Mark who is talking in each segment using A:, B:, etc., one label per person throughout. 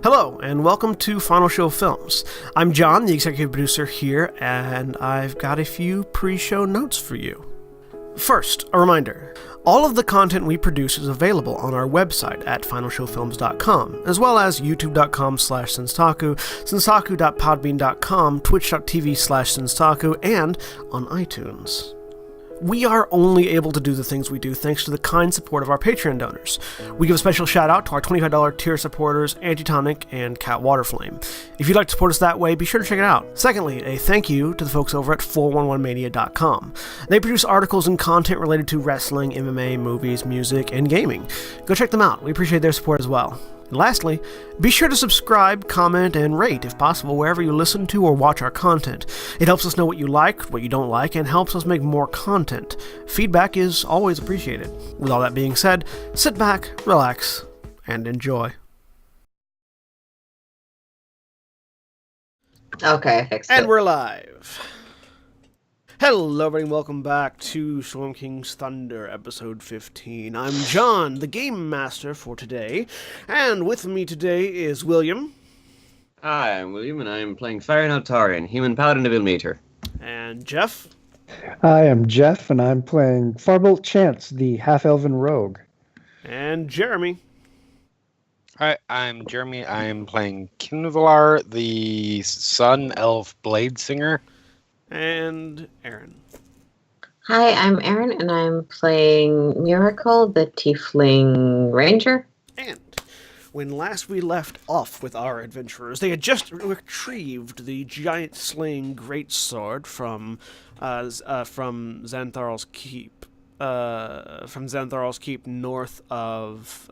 A: Hello, and welcome to Final Show Films. I'm John, the executive producer here, and I've got a few pre-show notes for you. First, a reminder. All of the content we produce is available on our website at finalshowfilms.com, as well as youtube.com/Senstaku, senstaku.podbean.com, twitch.tv/Senstaku, and on iTunes. We are only able to do the things we do thanks to the kind support of our Patreon donors. We give a special shout out to our $25 tier supporters, Antitonic and Cat Waterflame. If you'd like to support us that way, be sure to check it out. Secondly, a thank you to the folks over at 411mania.com. They produce articles and content related to wrestling, MMA, movies, music, and gaming. Go check them out. We appreciate their support as well. And lastly, be sure to subscribe, comment, and rate, if possible, wherever you listen to or watch our content. It helps us know what you like, what you don't like, and helps us make more content. Feedback is always appreciated. With all that being said, sit back, relax, and enjoy.
B: Okay, I fixed it.
A: And we're live. Hello, everybody, and welcome back to Storm King's Thunder, episode 15. I'm John, the Game Master for today, and with me today is William.
C: Hi, I'm William, and I'm playing Farron Altarian, Human Paladin of Ilmater.
A: And Jeff.
D: I am Jeff, and I'm playing Farbolt Chance, the half-elven rogue.
A: And Jeremy.
E: Hi, I'm Jeremy. I'm playing Kinvalar, the Sun Elf Blade Singer.
A: And Aaron.
B: Hi, I'm Aaron, and I'm playing Miracle, the Tiefling Ranger.
A: And when last we left off with our adventurers, they had just retrieved the giant-slaying greatsword from Xantharl's Keep. From Xantharl's Keep north of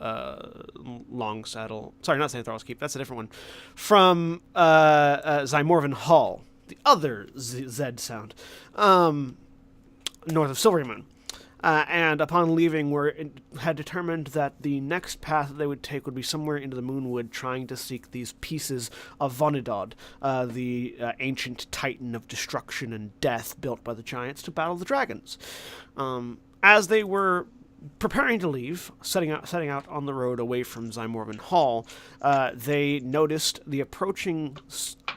A: Longsaddle. Sorry, not Xantharl's Keep. That's a different one. From Zymorvan Hall. The other Z sound, north of Silvery Moon. And upon leaving, had determined that the next path that they would take would be somewhere into the Moonwood, trying to seek these pieces of Vonidod, the ancient titan of destruction and death built by the giants to battle the dragons. As they were preparing to leave, setting out on the road away from Zymorvan Hall, they noticed the approaching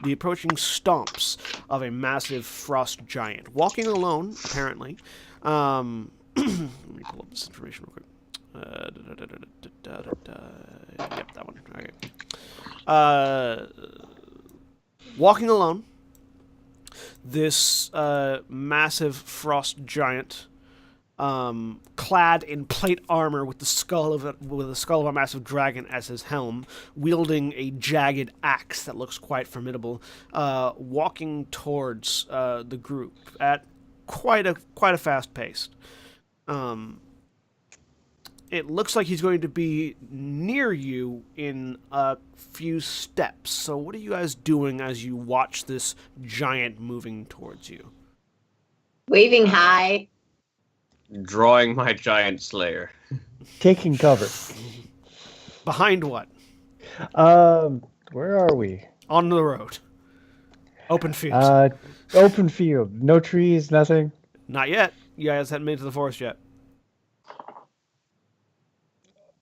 A: stomps of a massive frost giant, walking alone, apparently. Let me pull up this information real quick. Yep, that one. Okay. Walking alone, this massive frost giant, clad in plate armor with the skull of a massive dragon as his helm, wielding a jagged axe that looks quite formidable, walking towards the group at quite a fast pace. It looks like he's going to be near you in a few steps. So what are you guys doing as you watch this giant moving towards you?
B: Waving high.
C: Drawing my giant slayer.
D: Taking cover.
A: Behind what?
D: Where are we?
A: On the road. Open field.
D: Open field. No trees, nothing.
A: Not yet. You guys haven't made it to the forest yet.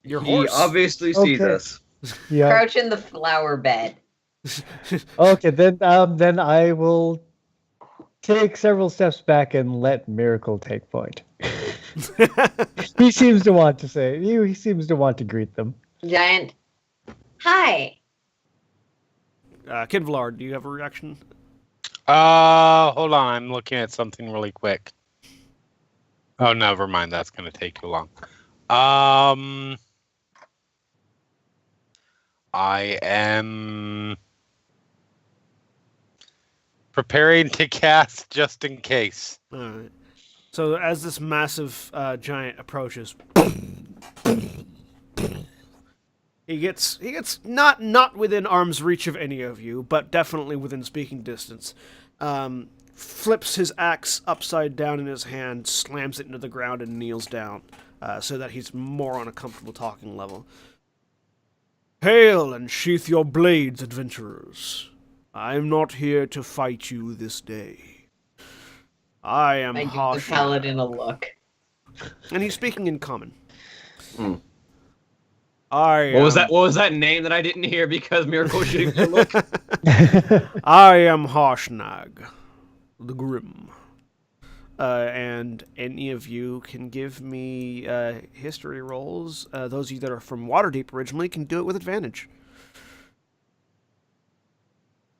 A: Your
C: He
A: horse.
C: obviously sees
D: Okay.
C: us.
D: Yeah.
B: Crouch in the flower bed.
D: Okay, then I will take several steps back and let Miracle take point. He seems to want to he seems to want to greet them.
B: Giant. Hi.
A: Kinvalar, do you have a reaction?
E: Hold on. I'm looking at something really quick. Oh, never mind. That's going to take too long. I am preparing to cast just in case.
A: All right. So as this massive giant approaches, he gets not within arm's reach of any of you, but definitely within speaking distance. Flips his axe upside down in his hand, slams it into the ground, and kneels down, so that he's more on a comfortable talking level. Hail and sheath your blades, adventurers. I am not here to fight you this day. I am
B: I give the
A: harsh.
B: paladin a look.
A: And he's speaking in common. I
C: What was that? What was that name that I didn't hear because Miracle was shooting me a look?
A: I am Harshnag, the Grim. And any of you can give me history rolls. Those of you that are from Waterdeep originally can do it with advantage.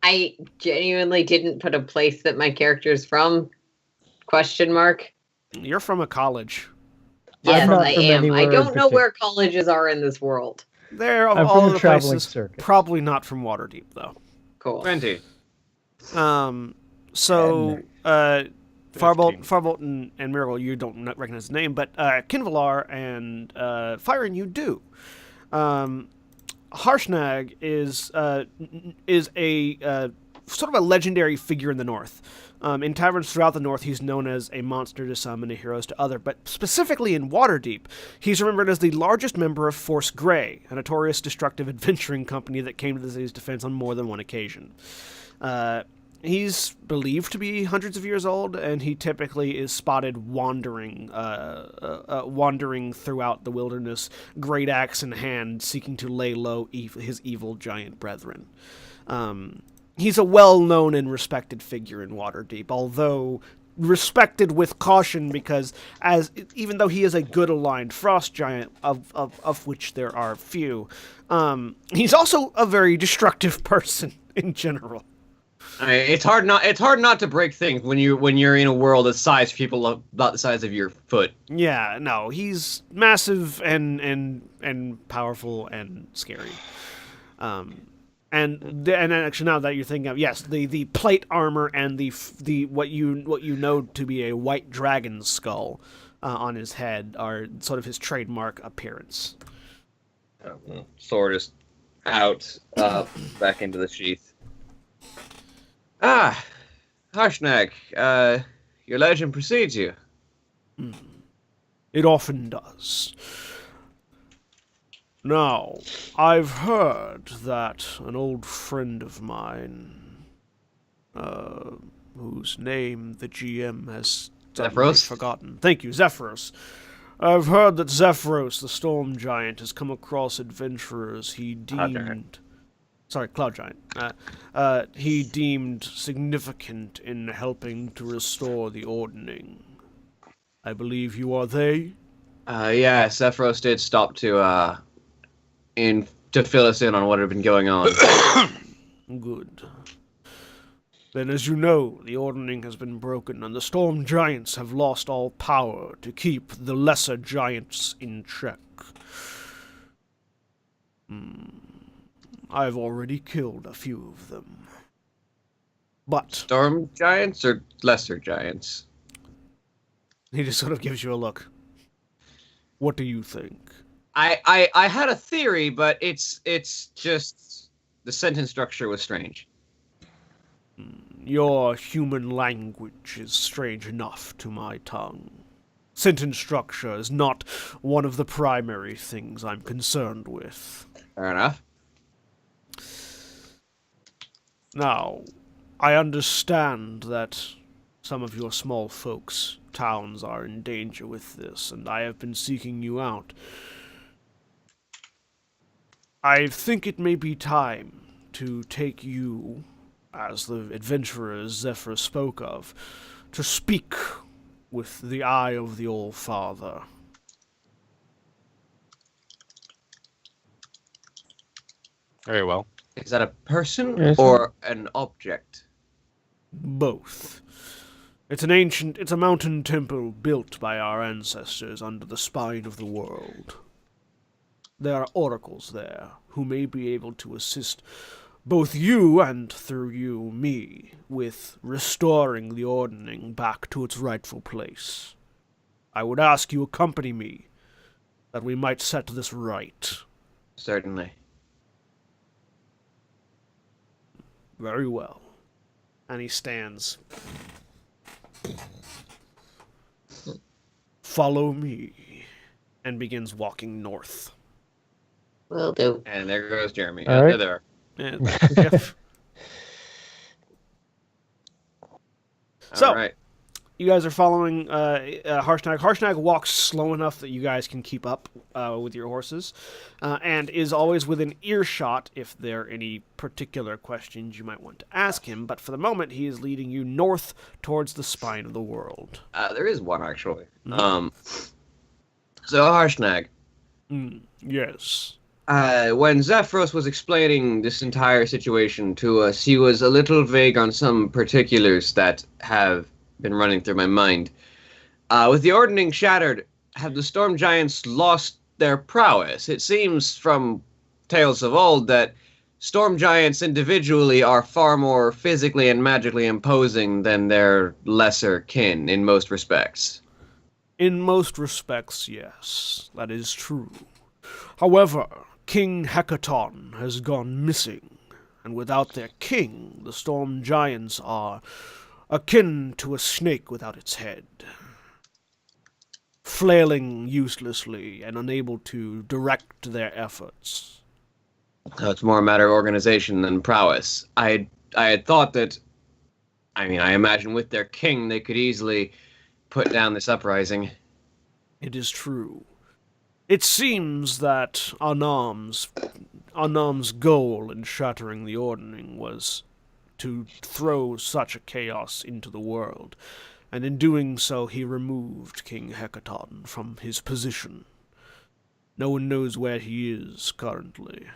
B: I genuinely didn't put a place that my character's from. Question mark.
A: You're from a college.
B: Yes,
D: not
B: I
D: from
B: am. I
D: anywhere in
B: don't know
D: particular.
B: where colleges are in this world.
A: They're of
D: I'm
A: all
D: from
A: of
D: a
A: the
D: traveling
A: places.
D: circus.
A: Probably not from Waterdeep though.
B: Cool.
C: 20.
A: So
E: Fifteen.
A: Farbolt and Miracle, you don't recognize his name, but Kinvalar and Firen, you do. Harshnag is a sort of a legendary figure in the North. In taverns throughout the North, he's known as a monster to some and a hero to other, but specifically in Waterdeep, he's remembered as the largest member of Force Grey, a notorious destructive adventuring company that came to the city's defense on more than one occasion. He's believed to be hundreds of years old, and he typically is spotted wandering throughout the wilderness, great axe in hand, seeking to lay low his evil giant brethren. He's a well-known and respected figure in Waterdeep, although respected with caution because, even though he is a good-aligned frost giant, of which there are few, he's also a very destructive person in general.
C: I mean, it's hard not to break things when you're in a world of size people about the size of your foot.
A: Yeah, no, he's massive and powerful and scary. And actually, now that you're thinking of, yes, the plate armor and the what you know to be a white dragon skull on his head are sort of his trademark appearance.
C: Sword is out, back into the sheath. Ah, Harshnag, your legend precedes you.
A: It often does. Now, I've heard that an old friend of mine, whose name the GM has suddenly
C: Zephyros?
A: forgotten. Thank you, Zephyros. I've heard that Zephyros, the storm giant, has come across adventurers he
C: Cloud
A: deemed...
C: giant.
A: Sorry, Cloud Giant. He deemed significant in helping to restore the Ordning. I believe you are they?
C: Yeah, Zephyros did stop to fill us in on what had been going on.
A: Good. Then, as you know, the Ordning has been broken, and the Storm Giants have lost all power to keep the lesser giants in check. I've already killed a few of them. But
C: Storm giants or lesser giants?
A: he just sort of gives you a look. What do you think?
C: I had a theory, but it's just the sentence structure was strange.
A: Your human language is strange enough to my tongue. Sentence structure is not one of the primary things I'm concerned with.
C: Fair enough.
A: Now, I understand that some of your small folks' towns are in danger with this, and I have been seeking you out. I think it may be time to take you, as the adventurers Zephyr spoke of, to speak with the eye of the All-Father.
E: Very well.
C: Is that a person
D: Yes.
C: or an object?
A: Both. It's a mountain temple built by our ancestors under the spine of the world. There are oracles there who may be able to assist both you and, through you, me, with restoring the Ordning back to its rightful place. I would ask you accompany me, that we might set this right.
C: Certainly.
A: Very well. And he stands. Follow me, and begins walking north.
B: Will do.
C: And there goes Jeremy.
D: All right.
C: There.
A: And, yep. So,
C: All right.
A: You guys are following Harshnag. Harshnag walks slow enough that you guys can keep up with your horses, and is always within earshot if there are any particular questions you might want to ask him. But for the moment, he is leading you north towards the spine of the world.
C: There is one, actually. So, Harshnag.
A: Yes.
C: When Zephyros was explaining this entire situation to us, he was a little vague on some particulars that have been running through my mind. With the ordning shattered, have the storm giants lost their prowess? It seems from tales of old that storm giants individually are far more physically and magically imposing than their lesser kin in most respects.
A: In most respects, yes, that is true. However, King Hecaton has gone missing, and without their king, the storm giants are akin to a snake without its head, flailing uselessly and unable to direct their efforts.
C: So it's more a matter of organization than prowess. I had thought that, I imagine with their king they could easily put down this uprising.
A: It is true. It seems that Anam's goal in shattering the ordning was to throw such a chaos into the world, and in doing so he removed King Hecaton from his position. No one knows where he is currently.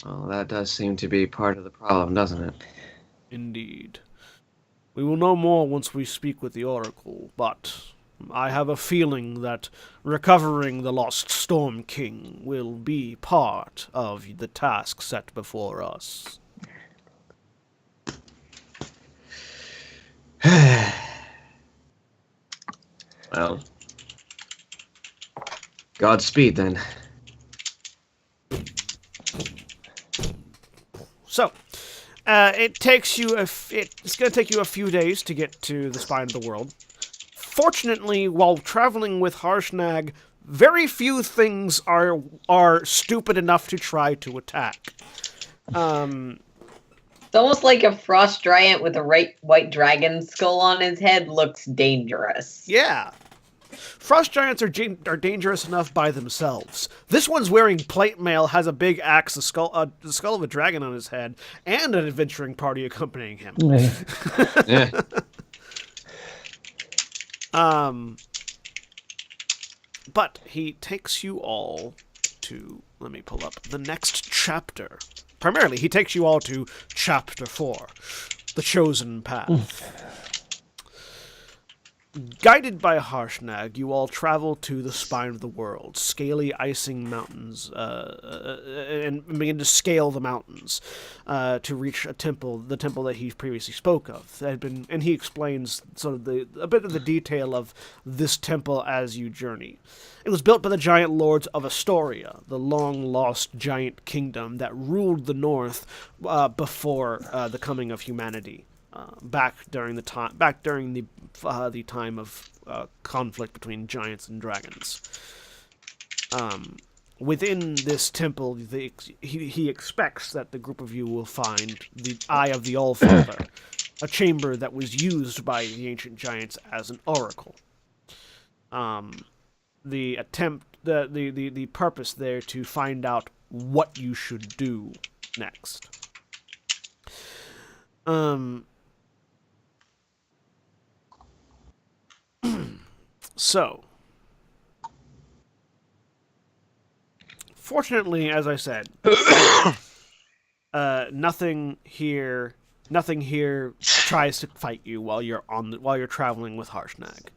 C: Well, that does seem to be part of the problem, doesn't it?
A: Indeed. We will know more once we speak with the Oracle, but I have a feeling that recovering the lost Storm King will be part of the task set before us.
C: Well, Godspeed then.
A: So, it's going to take you a few days to get to the spine of the world. Fortunately, while traveling with Harshnag, very few things are stupid enough to try to attack.
B: It's almost like a frost giant with a white dragon skull on his head looks dangerous.
A: Yeah. Frost giants are dangerous enough by themselves. This one's wearing plate mail, has a big axe, the skull of a dragon on his head, and an adventuring party accompanying him.
C: Yeah.
A: But he takes you all to, let me pull up the next chapter. Primarily, he takes you all to Chapter 4, The Chosen Path. Guided by Harshnag, you all travel to the spine of the world, scaly icing mountains, and begin to scale the mountains to reach the temple that he previously spoke of. And he explains sort of a bit of the detail of this temple as you journey. It was built by the giant lords of Astoria, the long-lost giant kingdom that ruled the north before the coming of humanity. Back during the time of conflict between giants and dragons. Within this temple, he expects that the group of you will find the Eye of the Allfather, a chamber that was used by the ancient giants as an oracle. The purpose there to find out what you should do next. So, fortunately, as I said, nothing here tries to fight you while you're traveling with Harshnag.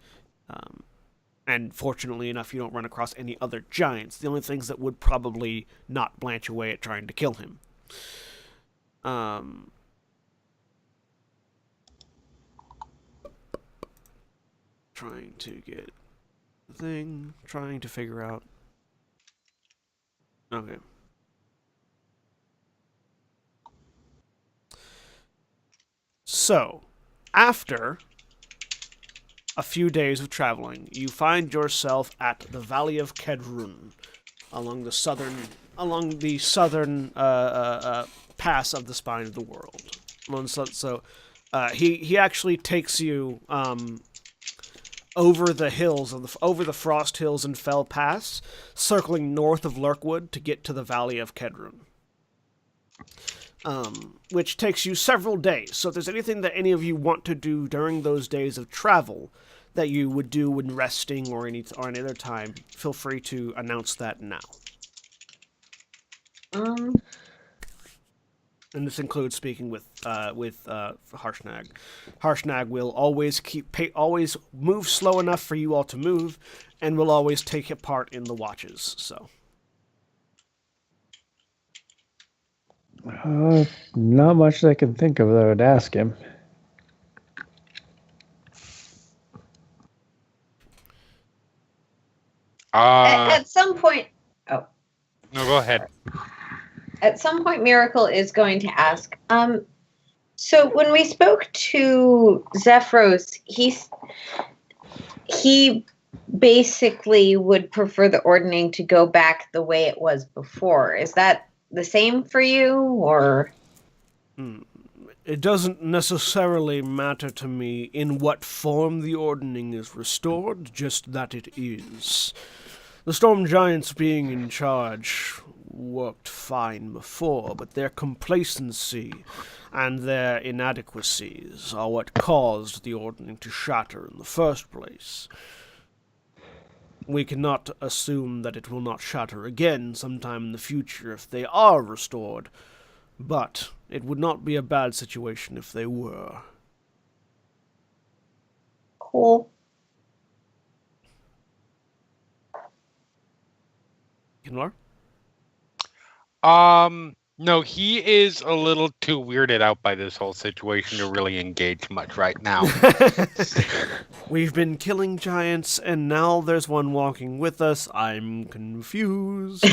A: And fortunately enough, you don't run across any other giants. The only things that would probably not blanch away at trying to kill him. Trying to get the thing, trying to figure out. Okay. So, after a few days of traveling, you find yourself at the Valley of Kedrun, along the southern pass of the spine of the world. So he actually takes you over the hills over the Frost Hills and Fell Pass, circling north of Lurkwood to get to the Valley of Kedron. Which takes you several days. So if there's anything that any of you want to do during those days of travel that you would do when resting or any other time, feel free to announce that now. And this includes speaking with Harshnag. Harshnag will always always move slow enough for you all to move, and will always take a part in the watches. So,
D: not much I can think of that I would ask him.
B: At some point,
E: no, go ahead.
B: At some point, Miracle is going to ask. So when we spoke to Zephyros, he basically would prefer the ordning to go back the way it was before. Is that the same for you, or?
A: It doesn't necessarily matter to me in what form the ordning is restored, just that it is. The Storm Giants being in charge worked fine before, but their complacency and their inadequacies are what caused the ordning to shatter in the first place. We cannot assume that it will not shatter again sometime in the future if they are restored, but it would not be a bad situation if they were.
B: Cool.
A: Kinlar?
E: No, he is a little too weirded out by this whole situation to really engage much right now.
A: We've been killing giants, and now there's one walking with us. I'm confused.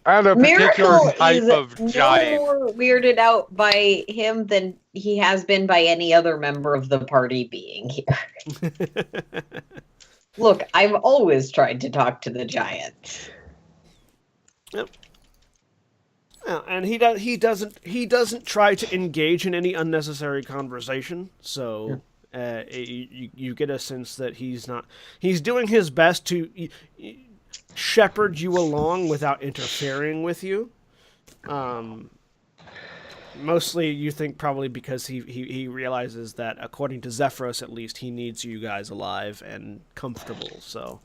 E: And a particular
B: Miracle
E: type
B: is
E: of giant.
B: more weirded out by him than he has been by any other member of the party being here. Look, I've always tried to talk to the giants.
A: Yep. Yeah, and he doesn't try to engage in any unnecessary conversation. So you get a sense that he's doing his best to shepherd you along without interfering with you. Mostly, you think probably because he realizes that, according to Zephyros at least, he needs you guys alive and comfortable. So.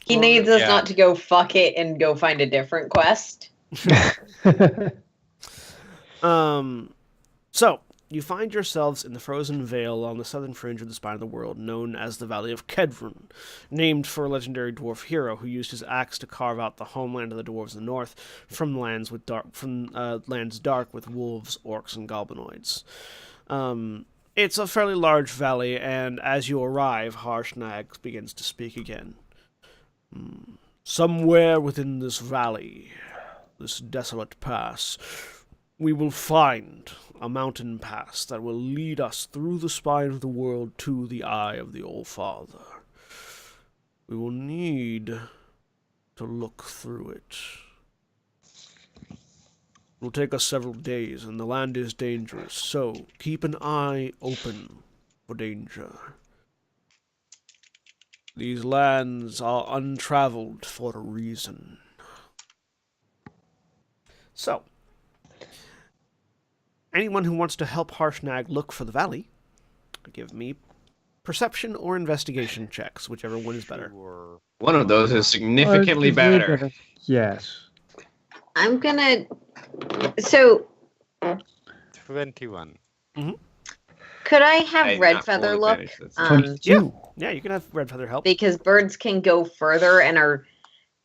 B: He needs us not to go fuck it and go find a different quest.
A: So, you find yourselves in the frozen vale on the southern fringe of the spine of the world, known as the Valley of Kedron, named for a legendary dwarf hero who used his axe to carve out the homeland of the dwarves of the north from lands dark with wolves, orcs, and goblinoids. It's a fairly large valley, and as you arrive, Harshnag begins to speak again. Somewhere within this valley, this desolate pass, we will find a mountain pass that will lead us through the spine of the world to the eye of the All-Father. We will need to look through it. It will take us several days, and the land is dangerous, so keep an eye open for danger. These lands are untraveled for a reason. So, anyone who wants to help Harshnag look for the valley, give me perception or investigation checks, whichever one is better.
C: One of those is significantly better.
D: Yes.
B: I'm gonna... So...
E: 21.
A: Mm-hmm.
B: Could I have
C: Hey,
B: Red
C: not
B: Feather
C: full
B: look?
C: advantage, that's-
A: Yeah, you can have Red Feather help.
B: Because birds can go further and are,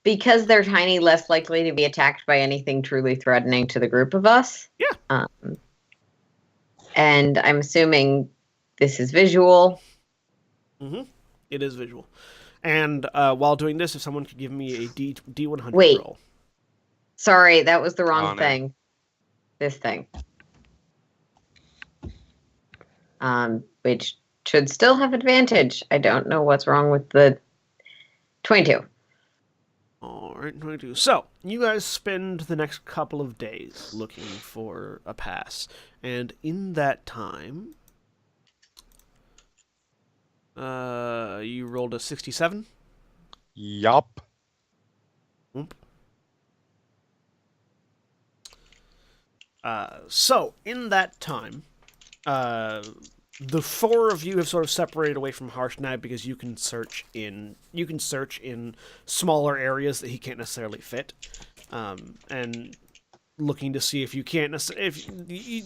B: because they're tiny, less likely to be attacked by anything truly threatening to the group of us.
A: Yeah.
B: And I'm assuming this is visual.
A: Mm-hmm. It is visual. And while doing this, if someone could give me a D100
B: Wait.
A: roll.
B: Sorry, that was the wrong
E: On it.
B: thing. This thing. Which should still have advantage. I don't know what's wrong with the 22.
A: All right, 22. So, you guys spend the next couple of days looking for a pass. And in that time, you rolled a 67?
E: Yup.
A: Oop. So, in that time, the four of you have sort of separated away from Harshnag because you can search in smaller areas that he can't necessarily fit, and looking to see if you can't if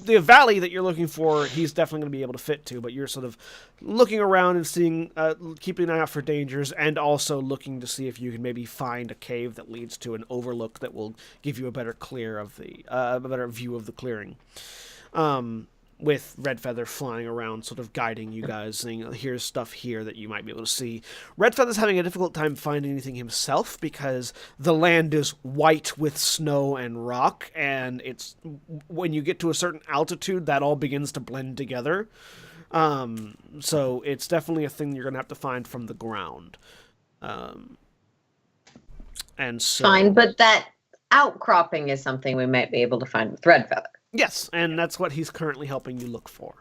A: the valley that you're looking for, he's definitely going to be able to fit to, but you're sort of looking around and seeing, keeping an eye out for dangers, and also looking to see if you can maybe find a cave that leads to an overlook that will give you a better a better view of the clearing. With Red Feather flying around, sort of guiding you guys, saying, here's stuff here that you might be able to see. Red Feather's having a difficult time finding anything himself because the land is white with snow and rock, and it's when you get to a certain altitude, that all begins to blend together. So it's definitely a thing you're going to have to find from the ground. And so...
B: Fine, but that outcropping is something we might be able to find with Red Feather.
A: Yes, and that's what he's currently helping you look for.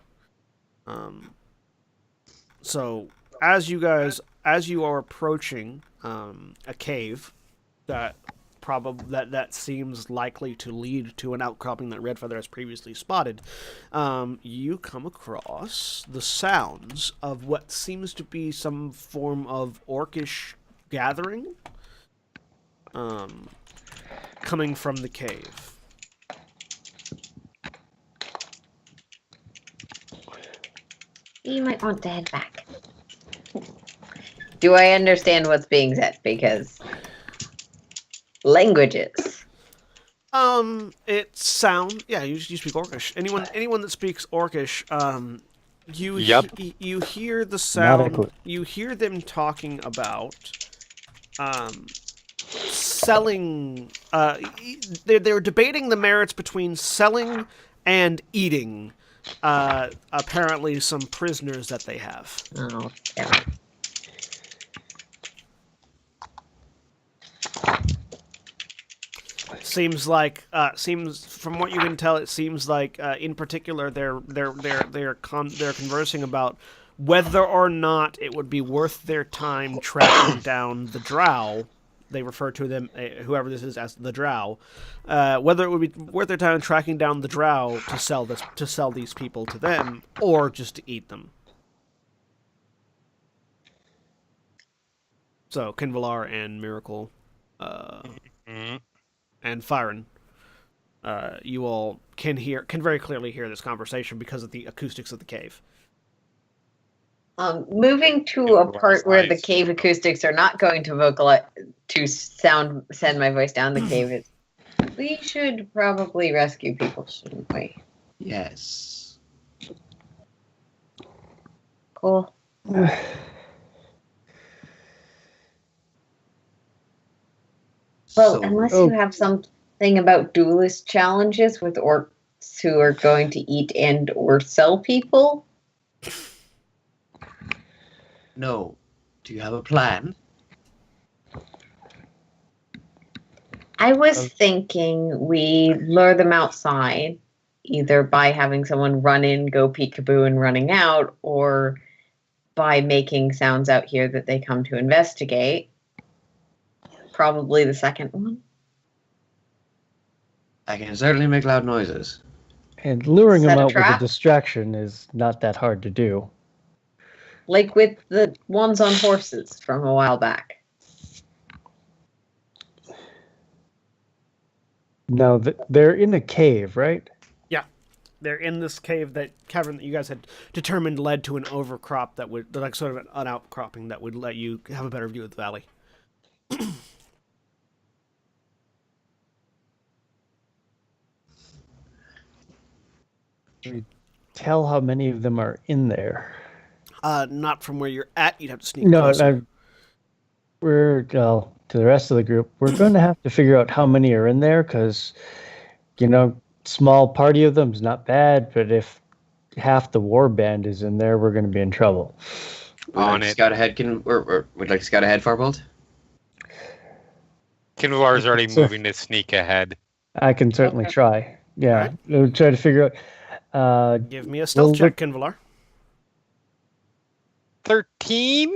A: So as you are approaching a cave that seems likely to lead to an outcropping that Red Feather has previously spotted, you come across the sounds of what seems to be some form of orcish gathering, coming from the cave.
B: You might want to head back. Do I understand what's being said? Because languages.
A: It sound, yeah, you speak Orcish. Anyone that speaks Orcish, you hear the sound. You hear them talking about selling. They're debating the merits between selling and eating. Apparently some prisoners that they have.
B: Oh, yeah.
A: Seems from what you can tell, it seems like in particular they're conversing about whether or not it would be worth their time tracking down the drow. They refer to them, whoever this is, as the drow. Whether it would be worth their time tracking down the drow to sell these people to them, or just to eat them. So Kinvalar and Miracle, and Fyron, you all can very clearly hear this conversation because of the acoustics of the cave.
B: Moving to a part where the cave acoustics are not going to send my voice down the cave. We should probably rescue people, shouldn't we?
C: Yes.
B: Cool. Well, unless you have something about duelist challenges with orcs who are going to eat and or sell people.
C: No. Do you have a plan?
B: I was thinking we lure them outside, either by having someone run in, go peekaboo and running out, or by making sounds out here that they come to investigate. Probably the second one.
C: I can certainly make loud noises.
D: And luring
B: Set
D: them
B: a
D: out with
B: trap?
D: a distraction is not that hard to do.
B: Like with the ones on horses from a while back.
D: No, they're in a cave, right?
A: Yeah, they're in this cave cavern that you guys had determined led to an overcrop that would, like, sort of an outcropping that would let you have a better view of the valley.
D: Tell how many of them are in there.
A: Not from where you're at. You'd have to sneak
D: No,
A: closer.
D: to the rest of the group, we're going to have to figure out how many are in there because, small party of them is not bad, but if half the war band is in there, we're going to be in trouble.
C: Would like to scout ahead, Farbolt?
E: Kinvalar's already
D: So-
E: moving to sneak ahead.
D: I can certainly
B: Okay.
D: try. Yeah, we'll try to figure out.
A: Give me a stealth check, Kinvalar.
E: 13?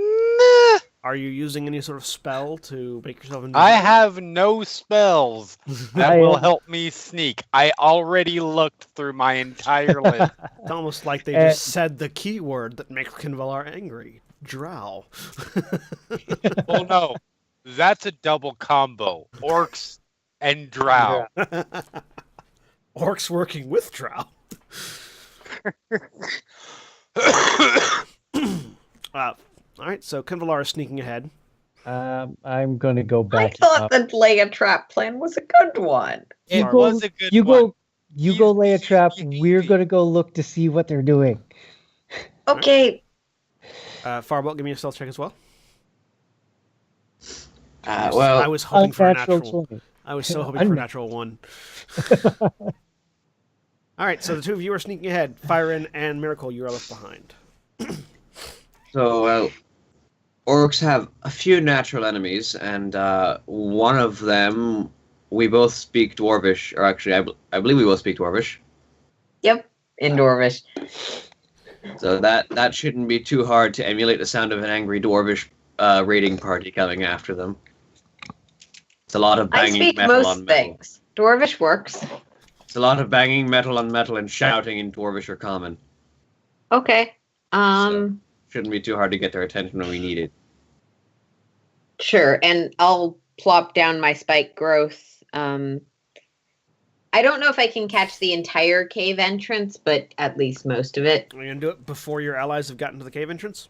A: Are you using any sort of spell to make yourself invisible?
E: I have no spells that
D: I
E: will
D: am-
E: help me sneak. I already looked through my entire list.
A: It's almost like they
D: And-
A: just said the keyword that makes Kinvalar angry. Drow.
E: Oh no, that's a double combo. Orcs and drow.
A: Orcs working with Drow. Alright, so Kinvalar is sneaking ahead.
D: I'm going to go
B: I
D: back.
B: thought the lay a trap plan was a good one.
E: It
A: Farble.
E: was a good
D: you
E: one.
D: go lay a trap. We're going to go look to see what they're doing.
B: Okay,
A: Farbolt, give me a stealth check as well.
C: Well,
A: I was hoping for a
D: Unnatural
A: natural.
D: 20.
A: I was so hoping for a natural 1. Alright, so the two of you are sneaking ahead. Fyron and Miracle, you are left behind.
C: so orcs have a few natural enemies, and one of them we both speak Dwarvish, or actually, I believe we both speak Dwarvish.
B: yep, in Dwarvish.
C: So that shouldn't be too hard to emulate the sound of an angry Dwarvish raiding party coming after them. It's a lot of
B: I
C: banging
B: speak
C: metal
B: most
C: on metal.
B: things. Dwarvish works.
C: It's a lot of banging metal on metal and shouting in Dwarvish or Common.
B: Okay.
C: Shouldn't be too hard to get their attention when we need it.
B: Sure, and I'll plop down my spike growth. I don't know if I can catch the entire cave entrance, but at least most of it.
A: Are you going to do it before your allies have gotten to the cave entrance?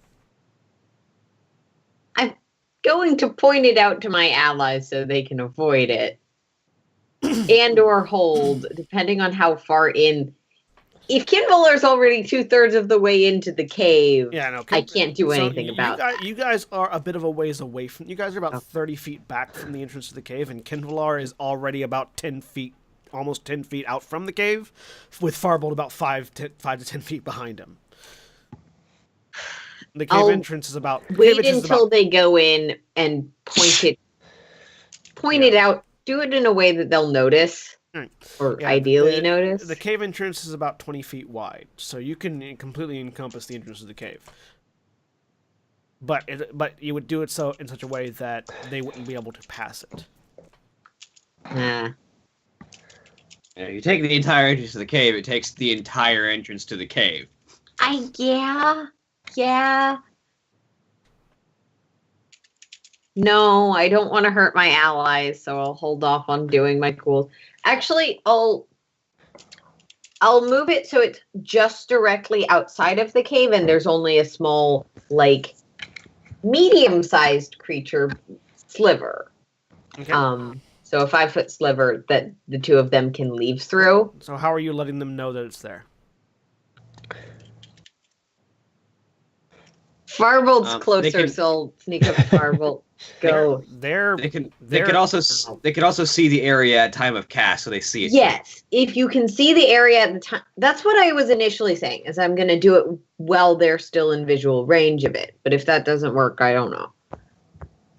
B: I'm going to point it out to my allies so they can avoid it. And or hold, depending on how far in. If Kinvalar's already 2/3 of the way into the cave,
A: Yeah, no.
B: I can't do anything about
A: it. You guys are a bit of a ways away from. You guys are about
B: Oh.
A: 30 feet back from the entrance to the cave, and Kinvalar is already about 10 feet, almost 10 feet out from the cave, with Farbolt about 5 to 10 feet behind him. The cave
B: I'll
A: entrance is about.
B: wait until they go in and point it out. Do it in a way that they'll notice,
A: Right.
B: or
A: Yeah,
B: ideally notice.
A: The cave entrance is about 20 feet wide, so you can completely encompass the entrance of the cave. But you would do it so in such a way that they wouldn't be able to pass it.
B: Nah.
C: You you take the entire entrance to the cave, it takes the entire entrance to the cave.
B: Yeah. No, I don't want to hurt my allies, so I'll hold off on doing my cools. Actually, I'll move it so it's just directly outside of the cave, and there's only a small, like, medium-sized creature sliver.
A: Okay.
B: So a 5-foot sliver that the two of them can leave through.
A: So how are you letting them know that it's there?
B: Farbolt's
C: They
B: closer,
C: can-
B: so I'll sneak up to Farbolt. Go.
C: They could also see the area at time of cast, so they see it.
B: Yes, if you can see the area at the time. That's what I was initially saying, is I'm going to do it while they're still in visual range of it. But if that doesn't work, I don't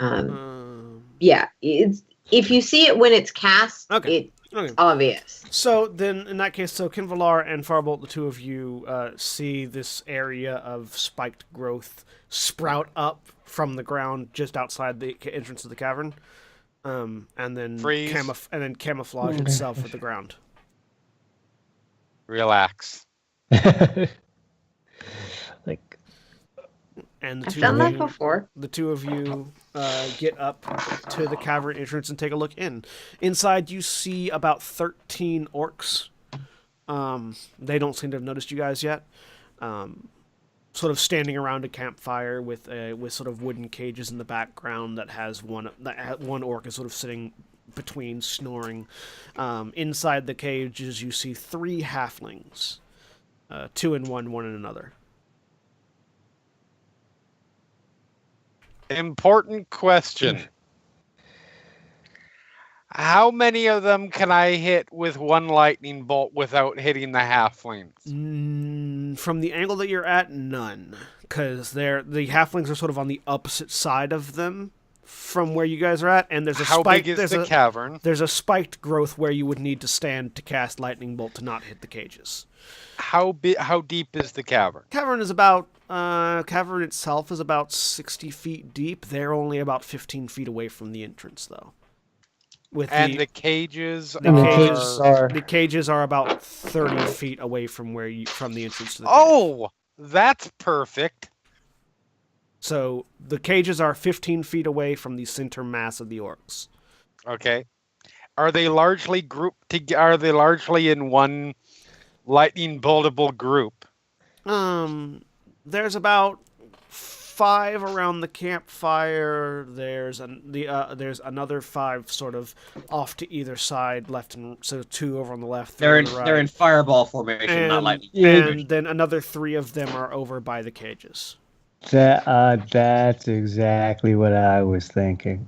B: know. Yeah, it's if you see it when it's cast,
A: Okay.
B: it's obvious.
A: So then, in that case, so Kinvalar and Farbolt, the two of you, see this area of spiked growth sprout up from the ground just outside the entrance of the cavern, and then
E: Freeze.
A: camouflage itself with the ground.
E: Relax.
D: Like,
A: And the
B: I've
A: two
B: done
A: of
B: that
A: you,
B: before.
A: the two of you get up to the cavern entrance and take a look in. Inside, you see about 13 orcs. They don't seem to have noticed you guys yet. Sort of standing around a campfire with sort of wooden cages in the background that has one orc is sort of sitting between, snoring. Inside the cages, you see 3 halflings, 2 in one in another.
E: Important question. How many of them can I hit with one lightning bolt without hitting the halflings?
A: From the angle that you're at, none, because the halflings are sort of on the opposite side of them from where you guys are at, and there's a
E: How
A: spike.
E: big is
A: there's
E: the
A: a
E: cavern?
A: there's a spiked growth where you would need to stand to cast lightning bolt to not hit the cages.
E: How deep is the cavern?
A: Cavern is about cavern itself is about 60 feet deep. They're only about 15 feet away from the entrance, though. With
E: And the cages
A: the
E: are...
A: cages
D: are-
A: the cages are about 30 feet away from from the entrance to the cave.
E: Oh, that's perfect.
A: So the cages are 15 feet away from the center mass of the orcs.
E: Okay. Are they largely grouped together? Are they largely in one lightning boltable group?
A: There's about 5 around the campfire. There's another 5 sort of off to either side, left and so 2 over on the left. 3
C: They're
A: on
C: in
A: the right.
C: they're in fireball formation, not lightning.
A: And then another 3 of them are over by the cages.
D: That's exactly what I was thinking.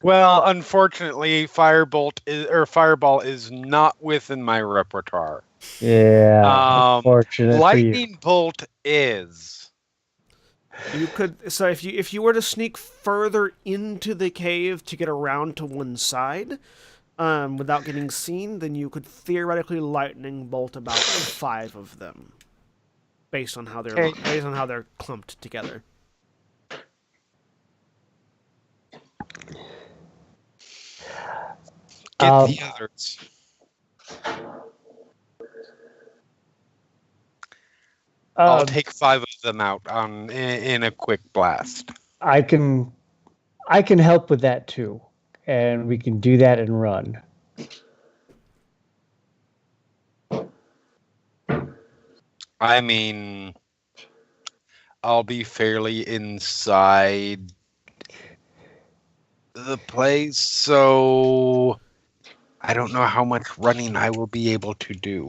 E: Well, unfortunately, fireball is not within my repertoire.
D: Yeah, unfortunate for you.
E: Lightning bolt is.
A: You could if you were to sneak further into the cave to get around to one side, without getting seen, then you could theoretically lightning bolt about 5 of them, based on how they're clumped together.
E: Get the others. I'll take 5 of them out in a quick blast.
D: I can help with that too, and we can do that and run.
E: I mean, I'll be fairly inside the place, so I don't know how much running I will be able to do.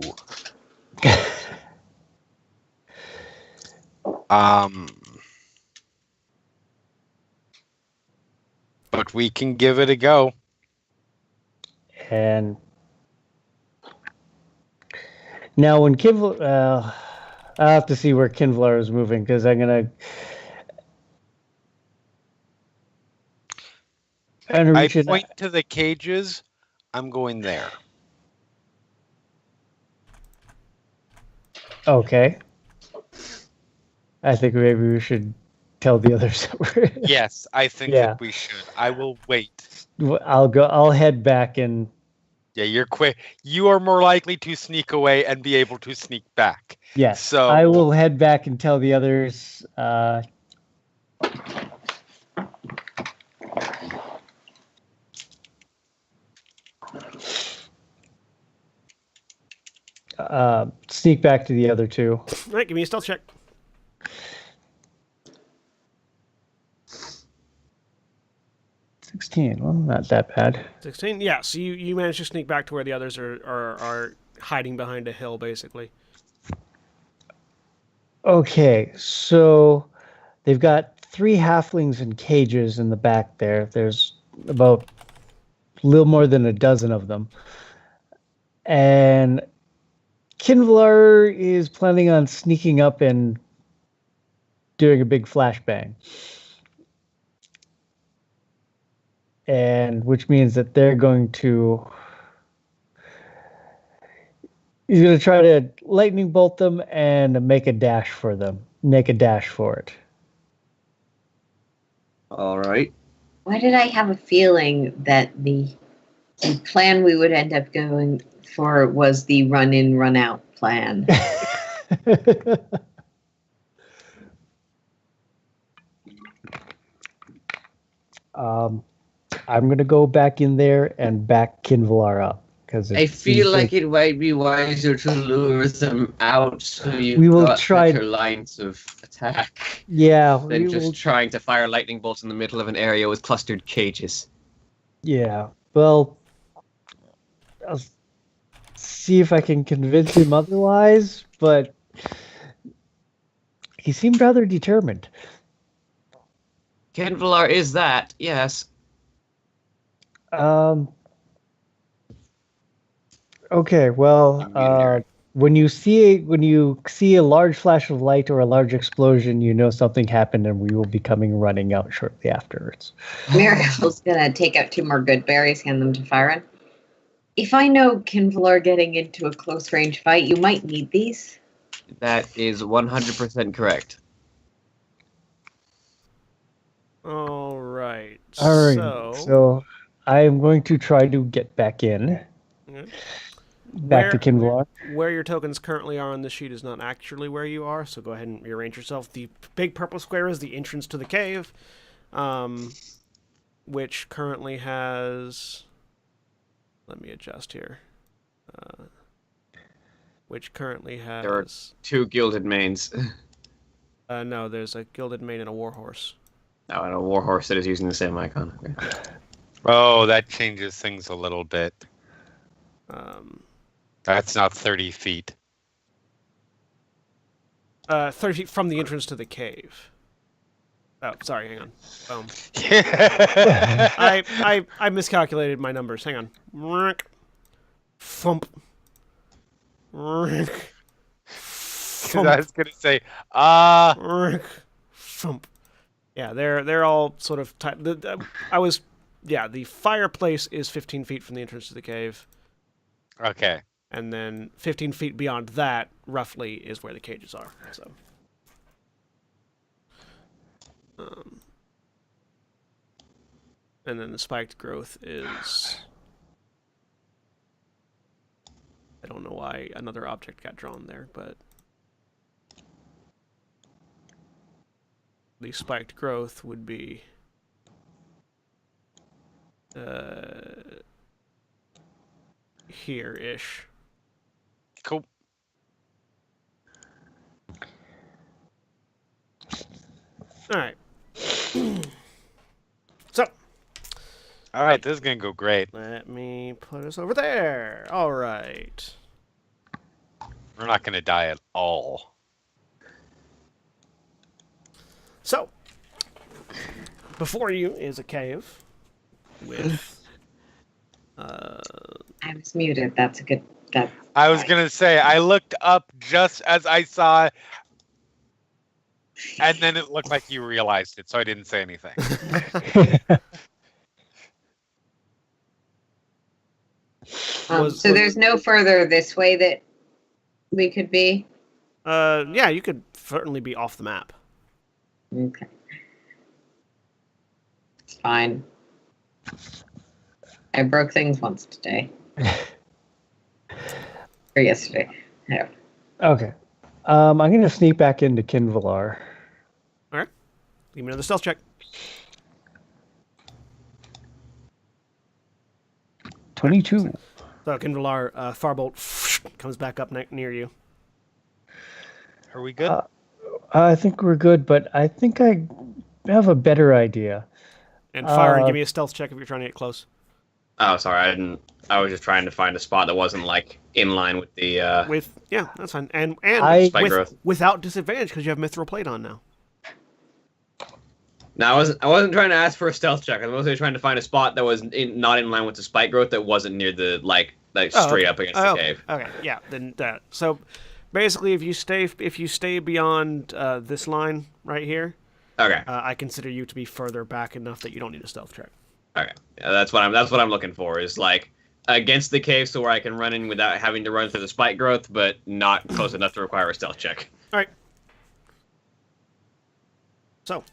E: But we can give it a go.
D: And now when I'll have to see where Kinvlar is moving, because I'm gonna
E: I point to the cages. I'm going there.
D: Okay. I think maybe we should tell the others.
E: Yes, I think that we should. I will wait.
D: I'll head back and.
E: Yeah, you're quick. You are more likely to sneak away and be able to sneak back.
D: Yes.
E: So
D: I will head back and tell the others. Sneak back to the other 2.
A: All right, give me a stealth check.
D: 16. Well, not that bad.
A: 16. Yeah, so you managed to sneak back to where the others are hiding behind a hill, basically.
D: Okay, so they've got 3 halflings in cages in the back there. There's about a little more than a dozen of them. And Kinvlar is planning on sneaking up and doing a big flashbang. And which means that they're going to... He's going to try to lightning bolt them and make a dash for them. Make a dash for it.
C: All right.
B: Why did I have a feeling that the plan we would end up going for was the run in, run out plan?
D: I'm going to go back in there and back Kinvlar up.
C: I feel like it might be wiser to lure them out so you've got better lines of attack.
D: Yeah.
C: Than just trying to fire lightning bolts in the middle of an area with clustered cages.
D: Yeah. Well, I'll see if I can convince him otherwise, but he seemed rather determined.
C: Kinvlar is that, yes.
D: Okay, well, when you see a large flash of light or a large explosion, you know something happened, and we will be coming running out shortly afterwards.
B: Miracle's gonna take out 2 more good berries, hand them to Fyron. If I know Kinval are getting into a close range fight, you might need these.
C: That is 100% correct.
A: All right.
D: All right. So I am going to try to get back in.
A: Okay.
D: Back to Kinval.
A: Where your tokens currently are on the sheet is not actually where you are, so go ahead and rearrange yourself. The big purple square is the entrance to the cave, which currently has... Let me adjust here. Which currently has...
C: There are 2 gilded manes.
A: No, there's a gilded mane and a warhorse.
C: Oh, and a warhorse that is using the same icon. Okay.
E: Oh, that changes things a little bit. That's not 30 feet.
A: 30 feet from the entrance to the cave. Oh, sorry, hang on. Boom. I miscalculated my numbers. Hang on. Thump.
E: I was gonna say,
A: Thump. Yeah, they're all sort of tight. The fireplace is 15 feet from the entrance to the cave.
E: Okay.
A: And then 15 feet beyond that, roughly, is where the cages are. So, and then the spiked growth is... I don't know why another object got drawn there, but the spiked growth would be here-ish.
E: Cool.
A: All right. So.
E: All right, this is going to go great.
A: Let me put us over there. All right.
E: We're not going to die at all.
A: So, before you is a cave with...
B: I was muted. That's a good...
E: I was going to say, I looked up just as I saw, and then it looked like you realized it, so I didn't say anything.
B: so there's no further this way that we could be?
A: Yeah, you could certainly be off the map.
B: Okay. It's fine. I broke things once today. Or yesterday. Yeah.
D: Okay. I'm going to sneak back into Kinvalar.
A: All right. Give me another stealth check.
D: 22.
A: So, Kinvalar, Farbolt comes back up near you.
E: Are we good?
D: I think we're good, but I think I have a better idea.
A: And fire and give me a stealth check if you're trying to get close.
C: Oh, sorry, I didn't. I was just trying to find a spot that wasn't like in line with the.
A: Yeah, that's fine. And
C: spike growth.
A: Without disadvantage because you have Mithril Plate on now.
C: No, I wasn't trying to ask for a stealth check. I was mostly trying to find a spot that was not in line with the spike growth that wasn't near the straight up against the cave.
A: Okay, yeah. Then that. So basically, if you stay beyond this line right here,
C: okay,
A: I consider you to be further back enough that you don't need a stealth check.
C: Okay, yeah, that's what I'm looking for is like against the cave, so where I can run in without having to run through the spike growth, but not close enough to require a stealth check.
A: All right. So.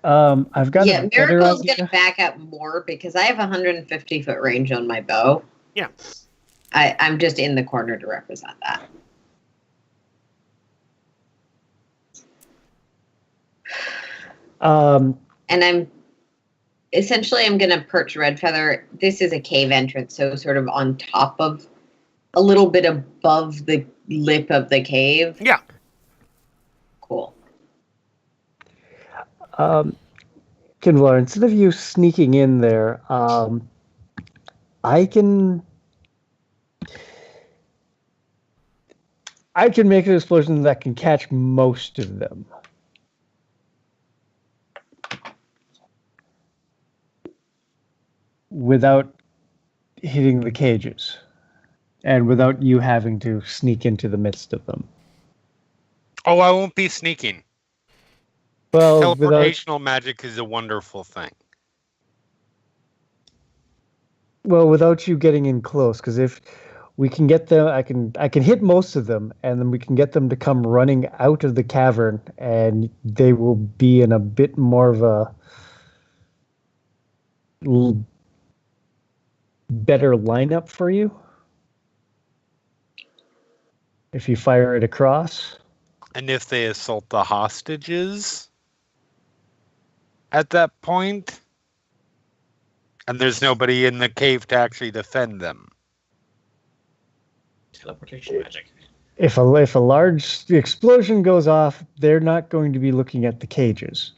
D: I've got
B: a better Miracle's idea. Gonna back up more because I have 150-foot range on my bow.
A: Yeah.
B: I'm just in the corner to represent that. And I'm gonna perch Red Feather. This is a cave entrance, so sort of on top of, a little bit above the lip of the cave.
A: Yeah.
B: Cool.
D: Kinvalar, instead of you sneaking in there, I can make an explosion that can catch most of them. Without hitting the cages. and without you having to sneak into the midst of them.
E: Oh, I won't be sneaking.
D: Well, without
E: Teleportational magic is a wonderful thing.
D: without you getting in close, because if we can get them, I can hit most of them, and then we can get them to come running out of the cavern, and they will be in a bit more of a better lineup for you if you fire it across.
E: And if they assault the hostages at that point, and there's nobody in the cave to actually defend them.
C: Teleportation magic.
D: If a large explosion goes off, they're not going to be looking at the cages.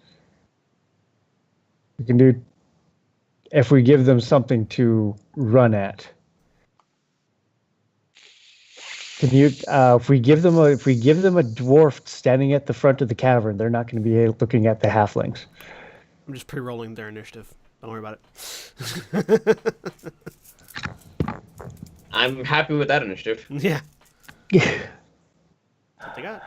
D: We can do if we give them something to run at. Can you? If we give them a dwarf standing at the front of the cavern, they're not going to be looking at the halflings.
A: I'm just pre-rolling their initiative. Don't worry about it.
C: I'm happy with that initiative.
A: Yeah. What they got?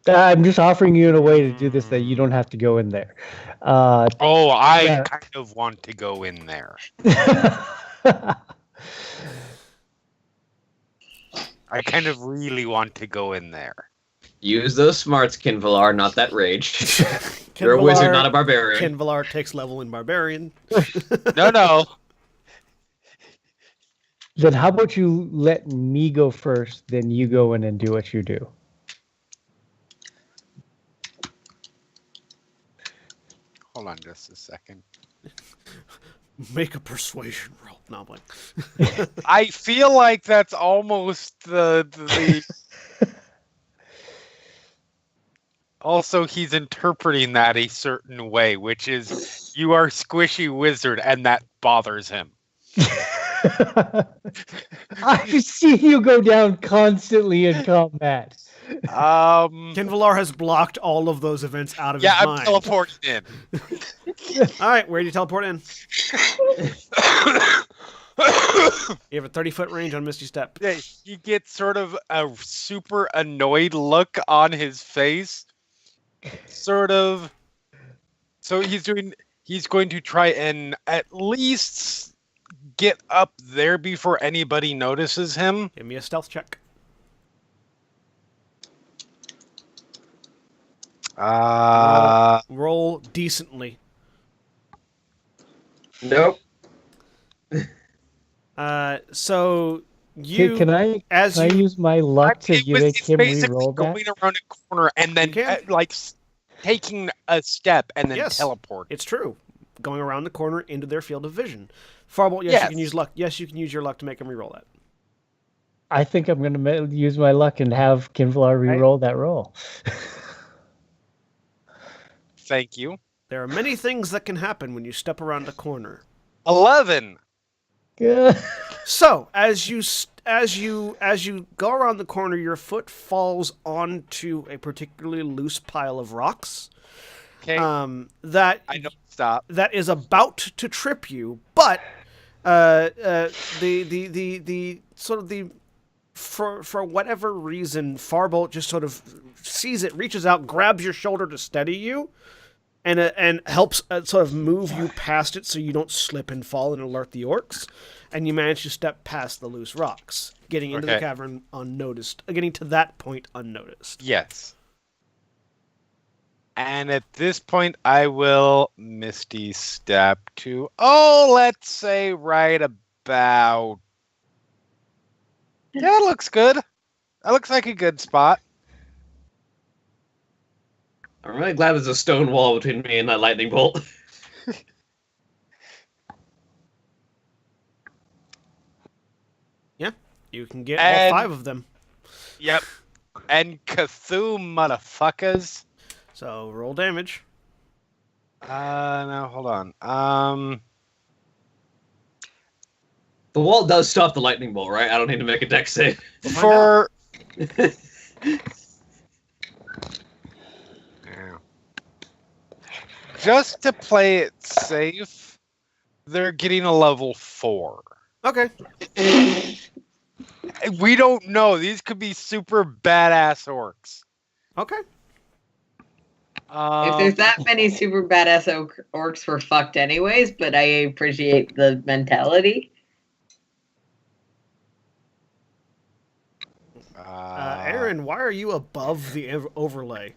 D: I'm just offering you a way to do this that you don't have to go in there.
E: I kind of want to go in there. I kind of really want to go in there.
C: Use those smarts, Kinvalar, not that rage. You're a wizard, not a barbarian.
A: Kinvalar takes level in barbarian.
E: No.
D: Then how about you let me go first, then you go in and do what you do.
E: Hold on just a second.
A: Make a persuasion roll. No, I'm like...
E: I feel like that's almost the Also, he's interpreting that a certain way, which is you are squishy wizard, and that bothers him.
D: I've seen you go down constantly in combat.
A: Kinvalar has blocked all of those events out of his mind.
E: Yeah, I'm teleporting in.
A: All right, where do you teleport in? You have a 30-foot range on Misty Step.
E: Yeah, you get sort of a super annoyed look on his face. Sort of. So he's going to try and at least get up there before anybody notices him.
A: Give me a stealth check. Roll decently.
C: Nope.
A: So you
D: Can I use my luck to make him re-roll that?
E: Going around a corner and then taking a step and then teleport.
A: It's true. Going around the corner into their field of vision. Farbolt, yes, you can use luck. Yes, you can use your luck to make him re-roll that.
D: I think I'm going to use my luck and have Kinvalar re-roll that roll.
E: Thank you.
A: There are many things that can happen when you step around a corner.
E: 11.
A: So, as you go around the corner, your foot falls onto a particularly loose pile of rocks.
E: Okay.
A: That
E: I don't stop.
A: That is about to trip you, but the sort of the for whatever reason, Farbolt just sort of sees it, reaches out, grabs your shoulder to steady you, and helps sort of move you past it so you don't slip and fall and alert the orcs. And you manage to step past the loose rocks, getting into the cavern unnoticed, getting to that point unnoticed.
E: Yes. And at this point, I will Misty Step to, let's say right about... Yeah, it looks good. That looks like a good spot.
C: I'm really glad there's a stone wall between me and that lightning bolt.
A: Yeah, you can get all 5 of them.
E: Yep. And Cthulhu, motherfuckers.
A: So, roll damage.
E: No, hold on.
C: The wall does stop the lightning bolt, right? I don't need to make a dex save.
E: For... Just to play it safe, they're getting a level 4.
A: Okay.
E: We don't know. These could be super badass orcs.
A: Okay.
B: If there's that many super badass orcs, we're fucked anyways, but I appreciate the mentality.
A: Aaron, why are you above the overlay?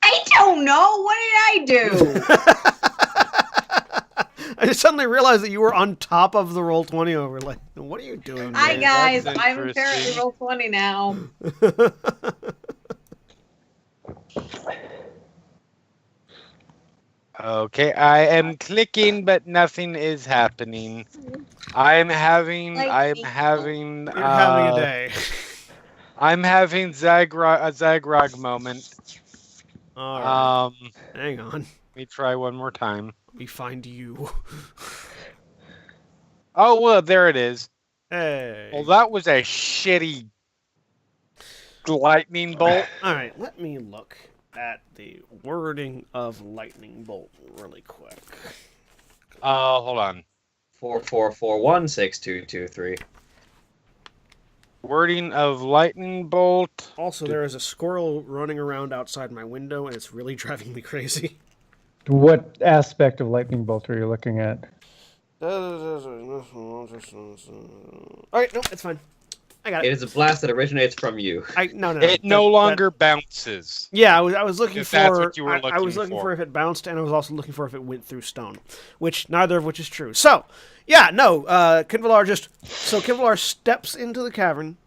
B: I don't know. What did I do?
A: I just suddenly realized that you were on top of the Roll20 overlay. What are you doing?
B: Hi,
A: man?
B: guys.
E: That's
B: I'm
E: interesting.
B: apparently roll 20 now.
E: Okay, I am clicking, but nothing is happening. I'm having
A: You're having a day.
E: I'm having a Zagrog moment.
A: All right.
E: Um,
A: Hang on.
E: let me try one more time.
A: Let me find you.
E: Oh, well, there it is.
A: Hey.
E: Well, that was a shitty lightning bolt.
A: All right, let me look at the wording of lightning bolt really quick.
E: Hold on.
C: 44416223.
E: Wording of lightning bolt.
A: Also, there is a squirrel running around outside my window, and it's really driving me crazy.
D: What aspect of lightning bolt are you looking at?
A: All right, no, it's fine. I got
C: It
A: it.
C: is a blast that originates from you.
A: No.
E: It no longer bounces.
A: Yeah, I was looking
E: If
A: for.
E: that's what you were
A: I was
E: looking
A: looking
E: for.
A: for if it bounced, and I was also looking for if it went through stone, which neither of which is true. So, yeah, no. Kinvalar steps into the cavern,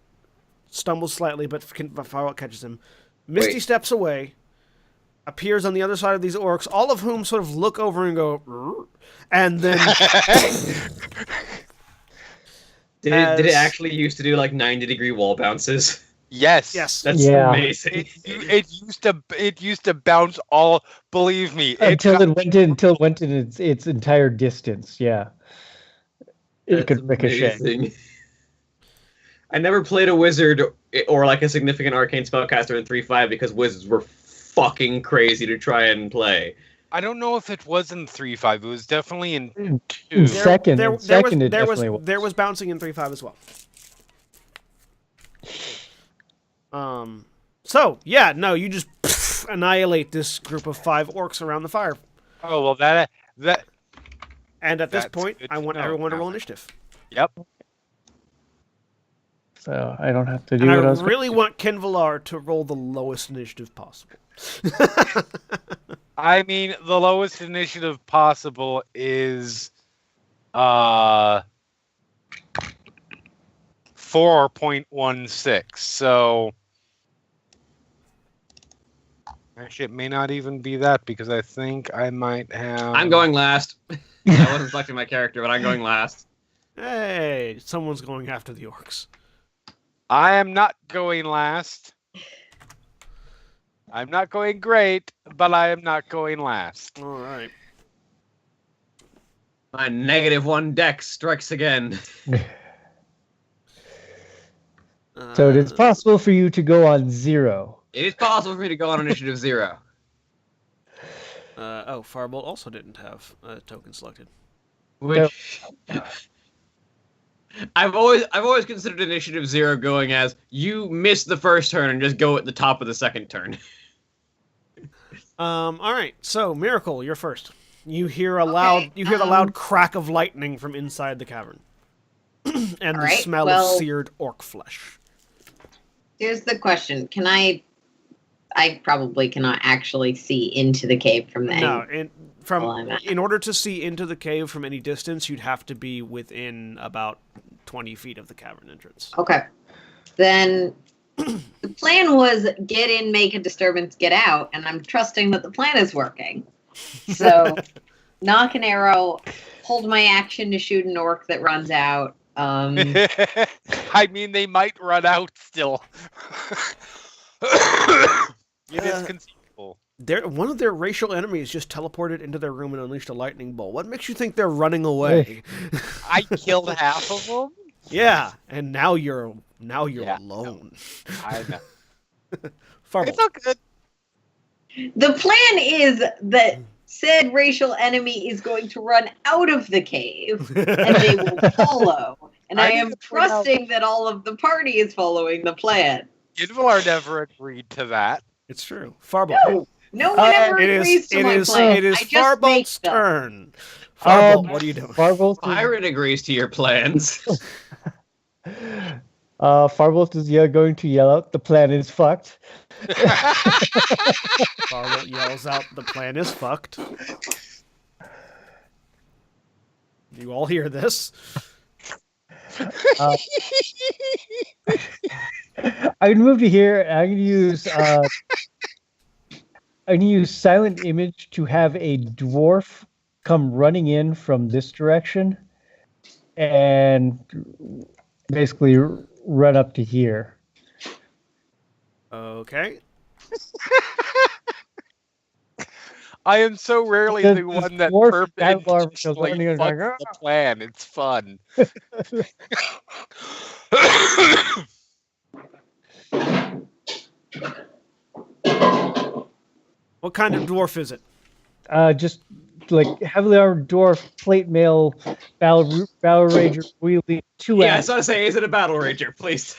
A: stumbles slightly, but Firewalk catches him. Misty
C: Wait.
A: steps away, appears on the other side of these orcs, all of whom sort of look over and go, "Rrr," and then
C: Did it actually used to do like 90-degree wall bounces?
E: Yes.
A: yes,
C: That's
D: Yeah.
C: amazing.
E: It used to bounce all. Believe me.
D: Until it went in its entire distance. Yeah, it
C: That's
D: could ricochet.
C: amazing. I never played a wizard or like a significant arcane spellcaster in 3.5 because wizards were fucking crazy to try and play.
E: I don't know if it was in 3.5. It was definitely in 2.
D: In second, it definitely was.
A: There was bouncing in 3.5 as well. So yeah, no, you just annihilate this group of 5 orcs around the fire.
E: Oh well, that.
A: And at this
E: That's
A: point,
E: good
A: I
E: to
A: want
E: know.
A: everyone to roll initiative.
E: Yep.
D: So I don't have to do
A: And I
D: what I was.
A: really want Kinvalar to roll the lowest initiative possible.
E: I mean, the lowest initiative possible is 4.16. So actually, it may not even be that because I think I might have.
C: I'm going last. I wasn't selecting my character, but I'm going last.
A: Hey, someone's going after the orcs.
E: I am not going last. I'm not going great, but I am not going last.
A: All right.
C: My -1 dex strikes again.
D: So it is possible for you to go on 0.
C: It is possible for me to go on initiative 0.
A: Firebolt also didn't have a token selected.
C: Which I've always considered initiative 0 going as you miss the first turn and just go at the top of the second turn.
A: All right. So, Miracle, you're first. You hear the loud crack of lightning from inside the cavern, and the
B: right,
A: smell of seared orc flesh.
B: Here's the question. Can I probably cannot actually see into the cave from the
A: No,
B: I'm at.
A: in order to see into the cave from any distance, you'd have to be within about 20 feet of the cavern entrance.
B: Okay. Then the plan was get in, make a disturbance, get out, and I'm trusting that the plan is working. So, knock an arrow, hold my action to shoot an orc that runs out.
E: I mean, they might run out still. It is conceivable.
A: One of their racial enemies just teleported into their room and unleashed a lightning bolt. What makes you think they're running away?
E: I killed half of them.
A: Yeah, and now you're alone.
E: I know.
A: Firebolt.
E: It's all good.
B: The plan is that said racial enemy is going to run out of the cave and they will follow. And I am trusting that all of the party is following the plan.
E: Kidvalar never agreed to that.
A: It's true. Farbolt.
B: No one ever agrees to my plan.
A: It is
B: I just make
A: Farbolt's
B: them.
A: turn. Farbolt, what are you doing?
D: Farbolt
C: Byron agrees to your plans.
D: Farbolt is going to yell out, "The plan is fucked."
A: Farbolt yells out, "The plan is fucked." You all hear this.
D: I'm gonna move to here. I'm gonna use silent image to have a dwarf come running in from this direction, and basically run up to here.
A: Okay.
E: I am so rarely the one that purposely fucks
D: like,
E: the plan. It's fun.
A: What kind of dwarf is it?
D: Just like heavily armored dwarf, plate mail, battle rager, wheelie, 2
C: Yeah, I was gonna say, is it a battle rager, please?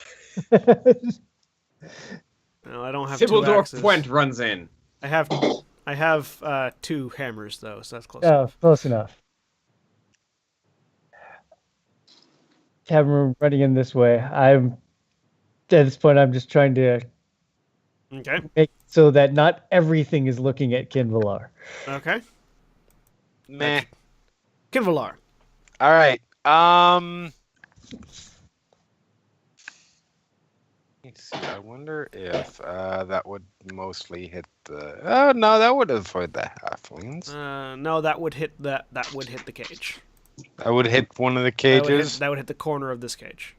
A: No, I don't have
C: Sybil
A: two
C: Dwarf
A: axes.
C: Puent runs in.
A: I have 2 hammers though, so that's close enough.
D: Close enough. Have him running in this way. At this point, I'm just trying to
A: Okay.
D: make so that not everything is looking at Kinvalar.
A: Okay.
E: Meh.
A: Kinvalar.
E: All right. Let's see. I wonder if that would mostly hit the. Oh no, that would avoid the halflings.
A: No, that would hit that would hit the cage.
E: That would hit one of the cages.
A: That would hit the corner of this cage.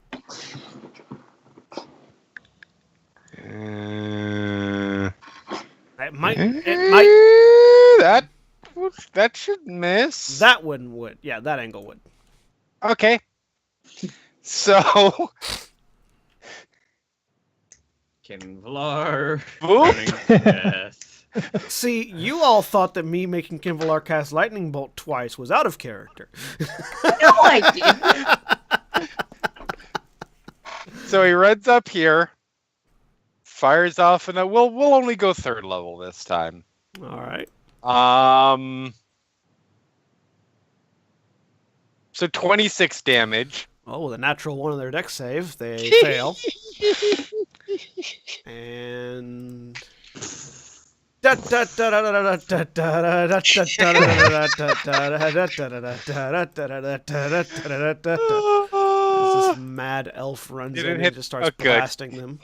A: It might.
E: That should miss.
A: That one would. Yeah, that angle would.
E: Okay. So.
C: Kinvalar.
E: Boop.
C: Yes.
A: See, you all thought that me making Kinvalar cast Lightning Bolt twice was out of character.
B: No, I didn't.
E: So he runs up here, fires off, and we'll only go 3rd level this time.
A: All right.
E: So 26 damage.
A: Oh, with a natural 1 on their dex save, they fail. And. This mad elf runs in and just starts blasting them.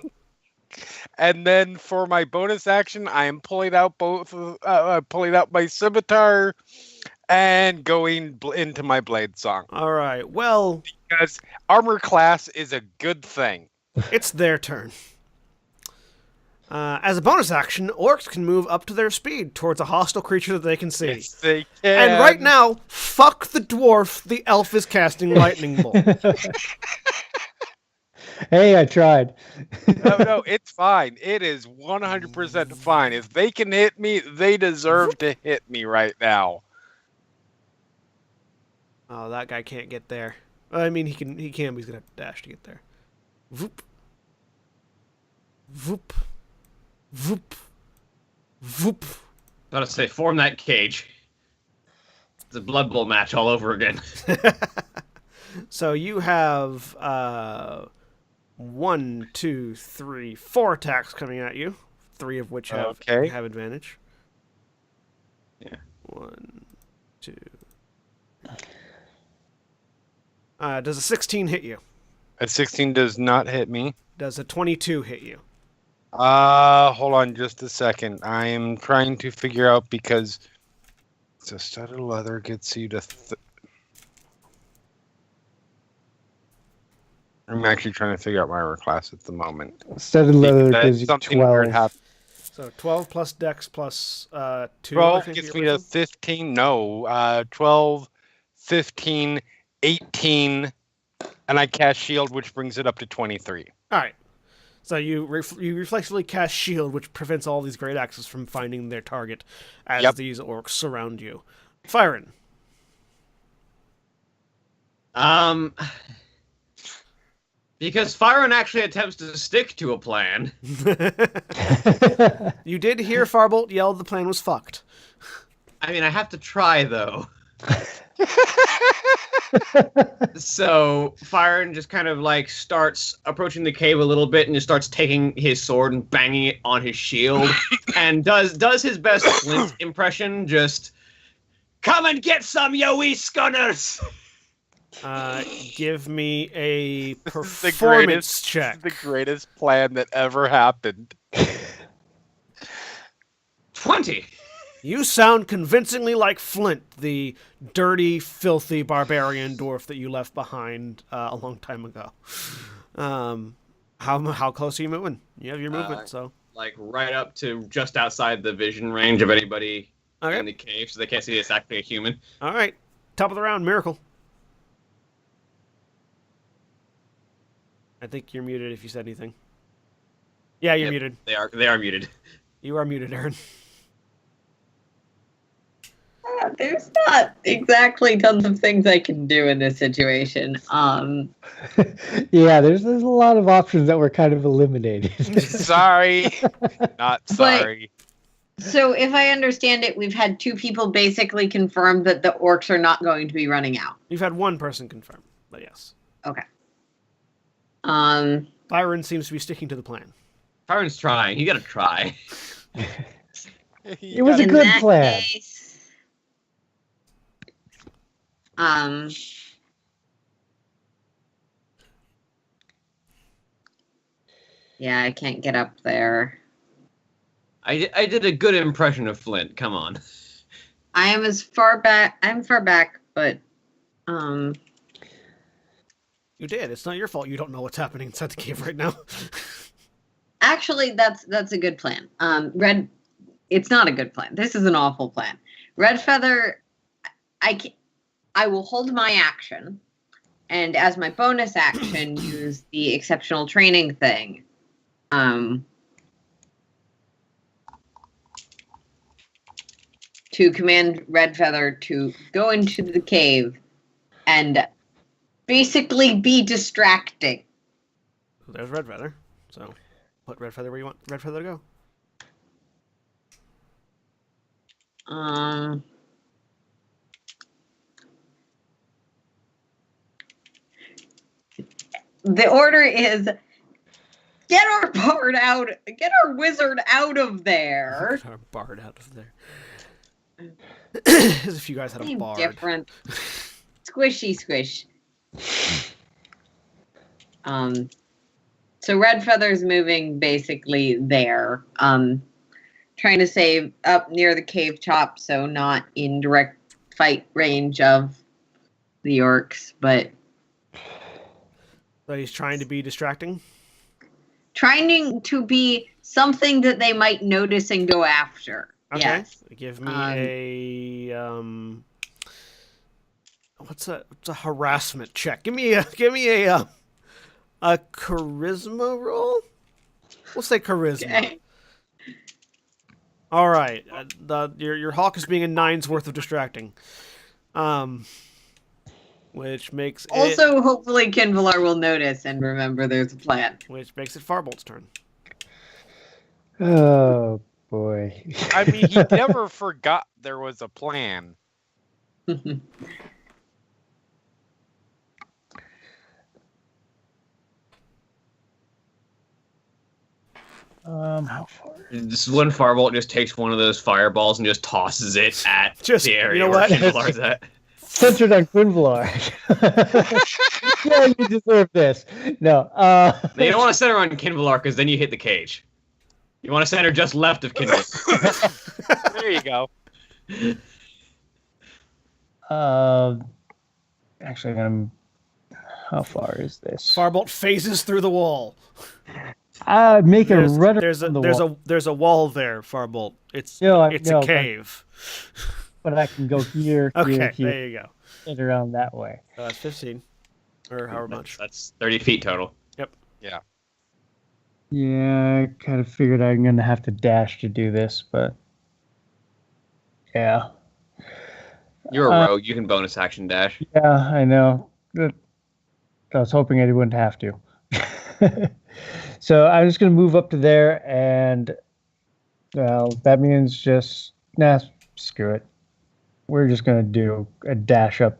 E: And then for my bonus action, I am pulling out my scimitar and going into my blade song.
A: All right. Well,
E: because armor class is a good thing.
A: It's their turn. As a bonus action, orcs can move up to their speed towards a hostile creature that they can see.
E: Yes, they can.
A: And right now, fuck the dwarf. The elf is casting lightning bolt.
D: Hey, I tried.
E: No, it's fine. It is 100% fine. If they can hit me, they deserve to hit me right now.
A: Oh, that guy can't get there. I mean, he can, but he's gonna have to dash to get there. Voop. Voop. Voop. Voop.
C: I was say, form that cage. It's a Blood Bowl match all over again.
A: So you have 1, 2, 3, 4 attacks coming at you. 3 of which have advantage.
C: Yeah.
A: 1, 2. Does a 16 hit you?
E: A 16 does not hit me.
A: Does a 22 hit you?
E: Hold on just a second. I am trying to figure out because so studded leather gets you to. I'm actually trying to figure out my armor class at the moment.
D: Studded leather gives you
E: something weird
D: 12.
E: happened.
A: So 12 plus dex plus 2.
E: 12 gets me to 15. No, 12, 15, 18, and I cast shield, which brings it up to 23.
A: All right. So you reflexively cast shield, which prevents all these great axes from finding their target as these orcs surround you. Firen.
C: Because Firen actually attempts to stick to a plan.
A: You did hear Farbolt yell the plan was fucked.
C: I mean, I have to try, though. So Firen just kind of like starts approaching the cave a little bit and just starts taking his sword and banging it on his shield and does his best Flint impression, just come and get some, yo wee skunners.
A: Give me a performance check.
E: This is the greatest plan that ever happened.
C: 20.
A: You sound convincingly like Flint, the dirty, filthy barbarian dwarf that you left behind a long time ago. How close are you moving? You have your movement, so
C: like right up to just outside the vision range of anybody
A: okay.
C: in the cave, so they can't see it's actually a human.
A: All right, top of the round, Miracle. I think you're muted if you said anything. Yeah, you're muted.
C: They are muted.
A: You are muted, Aaron.
B: There's not exactly tons of things I can do in this situation.
D: Yeah, there's a lot of options that were kind of eliminated.
E: Sorry. Not sorry.
B: So if I understand it, we've had 2 people basically confirm that the orcs are not going to be running out.
A: You've had 1 person confirm, but yes.
B: Okay.
A: Byron seems to be sticking to the plan.
C: Firen's trying. You gotta try.
D: It was a good plan.
B: Case, yeah, I can't get up there.
C: I did a good impression of Flint. Come on.
B: I am far back, but
A: You did. It's not your fault you don't know what's happening inside the cave right now.
B: actually that's a good plan. It's not a good plan. This is an awful plan. Red Feather, I will hold my action, and as my bonus action, use the exceptional training thing. To command Red Feather to go into the cave and basically be distracting.
A: There's Red Feather. So put Red Feather where you want Red Feather to go.
B: The order is get our wizard out of there.
A: Get our bard out of there. As if you guys had a bard.
B: Different. Squishy squish. So Red Feather's moving basically there. Trying to save up near the cave top, so not in direct fight range of the orcs, but
A: So he's trying to be distracting?
B: trying to be something that they might notice and go after.
A: Okay.
B: Yes.
A: Give me a what's a harassment check? Give me a charisma roll? We'll say charisma.
B: Okay.
A: All right. Your hawk is being a 9's worth of distracting. Which makes
B: also, hopefully Kinvalar will notice and remember there's a plan.
A: Which makes it Farbolt's turn.
D: Oh boy.
E: I mean, he never forgot there was a plan.
D: How far?
C: This one Farbolt just takes one of those fireballs and just tosses it at the area
A: you know
C: where
A: what?
C: Kinvalar's at.
D: Centered on Quinvalar. Yeah, you deserve this. No.
C: No, you don't want to center on Kinvalar because then you hit the cage. You want to center just left of Kinvalar.
E: There you go.
D: Actually, how far is this?
A: Farbolt phases through the wall.
D: Make a run
A: there's
D: around the wall.
A: There's a wall there, Farbolt. It's
D: No,
A: a cave.
D: But I can go here,
A: Okay,
D: here,
A: there you go.
D: and around that way.
A: That's 15. Or however much.
C: That's 30 feet total.
A: Yep.
E: Yeah.
D: Yeah, I kind of figured I'm going to have to dash to do this, but yeah.
C: You're a rogue. You can bonus action dash.
D: Yeah, I know. I was hoping I wouldn't have to. So I'm just going to move up to there, and well, that means screw it. We're just going to do a dash up.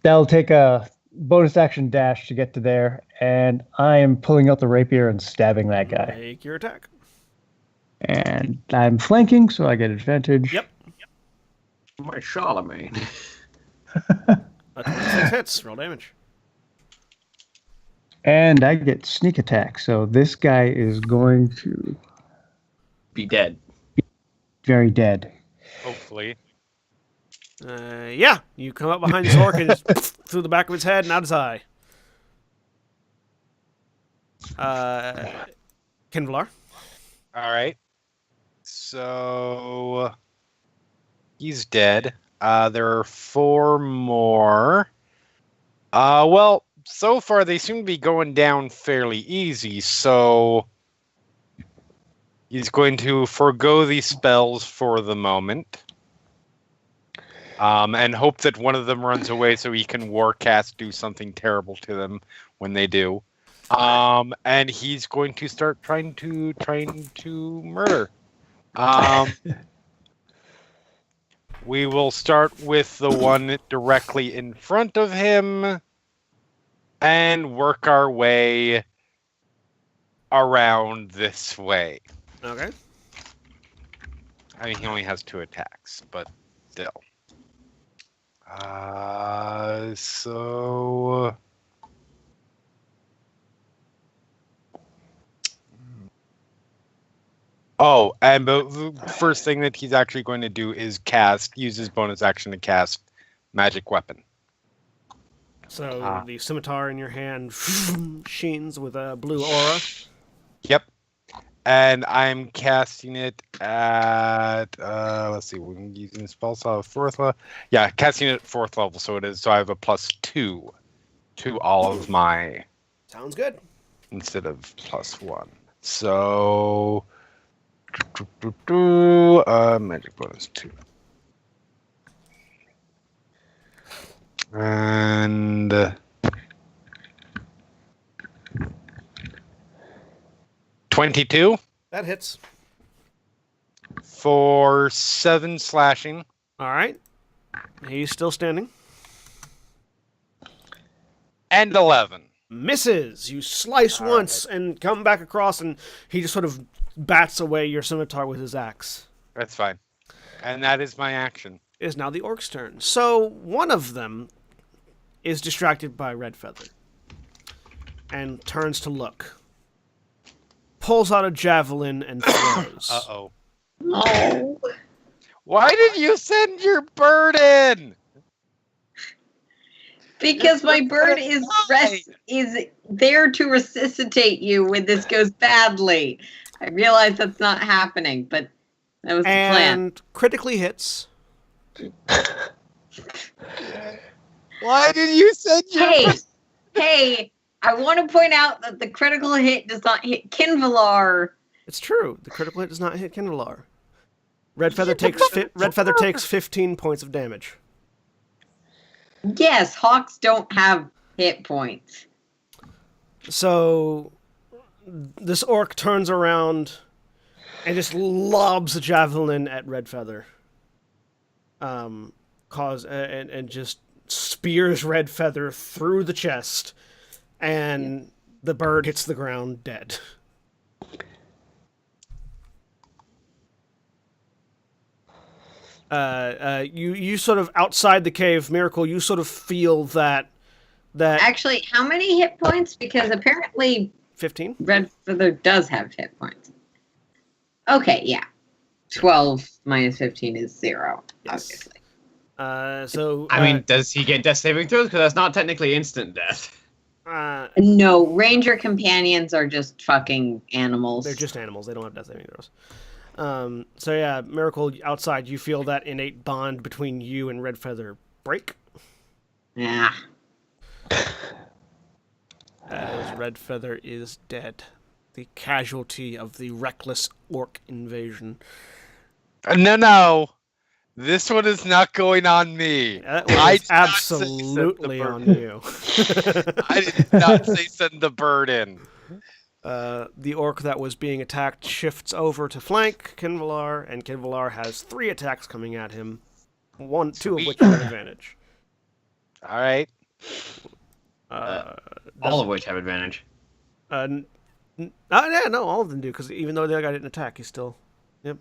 D: That'll take a bonus action dash to get to there, and I am pulling out the rapier and stabbing that guy.
A: Make your attack.
D: And I'm flanking, so I get advantage.
A: Yep.
C: My Charlemagne.
A: A 26 hits. Roll damage.
D: And I get sneak attack, so this guy is going to
C: Be dead.
D: very dead.
E: Hopefully.
A: Yeah, you come up behind this orc and just through the back of his head and out his eye. Kinvalar.
E: All right. So he's dead. There are 4 more. Well, so far they seem to be going down fairly easy, so he's going to forego these spells for the moment. And hope that one of them runs away so he can warcast, do something terrible to them when they do. And he's going to start trying to murder. We will start with the one directly in front of him and work our way around this way.
A: Okay.
E: I mean, he only has 2 attacks, but still. So... Oh, and the first thing that he's actually going to do is use his bonus action to cast Magic Weapon.
A: So the scimitar in your hand sheens with a blue aura.
E: Yep. And I'm casting it at, let's see, we're using spell slot 4th level. Yeah, casting it at 4th level, so I have a +2 to all of my...
A: Sounds good.
E: Instead of +1. So... magic bonus 2. And... 22
A: That hits.
E: for 7 slashing.
A: All right. He's still standing.
E: And 11.
A: Misses. You slice once and come back across, and he just sort of bats away your scimitar with his axe.
E: That's fine. And that is my action.
A: It is now the orc's turn. So one of them is distracted by Red Feather and turns to look. Pulls out a javelin and throws.
E: Uh-oh.
B: No.
E: Why did you send your bird in?
B: Because my bird is there to resuscitate you when this goes badly. I realize that's not happening, but that was the plan.
A: And critically hits.
E: Why did you send your
B: Hey, I want to point out that the critical hit does not hit Kinvalar.
A: It's true. The critical hit does not hit Kinvalar. Red Feather takes 15 points of damage.
B: Yes, hawks don't have hit points.
A: So this orc turns around and just lobs a javelin at Red Feather. And just spears Red Feather through the chest, and the bird hits the ground dead. You sort of outside the cave, Miracle. You sort of feel that.
B: Actually, how many hit points? Because apparently
A: 15.
B: Red Feather does have hit points. Okay, yeah. 12 minus 15 is 0,
A: Yes.
B: obviously.
C: I mean, does he get death saving throws? Because that's not technically instant death.
B: No, ranger companions are just fucking animals.
A: They're just animals. They don't have death saving throws. So yeah, Miracle, outside, you feel that innate bond between you and Red Feather break.
B: Yeah.
A: As Red Feather is dead. the casualty of the reckless orc invasion.
E: No. This one is not going on me.
A: That
E: I
A: was
E: did not say send
A: absolutely
E: the
A: on
E: bird.
A: you.
E: I did not say send the bird in.
A: The orc that was being attacked shifts over to flank Kinvalar, and Kinvalar has 3 attacks coming at him, 2 of
E: Sweet.
A: which have advantage.
E: All right.
C: All of which have advantage.
A: Yeah, no, all of them do, because even though the other guy didn't attack, he's still... Yep.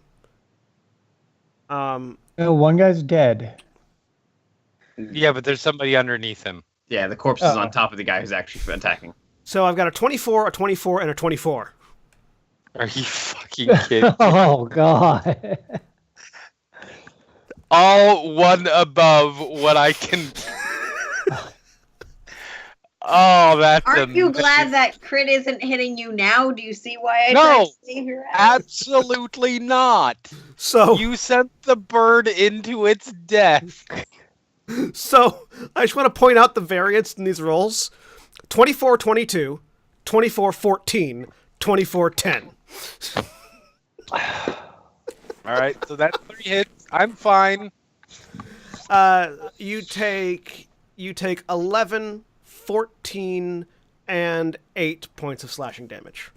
D: No, one guy's dead.
E: Yeah, but there's somebody underneath him.
C: Yeah, the corpse is on top of the guy who's actually attacking.
A: So I've got a 24, a 24, and a 24.
E: Are you fucking kidding?
D: Oh, God.
E: All one above what I can. Oh, that's.
B: Aren't you
E: amazing.
B: glad that crit isn't hitting you now? Do you see why I
E: No,
B: tried to save your ass?
E: Absolutely not.
A: So,
E: You sent the bird into its death.
A: so I just want to point out the variance in these rolls. 24-22, 24-14, 24-10.
E: All right, so that's 3 hits. I'm fine.
A: You take 11, 14, and 8 points of slashing damage.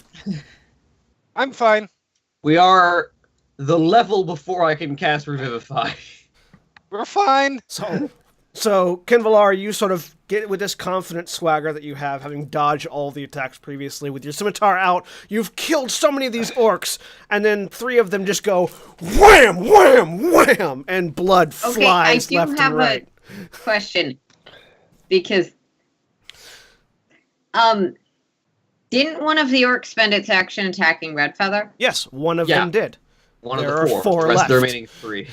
E: I'm fine.
C: We are the level before I can cast Revivify.
E: We're fine.
A: So Kinvalar, you sort of get with this confident swagger that you have, having dodged all the attacks previously, with your scimitar out. You've killed so many of these orcs, and then 3 of them just go wham, wham, wham, and blood flies left and right.
B: A question, because didn't one of the orcs spend its action attacking Redfeather?
A: Yes, one of them did.
C: One
A: There
C: of the
A: are
C: 4.
A: 4
C: The rest
A: left.
C: of the remaining 3.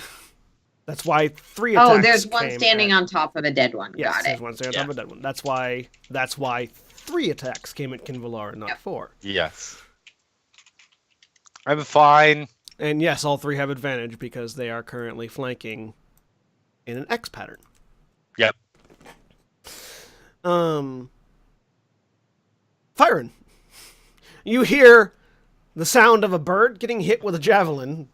A: That's why 3 attacks.
B: Oh, there's one
A: came
B: standing
A: at-
B: on top of a dead one.
A: Yes,
B: Got
A: there's
B: it.
A: one standing on top of a dead one. That's why 3 attacks came at Kinvalar and not 4.
E: Yes. I'm fine.
A: And yes, all 3 have advantage because they are currently flanking in an X pattern.
E: Yep.
A: Firen. You hear the sound of a bird getting hit with a javelin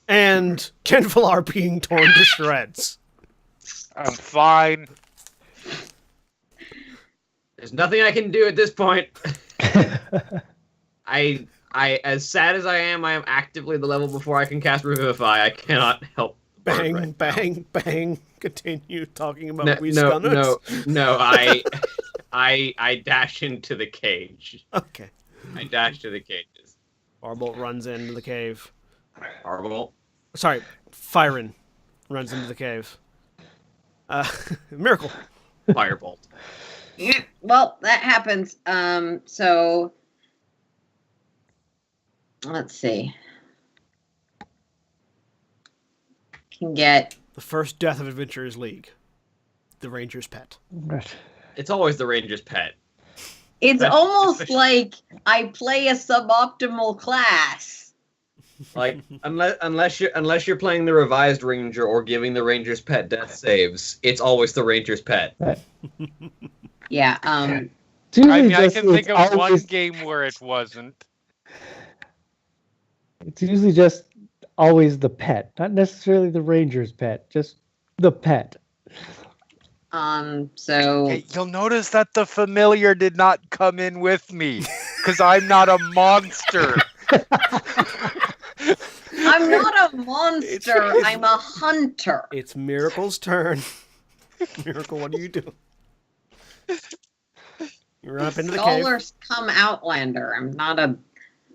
A: and Kinvalar being torn to shreds.
E: I'm fine.
C: There's nothing I can do at this point. I as sad as I am actively the level before I can cast Revivify. I cannot help.
A: Bang,
C: right
A: bang, bang. Continue talking about
C: No,
A: Whiskanuts.
C: no. I dash into the cage.
A: Okay.
C: I dash to the cages.
A: Arbolt runs into the cave.
C: Arbolt.
A: Sorry, Firen runs into the cave. Miracle.
C: Firebolt.
B: Yeah, well, that happens. So let's see. Can get
A: The first death of Adventurers League. The Ranger's pet.
C: It's always the ranger's pet.
B: it's almost like I play a suboptimal class.
C: Like unless you're playing the revised ranger or giving the ranger's pet death saves, it's always the ranger's pet.
B: Yeah,
D: It's usually
E: I mean, I
D: just-
E: can think
D: it's
E: of one
D: always-
E: game where it wasn't.
D: It's usually just always the pet, not necessarily the ranger's pet, just the pet.
B: so
E: Hey, you'll notice that the familiar did not come in with me, because I'm not a monster.
B: I'm not a monster, I'm a hunter.
A: It's Miracle's turn. Miracle, what do you do? You're up into the cave.
B: Scholars come Outlander. I'm not a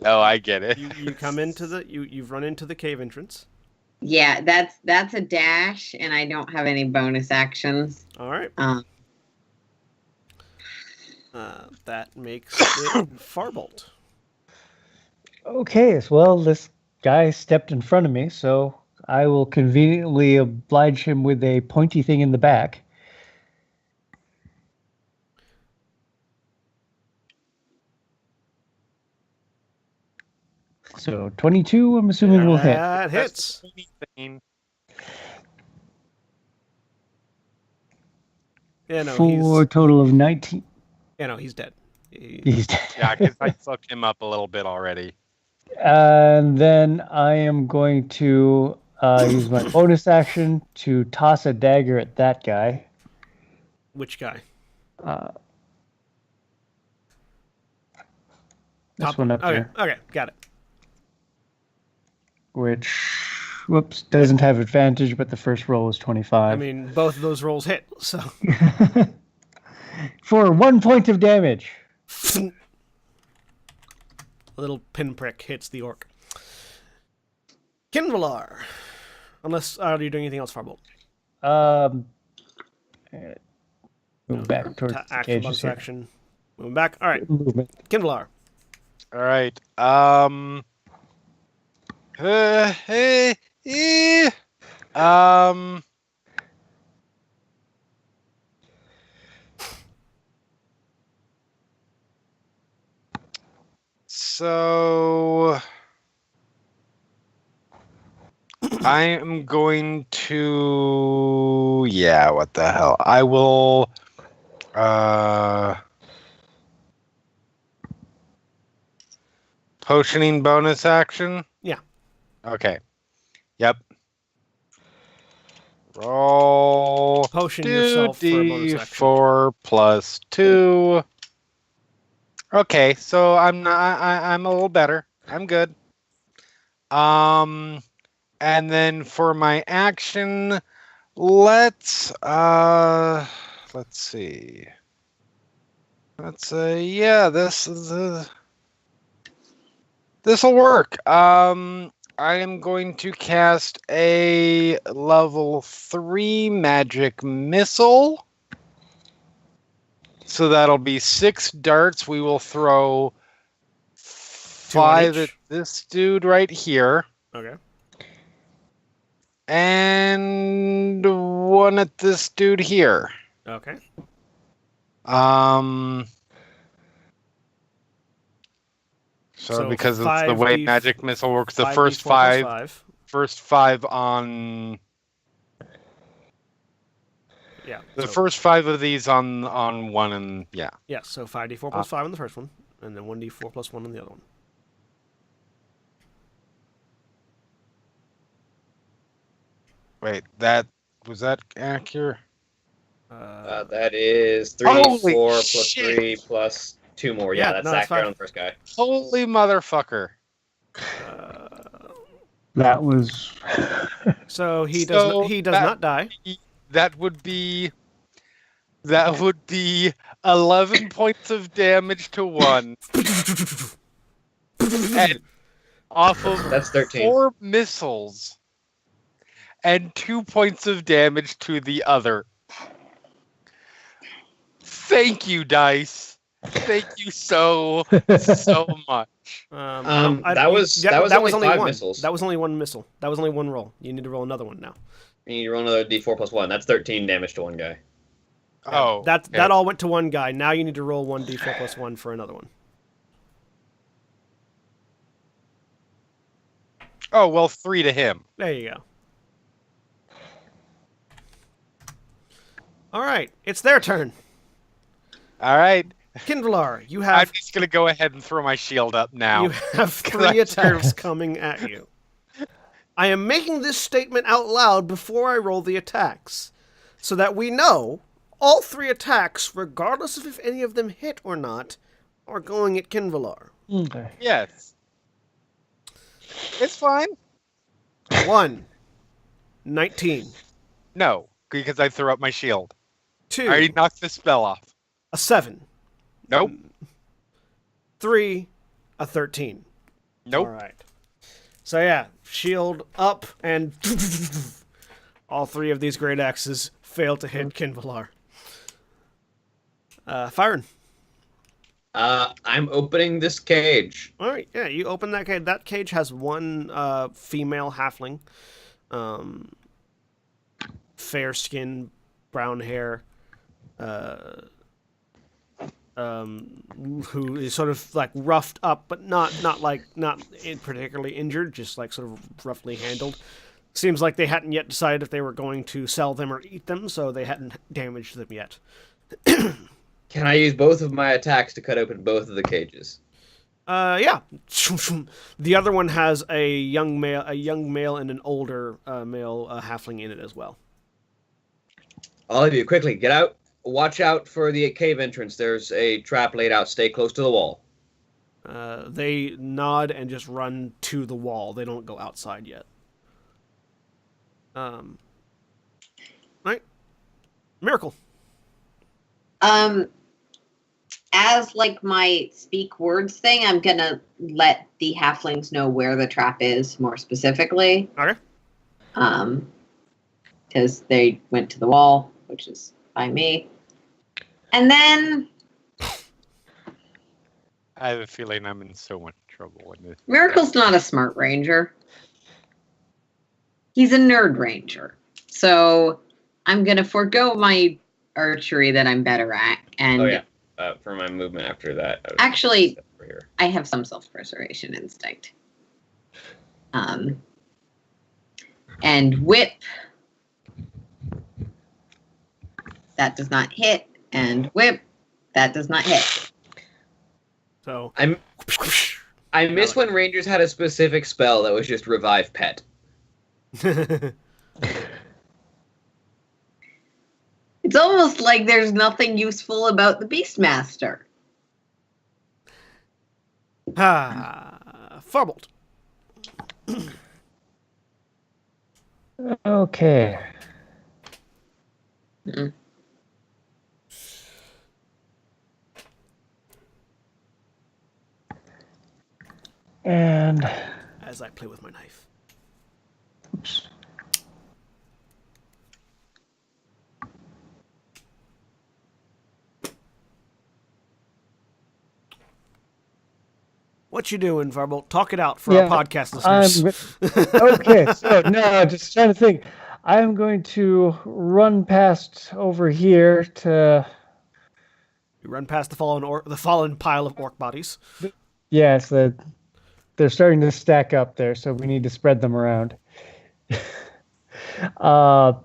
E: Oh, I get it.
A: You come into the you've run into the cave entrance.
B: Yeah, that's a dash, and I don't have any bonus actions.
A: All right. That makes it Farbolt.
D: Okay, well, this guy stepped in front of me, so I will conveniently oblige him with a pointy thing in the back. So 22, I'm assuming will hit.
A: That hits. Yeah, no,
D: For a total of 19.
A: yeah, no, he's dead.
D: He's dead.
E: Yeah, because I fucked him up a little bit already.
D: And then I am going to use my bonus action to toss a dagger at that guy.
A: Which guy?
D: This
A: Top
D: one up
A: okay.
D: here.
A: Okay, got it.
D: Which, whoops, doesn't have advantage, but the first roll was 25.
A: I mean, both of those rolls hit, so.
D: For 1 point of damage.
A: A little pinprick hits the orc. Kinvalar. Unless, are you doing anything else, Farbolt?
D: Move back towards the
A: Action,
D: cages
A: bonus
D: here.
A: action. Moving back. All right.
D: Movement.
A: Kinvalar.
E: All right. Hey. So I am going to, yeah, what the hell? I will, potioning bonus action?
A: Yeah.
E: Okay. Yep. Roll
A: Potion yourself for a bonus action.
E: 2d4 plus 2. Okay, so I'm a little better. I'm good. And then for my action, let's see. Let's say, yeah, this'll work. I am going to cast a level 3 magic missile. So that'll be 6 darts. We will throw 5 at this dude right here.
A: Okay.
E: And 1 at this dude here.
A: Okay.
E: So because it's the
A: 5d
E: way magic missile works, the
A: 5d4
E: first
A: plus
E: 5, first 5 on.
A: Yeah.
E: The first 5 of these on 1 and yeah.
A: Yeah, so 5d4 plus 5 on the first one, and then 1d4 plus 1 on the other one.
E: Wait, that was that accurate?
C: That is 3,
E: Holy
C: 4 plus
E: shit.
C: 3 plus 2 more. Yeah,
A: Yeah,
C: that's
A: no, that's
C: accurate
A: fine.
C: on the first guy.
E: Holy motherfucker!
D: That was.
A: So he does not die.
E: That would be 11 points of damage to 1. And off of
C: That's 13.
E: 4 missiles and 2 points of damage to the other. Thank you, Dice. Thank you so much.
C: That was only 5
A: one.
C: missiles.
A: That was only 1 missile. That was only 1 roll. You need to roll another one now.
C: You need to roll another d4 plus 1. That's 13 damage to 1 guy.
E: Oh,
A: That
E: okay.
A: that all went to 1 guy. Now you need to roll 1d4 plus 1 for another one.
E: Oh, well, 3 to him.
A: There you go. All right, it's their turn.
E: All right.
A: Kinvalar, you
E: I'm
A: have
E: just going to go ahead and throw my shield up now.
A: you have 3
E: I'm
A: attacks coming at you. I am making this statement out loud before I roll the attacks, so that we know all 3 attacks, regardless of if any of them hit or not, are going at Kinvalar.
D: Okay.
E: Yes. It's fine.
A: 1, 19.
E: No, because I threw up my shield.
A: 2,
E: I already knocked the spell off.
A: a 7.
E: Nope.
A: 3, a 13.
E: Nope.
A: All right. So yeah, shield up, and all 3 of these great axes fail to hit Kinvalar. Firen.
C: I'm opening this cage.
A: All right, yeah, you open that cage. That cage has 1 female halfling, fair skin, brown hair, who is sort of like roughed up, but not particularly injured, just like sort of roughly handled. Seems like they hadn't yet decided if they were going to sell them or eat them, so they hadn't damaged them yet.
C: Can I use both of my attacks to cut open both of the cages?
A: Yeah. The other one has a young male and an older male halfling in it as well.
C: All of you, quickly, get out. Watch out for the cave entrance. There's a trap laid out. Stay close to the wall.
A: They nod and just run to the wall. They don't go outside yet. Right. Miracle.
B: As like my speak words thing, I'm gonna let the halflings know where the trap is more specifically.
A: Okay.
B: Because they went to the wall, which is by me. And then
E: I have a feeling I'm in so much trouble with this.
B: Miracle's not a smart ranger. He's a nerd ranger. So I'm gonna forego my archery that I'm better at. And
C: Oh, yeah. For my movement after that.
B: Actually, I have some self-preservation instinct. And whip. That does not hit. And whip. That does not hit.
A: So
C: I miss when Rangers had a specific spell that was just revive pet.
B: It's almost like there's nothing useful about the Beastmaster.
A: Farbolt.
D: Okay.
B: Mm.
D: And
A: As I play with my knife.
D: oops.
A: What you doing, Farbolt? Talk it out for our podcast listeners.
D: Okay, so no, just trying to think. I'm going to run past over here to.
A: You run past the fallen pile of orc bodies.
D: Yes, they're starting to stack up there, so we need to spread them around. Run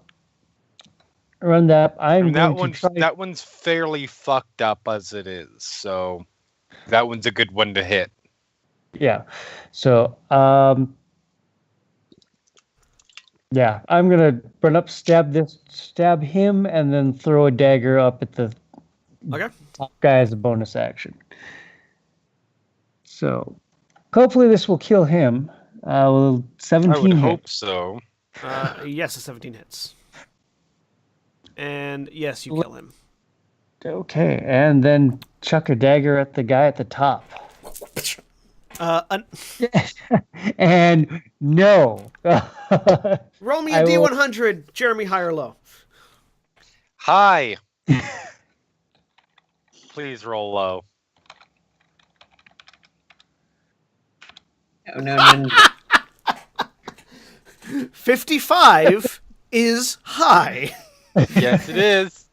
D: that.
E: That one's fairly fucked up as it is, so that one's a good one to hit.
D: Yeah. So, yeah, I'm gonna run up, stab him, and then throw a dagger up at the top guy as a bonus action. So, hopefully this will kill him. 17
E: I would
D: hit.
E: hope so.
A: Yes, a 17 hits. And yes, you kill him.
D: Okay, and then chuck a dagger at the guy at the top. And no.
A: Roll me a D100, Jeremy, high or low.
E: High. Please roll low.
B: Oh, no.
A: 55 is high.
E: Yes, it is.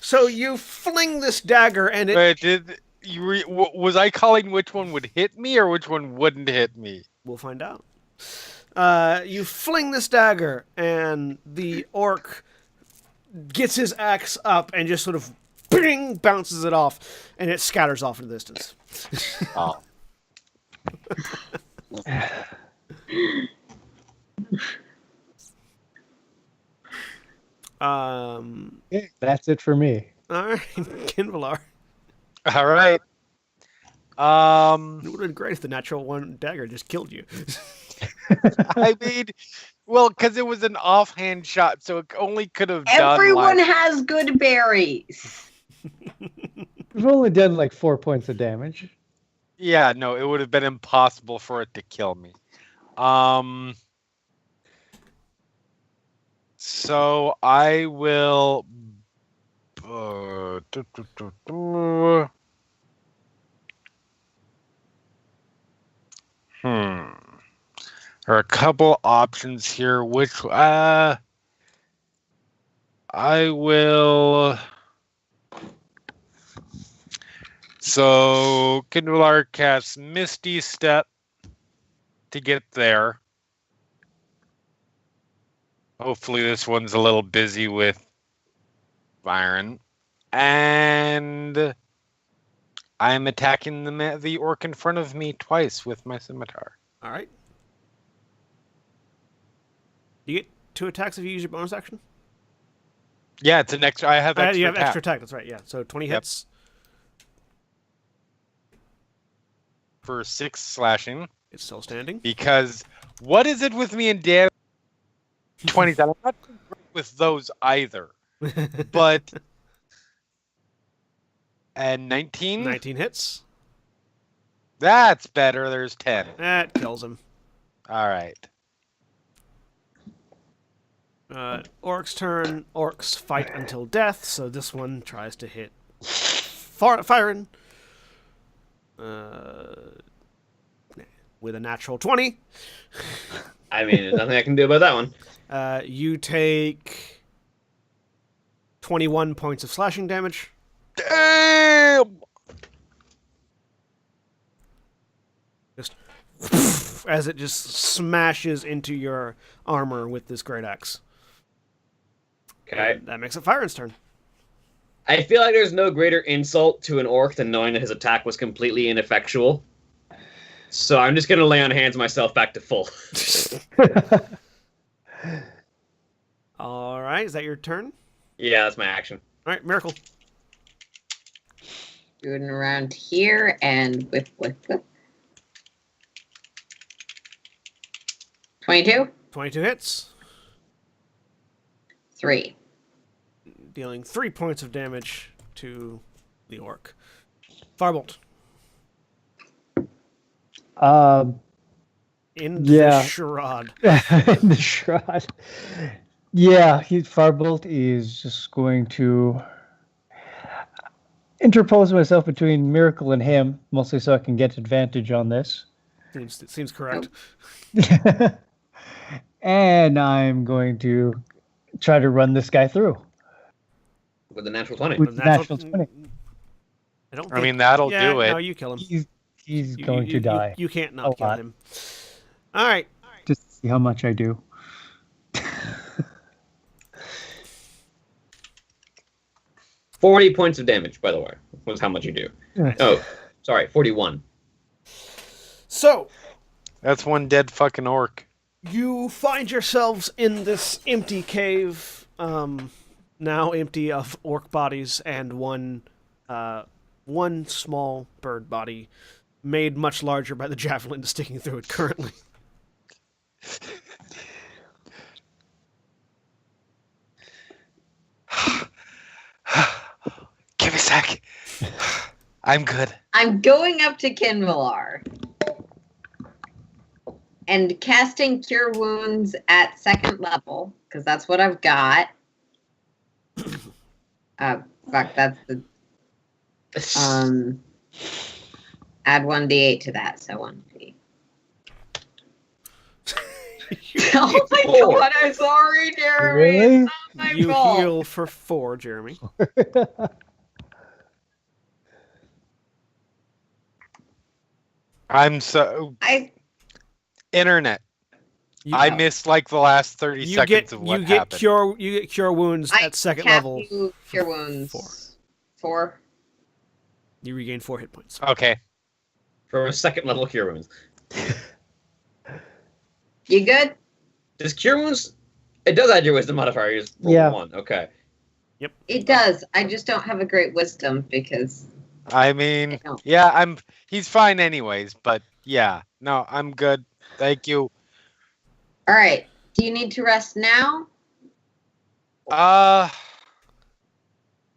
A: So you fling this dagger, and it.
E: Wait, was I calling which one would hit me or which one wouldn't hit me?
A: We'll find out. You fling this dagger, and the orc gets his axe up and just sort of bing, bounces it off, and it scatters off in the distance.
E: Oh.
D: That's it for me.
A: All right, Kinvalar.
E: All right.
A: It would have been great if the natural one dagger just killed you.
E: I mean, well, because it was an offhand shot, so it only could have done.
B: Everyone has good berries.
D: We've only done like 4 points of damage.
E: Yeah, no, it would have been impossible for it to kill me. So I will. There are a couple options here. Which I will. So Kindler casts Misty Step to get there. Hopefully this one's a little busy with Byron. And I'm attacking the orc in front of me twice with my scimitar.
A: All right. You get 2 attacks if you use your bonus action.
E: Yeah, it's an extra. I have extra.
A: You have
E: attack.
A: extra attack. That's right. Yeah. So 20
E: Yep.
A: hits.
E: For 6 slashing.
A: It's still standing.
E: Because what is it with me and damage 20s? I'm not great with those either. But and 19?
A: 19 hits.
E: That's better. There's 10.
A: That kills him.
E: All right.
A: Orc's turn. Orcs fight until death, so this one tries to hit Firen. With a natural 20.
C: I mean, there's nothing I can do about that one.
A: You take 21 points of slashing damage.
E: Damn!
A: Just as it just smashes into your armor with this great axe.
C: Okay.
A: That makes it Firen's turn.
C: I feel like there's no greater insult to an orc than knowing that his attack was completely ineffectual. So I'm just going to lay on hands myself back to full.
A: All right, is that your turn?
C: Yeah, that's my action.
A: All right, Miracle.
B: Doing around here and with 22?
A: 22 hits,
B: 3.
A: dealing 3 points of damage to the orc. Firebolt. In
D: Yeah.
A: the Sherrod.
D: In the shroud. Yeah, Firebolt is just going to interpose myself between Miracle and him, mostly so I can get advantage on this.
A: Seems correct.
D: And I'm going to try to run this guy through.
C: With a natural 20.
D: With natural 20.
E: I mean, that'll do it.
A: No, you kill him.
D: He's going to die.
A: You can't not
D: A
A: kill
D: lot.
A: him. All right.
D: Just to see how much I do.
C: 40 points of damage, by the way, was how much you do.
D: Yes.
C: Oh, sorry, 41.
A: So,
E: That's one dead fucking orc.
A: you find yourselves in this empty cave, now empty of orc bodies and one small bird body, made much larger by the javelin sticking through it currently.
E: Give me a sec. I'm good.
B: I'm going up to Kinvalar and casting Cure Wounds at 2nd level, because that's what I've got. Fuck, that's the... add 1d8 to that, so 1d8. Oh my
C: Four.
B: god, I'm sorry, Jeremy.
D: Really?
B: It's not my
A: You
B: fault.
A: heal for 4, Jeremy.
E: I'm so internet. I missed like the last 30 seconds of what happened.
A: You get cure wounds at 2nd
B: cast
A: level.
B: you Cure Wounds. 4.
A: You regain 4 hit points.
E: Okay.
C: For a 2nd level Cure Wounds.
B: You good?
C: Does Cure Wounds... It does add your Wisdom modifier. You just roll
D: Yeah.
C: 1. Okay.
B: It does. I just don't have a great wisdom because
E: I mean, yeah, he's fine anyways, but yeah. No, I'm good. Thank you.
B: All right. Do you need to rest now?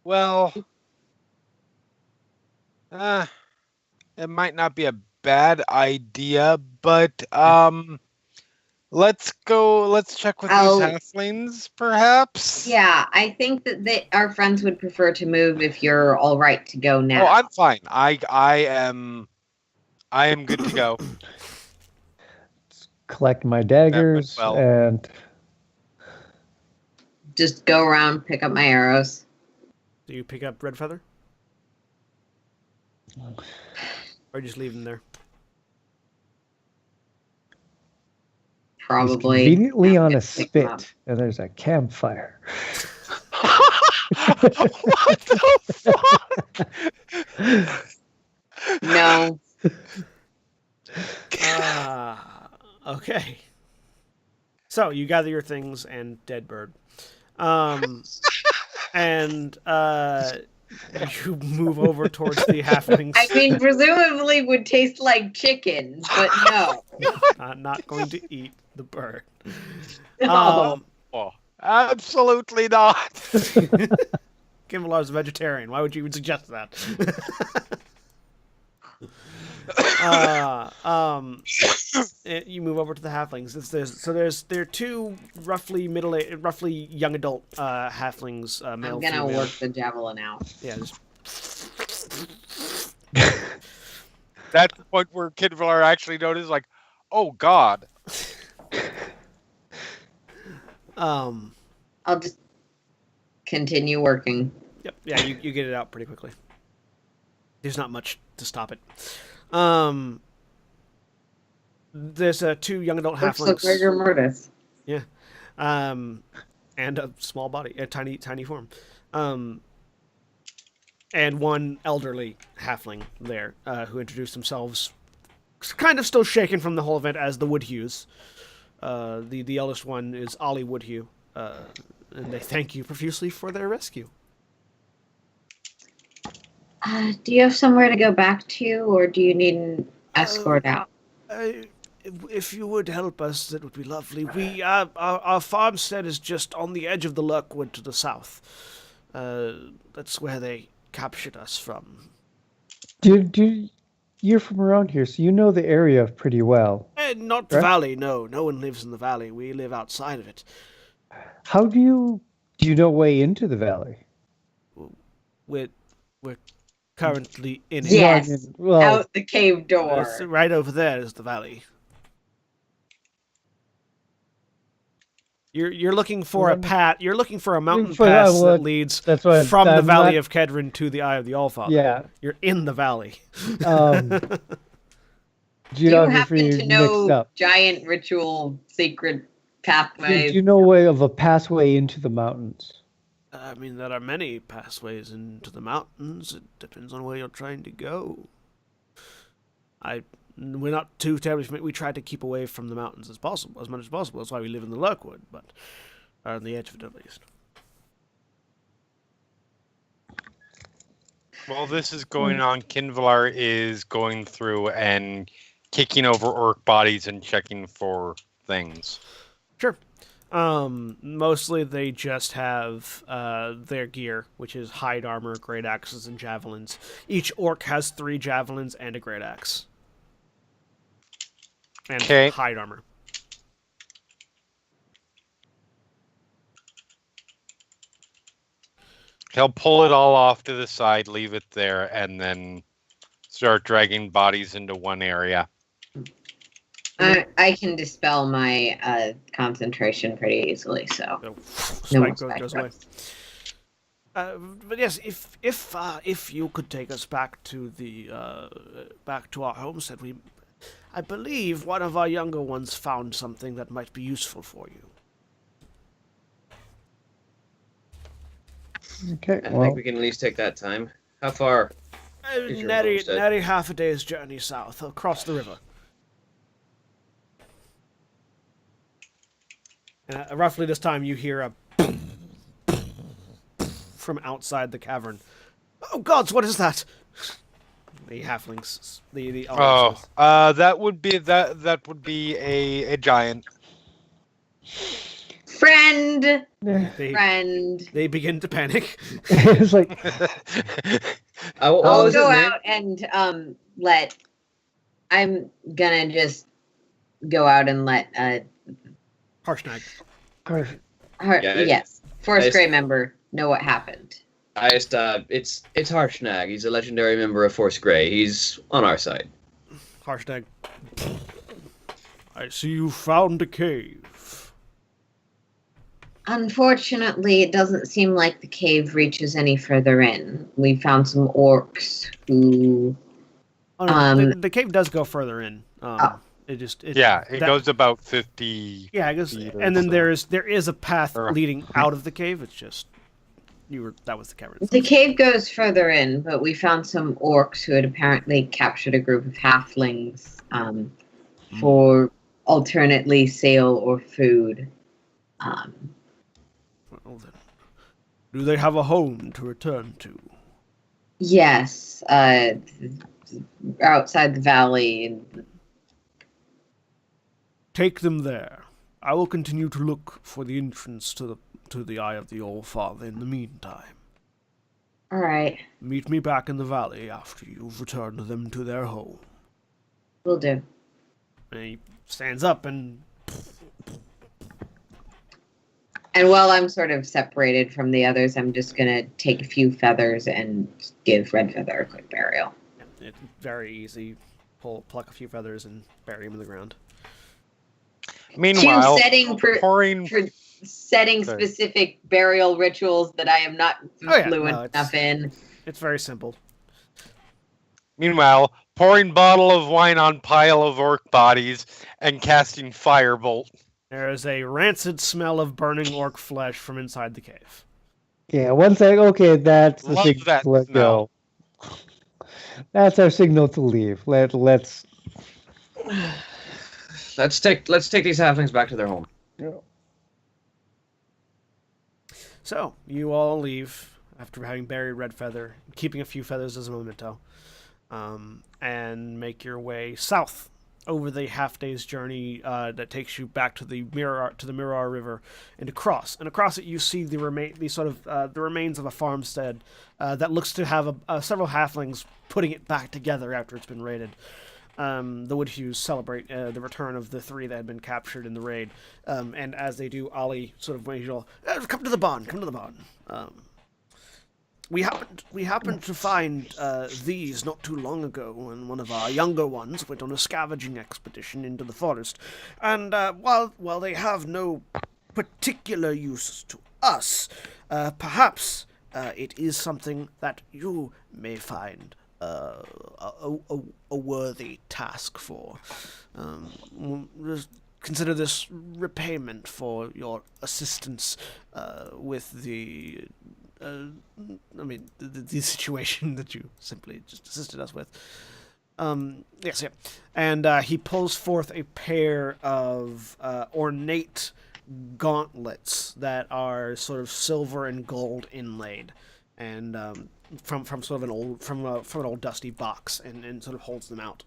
E: Well, it might not be a bad idea, but let's check with these halflings, perhaps.
B: Yeah, I think that our friends would prefer to move if you're all right to go now.
E: Oh, I'm fine. I am good to go.
D: Collect my daggers
E: well.
D: and
B: Just go around, pick up my arrows.
A: Do you pick up Red Feather? Or just leave them there?
B: Probably.
D: conveniently on a
B: Pick them up.
D: spit, and there's a campfire.
E: What the fuck?
B: No.
A: Okay. So you gather your things and dead bird, and you move over towards the halflings.
B: I mean, presumably would taste like chicken, but no.
A: Not going to eat the bird.
B: No.
E: Oh, absolutely not.
A: Kimvalar's a vegetarian. Why would you even suggest that? You move over to the halflings. There are two roughly young adult halflings. Male,
B: I'm gonna
A: female.
B: work the javelin out.
A: Yeah.
E: That's the point where Kidvalar actually noticed, like, oh god.
B: I'll just continue working.
A: Yep. Yeah. You get it out pretty quickly. There's not much to stop it. There's two young adult
B: Looks
A: halflings.
B: like rigor mortis.
A: Yeah. And a small body, a tiny form. And one elderly halfling there, who introduced themselves, kind of still shaken from the whole event, as the Woodhues. The eldest one is Ollie Woodhue, and they thank you profusely for their rescue.
B: Do you have somewhere to go back to, or do you need an escort out?
A: If you would help us, that would be lovely. Our farmstead is just on the edge of the Lurkwood to the south. That's where they captured us from.
D: You're from around here, so you know the area pretty well.
A: Not the valley, no. No one lives in the valley. We live outside of it.
D: How do you know way into the valley?
A: We're currently in it.
B: Yes,
D: Well,
B: out the cave door.
A: Right over there is the valley. You're looking for a path. You're looking for a mountain pass that leads from the Valley of Kedron to the Eye of the Allfather.
D: Yeah,
A: you're in the valley.
B: Do you happen to know giant ritual sacred pathways?
D: Do you know way of a pathway into the mountains?
A: I mean, there are many pathways into the mountains. It depends on where you're trying to go. We're not too terribly. We try to keep away from the mountains as much as possible. That's why we live in the Lurkwood, but are on the edge of it at least.
E: While this is going on, Kinvalar is going through and kicking over orc bodies and checking for things.
A: Sure. Mostly they just have their gear, which is hide armor, great axes, and javelins. Each orc has 3 javelins and a great axe. And hide armor.
E: He'll pull it all off to the side, leave it there, and then start dragging bodies into one area.
B: I can dispel my concentration pretty easily, so no more
A: goes away. But yes, if you could take us back to our homestead, I believe one of our younger ones found something that might be useful for you.
D: Okay,
C: I think we can at least take that time. How far is your homestead?
A: Nary half a day's journey south, across the river. Roughly this time you hear a from outside the cavern. Oh gods, what is that? The halflings, the
E: that would be a giant.
B: Friend.
A: They begin to panic.
D: It's like
B: I'll go out and I'm gonna just go out and let
A: Harshnag.
B: Yes, Forest Grey member know what happened.
C: It's Harshnag. He's a legendary member of Force Grey. He's on our side.
A: Harshnag. I see you found a cave.
B: Unfortunately, it doesn't seem like the cave reaches any further in. We found some orcs who...
A: the cave does go further in. It
E: goes about 50
A: Yeah, I guess,
E: feet
A: and then
E: so.
A: there is a path leading out of the cave. It's just that was the cavern.
B: The cave goes further in, but we found some orcs who had apparently captured a group of halflings for alternately sale or food.
A: Well, then, do they have a home to return to?
B: Yes, outside the valley.
A: Take them there. I will continue to look for the entrance to the Eye of the All-Father in the meantime.
B: All right,
A: Meet me back in the valley after you've returned them to their home.
B: will do.
A: And he stands up and...
B: And while I'm sort of separated from the others, I'm just going to take a few feathers and give Red Feather a quick burial.
A: It's very easy. Pluck a few feathers and bury them in the ground.
E: Meanwhile,
B: setting
E: Sorry.
B: specific burial rituals that I am not fluent enough in.
A: It's very simple.
E: Meanwhile, pouring bottle of wine on pile of orc bodies and casting firebolt.
A: There is a rancid smell of burning orc flesh from inside the cave.
D: Yeah, one sec. Okay, that's the
E: Love
D: signal
E: that
D: to let
E: smell.
D: go. That's our signal to leave. Let's.
C: Let's take these halflings back to their home.
A: So, you all leave after having buried Red Feather, keeping a few feathers as a memento, and make your way south over the half-day's journey that takes you back to the Mirar River and across. And across it, you see the remains of a farmstead that looks to have several halflings putting it back together after it's been raided. The Woodhues celebrate the return of the three that had been captured in the raid. And as they do, Ollie sort of waves you all, come to the barn. We happened to find these not too long ago when one of our younger ones went on a scavenging expedition into the forest. And while they have no particular use to us, perhaps it is something that you may find a worthy task for. Just consider this repayment for your assistance with the situation that you simply just assisted us with. Yes, yeah. And he pulls forth a pair of ornate gauntlets that are sort of silver and gold inlaid, and from sort of an old dusty box, and sort of holds them out.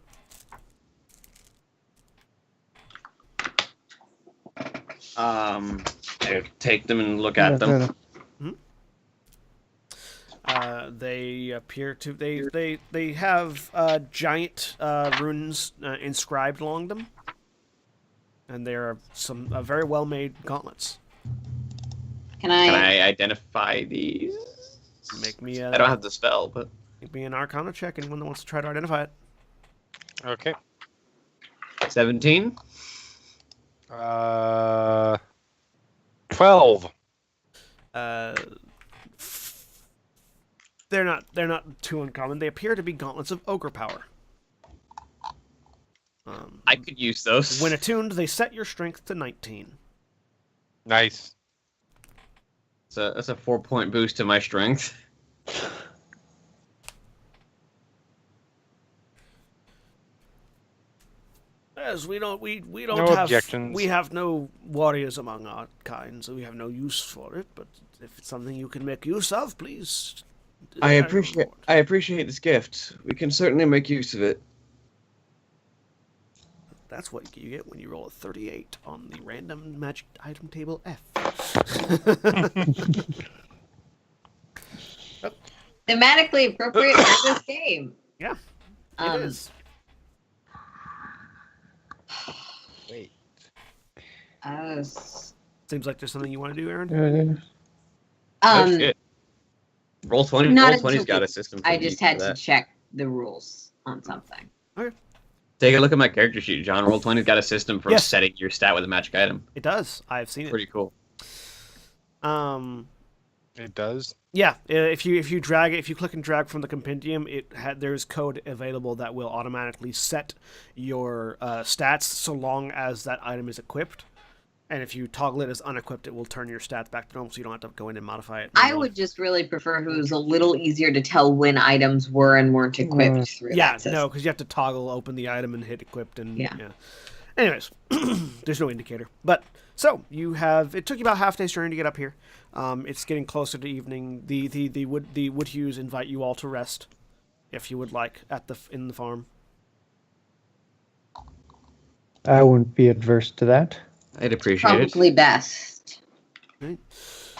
C: I take them and look at them.
A: They appear to they have giant runes inscribed along them, and they are some very well made gauntlets.
B: Can
C: Can
B: I
C: I identify these?
A: Make me
C: I don't have the spell, but
A: make me an Arcana check. Anyone that wants to try to identify it.
E: Okay.
C: 17.
E: 12.
A: They're not too uncommon. They appear to be gauntlets of ogre power.
C: I could use those.
A: When attuned, they set your strength to 19.
E: Nice.
C: That's a 4-point boost to my strength.
A: As we don't
E: No
A: have
E: objections.
A: we have no warriors among our kind, so we have no use for it. But if it's something you can make use of, please.
C: I appreciate this gift. We can certainly make use of it.
A: That's what you get when you roll a 38 on the random magic item table F.
B: thematically appropriate for this game?
A: Yeah, it is.
E: Wait.
A: Seems like there's something you want to do, Aaron.
C: Oh shit. Roll 20.
B: Not
C: Roll 20's
B: until
C: got
B: we-
C: a system.
B: I just had to
C: that.
B: check the rules on something.
C: Take a look at my character sheet, John. Roll 20's got a system for
A: Yes.
C: setting your stat with a magic item.
A: It does. I've seen it.
C: Pretty cool.
E: It does.
A: Yeah, if you click and drag from the compendium, there's code available that will automatically set your stats so long as that item is equipped, And if you toggle it as unequipped, it will turn your stats back to normal, so you don't have to go in and modify it.
B: I
A: manually.
B: would just really prefer if it was a little easier to tell when items were and weren't equipped through
A: Yeah,
B: that system.
A: no, because you have to toggle open the item and hit equipped and
B: Yeah.
A: Anyways, there's no indicator. But so you have. It took you about half a day's journey to get up here. It's getting closer to evening. The wood hews invite you all to rest, if you would like, in the farm.
D: I wouldn't be adverse to that.
C: I'd appreciate it.
B: Probably best.
A: Right.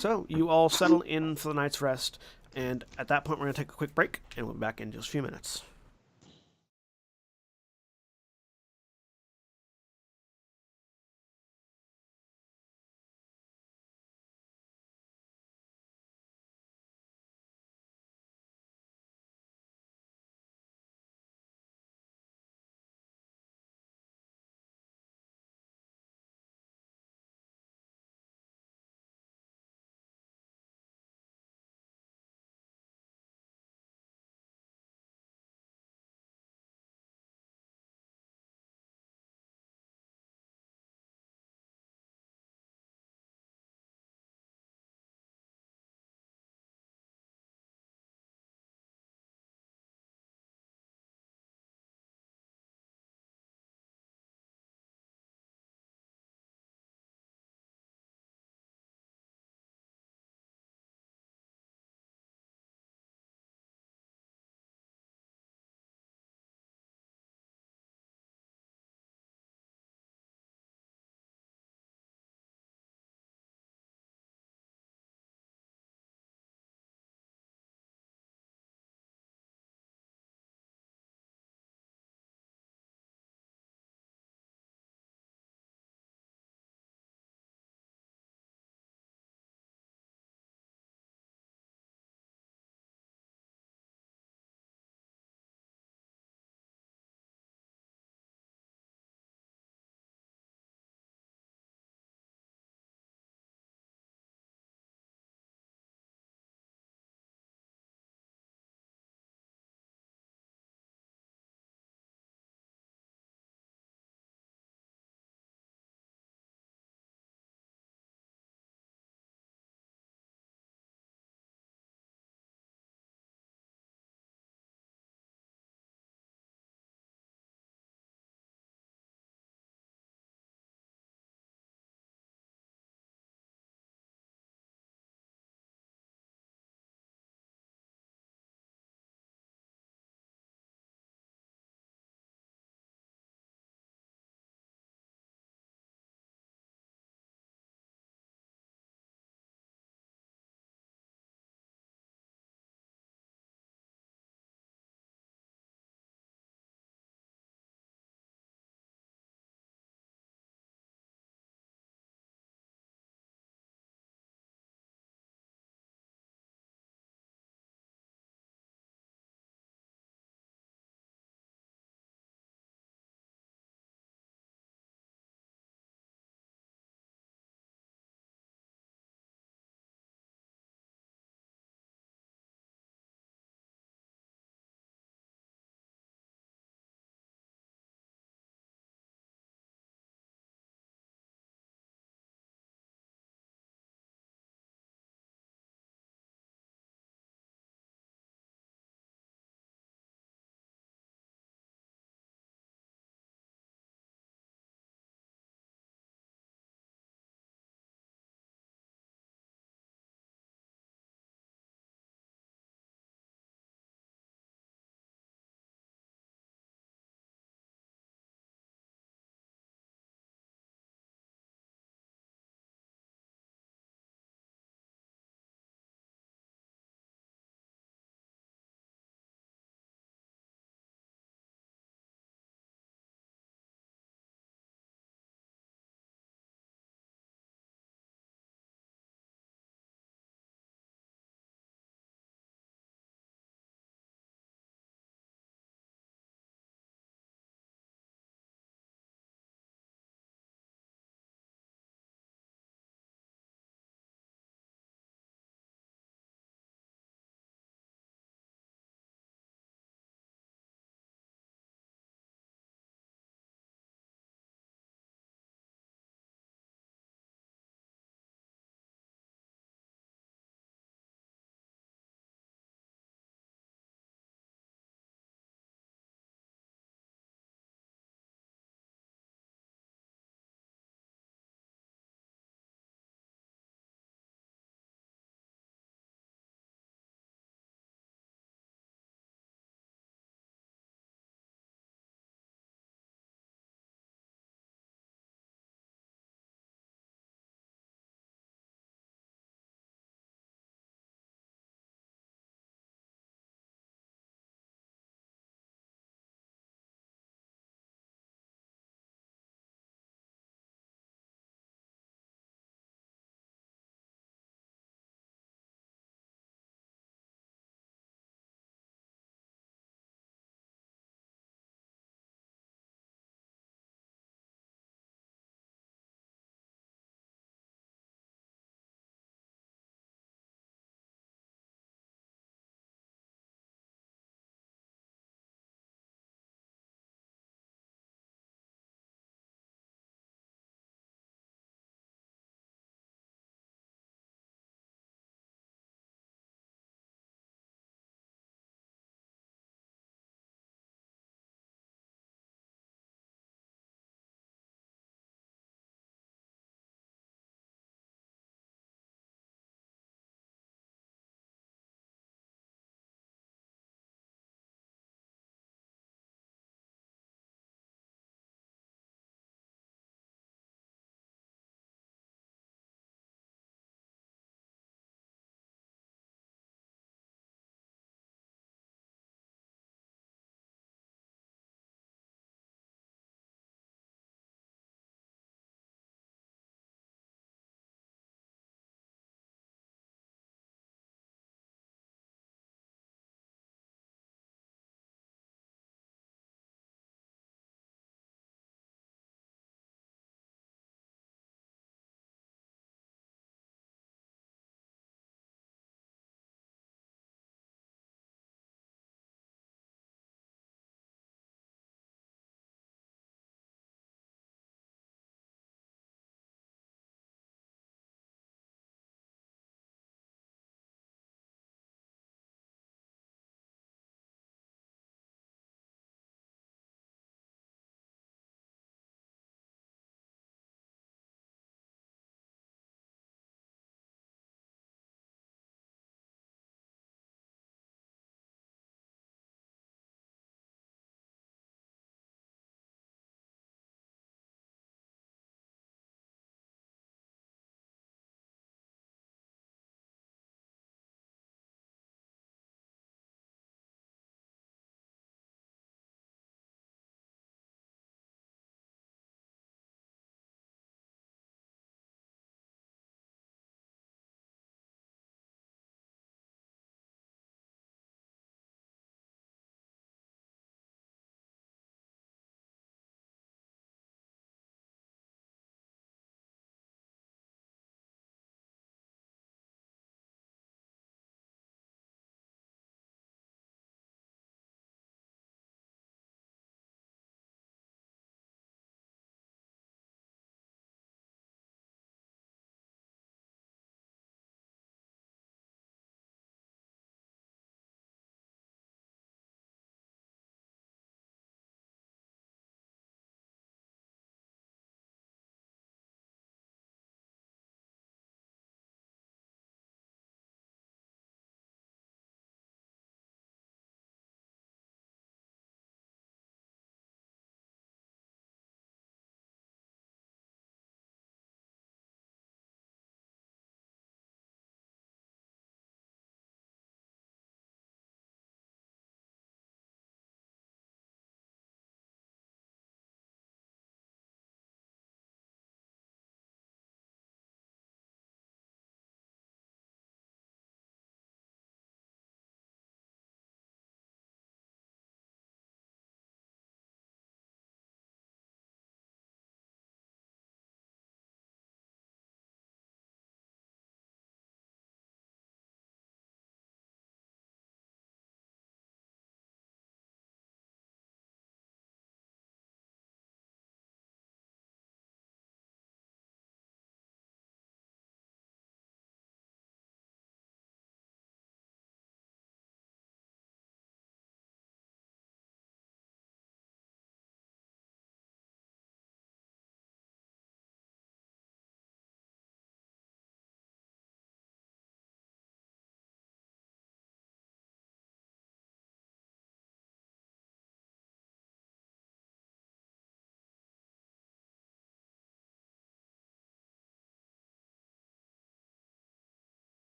A: So you all settle in for the night's rest, and at that point we're going to take a quick break, and we'll be back in just a few minutes.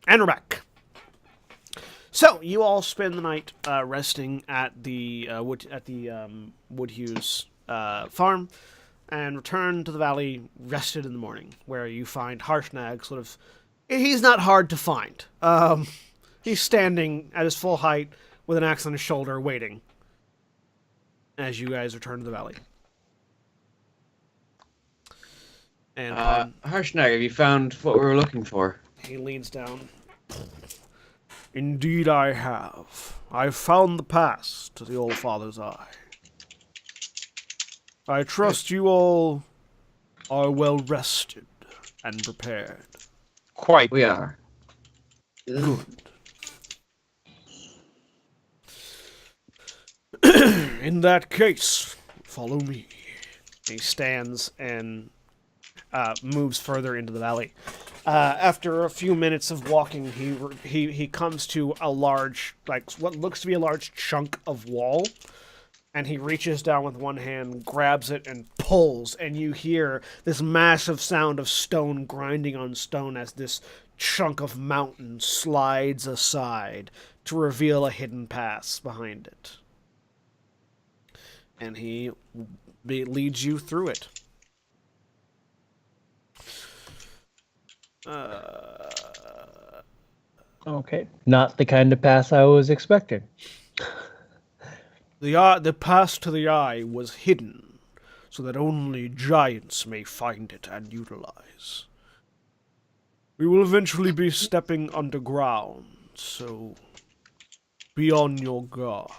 A: And we're back. So you all spend the night resting at the Woodhughes farm, and return to the valley rested in the morning, where you find Harshnag sort of. He's not hard to find. He's standing at his full height with an axe on his shoulder, waiting. As you guys return to the valley. And
C: Harshnag, have you found what we were looking for?
A: he leans down. Indeed I have. I've found the pass to the Old Father's Eye. I trust you all are well rested and prepared.
E: Quite.
C: We are.
A: Good. In that case, follow me. He stands and moves further into the valley. After a few minutes of walking, he comes to a large, like what looks to be a large chunk of wall, and he reaches down with one hand, grabs it, and pulls, and you hear this massive sound of stone grinding on stone as this chunk of mountain slides aside to reveal a hidden pass behind it. And he leads you through it.
D: Okay. Not the kind of pass I was expecting.
A: The pass to the eye was hidden, so that only giants may find it and utilize. We will eventually be stepping underground, so be on your guard.